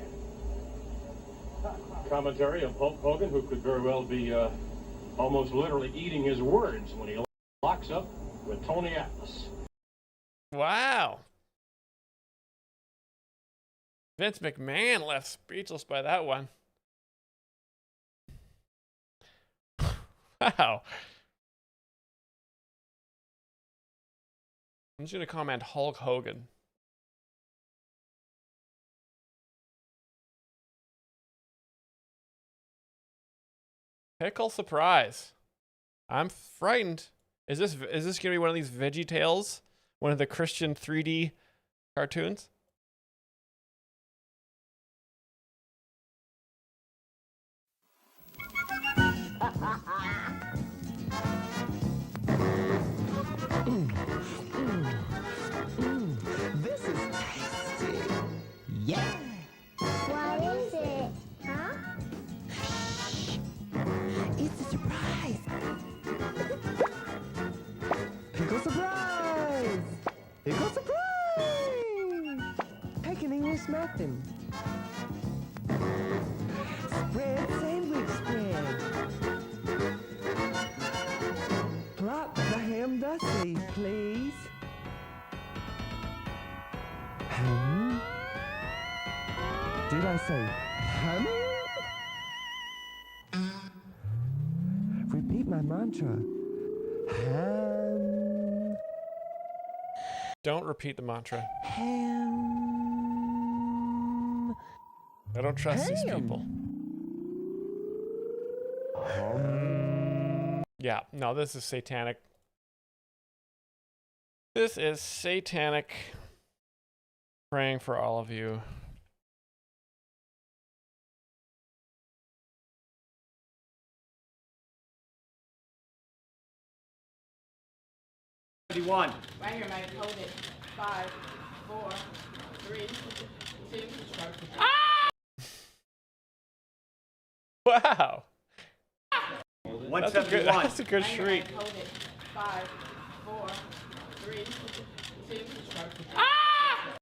Commentary of Hulk Hogan, who could very well be almost literally eating his words when he locks up with Tony Atlas. Wow. Vince McMahon left speechless by that one. Wow. I'm just going to comment Hulk Hogan. Pickle surprise. I'm frightened. Is this gonna be one of these Veggie Tales? One of the Christian 3D cartoons? This is tasty. Yeah. What is it? Huh? It's a surprise. Pickle surprise. Pickle surprise. Take an English muffin. Spread sandwich spread. Plop the ham thusly, please. Did I say hum? Repeat my mantra. Ham. Don't repeat the mantra. Ham. I don't trust these people. Yeah, no, this is satanic. This is satanic. Praying for all of you. One. Right here, Mike. Hold it. 5, 4, 3, 2. Ah! Wow. 171. That's a good shriek. Hold it. 5, 4, 3, 2. Ah!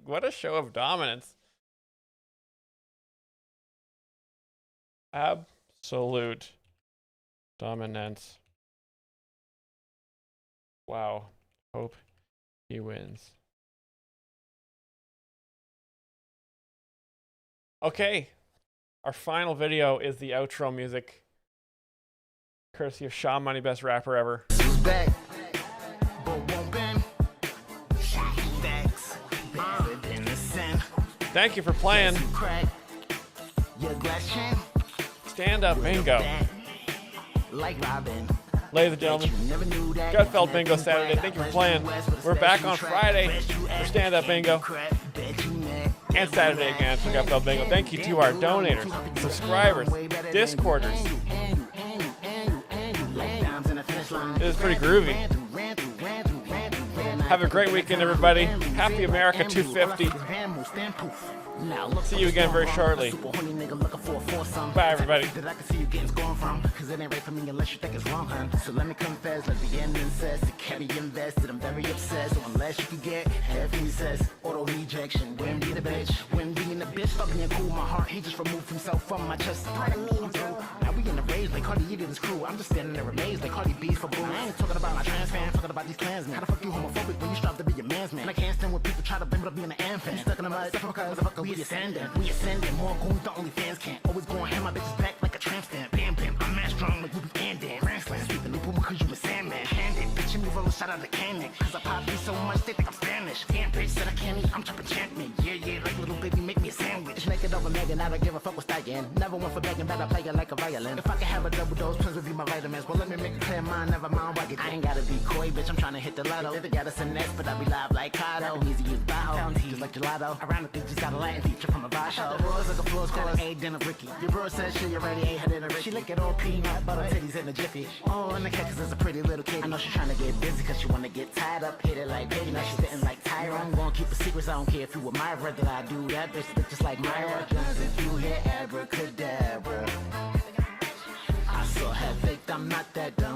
What a show of dominance. Absolute dominance. Wow. Hope he wins. Okay. Our final video is the outro music. Courtesy of Shaw Money, best rapper ever. Thank you for playing. Stand Up Bingo. Ladies and gentlemen, Gutfeld Bingo Saturday. Thank you for playing. We're back on Friday for Stand Up Bingo. And Saturday again for Gutfeld Bingo. Thank you to our donators, subscribers, Discorders. It was pretty groovy. Have a great weekend, everybody. Happy America 250. See you again very shortly. Bye, everybody. Cause it ain't right for me unless you think it's wrong, hun. So let me confess, let the end incest. To carry invested, I'm very obsessed. So unless you can get heavy, he says, auto rejection. When being a bitch, when being a bitch, stop being cool. My heart, he just removed himself from my chest. Pardon me, now we in the rage like Cardi E did his crew. I'm just standing there amazed like Cardi B's for boo. I ain't talking about my trans fan, talking about these clansmen. How the fuck you homophobic when you strive to be a man's man? And I can't stand when people try to blame it up being an infant. Stuck in the mud, because we ascending. We ascending, more goons the only fans can't. Always going hand my bitches back like a tramp stamp. Bam, bam, I'm mad strong like Ruby and Dan. Grand slam, sleeping in Puma cause you a Sandman. Handed, bitch, and me roll a shot out of the cannon. Cause I pop me so much, they think I'm Spanish. Damn, bitch, said I can't eat, I'm trapping champion. Yeah, yeah, like little baby, make me a sandwich. Naked over Megan, I don't give a fuck what's dying. Never went for begging, but I play it like a violin. If I could have a double dose, pills would be my vitamins. Well, let me make a clear mind, never mind why I ain't gotta be coy, bitch, I'm trying to hit the lotto. They got us a nest, but I be live like Kato. Easy use Baho, just like gelato. Around the beach, just got a Latin feature from a Basho. The rules like a floor's called A, then a Ricky. Your bro says she already ain't had it a Ricky. She lick it all peanut butter titties in a jiffy. Oh, and the cat cause it's a pretty little kid. I know she trying to get busy cause she wanna get tied up. Hit it like baby, now she sitting like Tyra. I'm gonna keep a secret, I don't care if you were my brother. I do that bitch just like Myra. Cause if you hear abracadabra, I saw her faked, I'm not that dumb.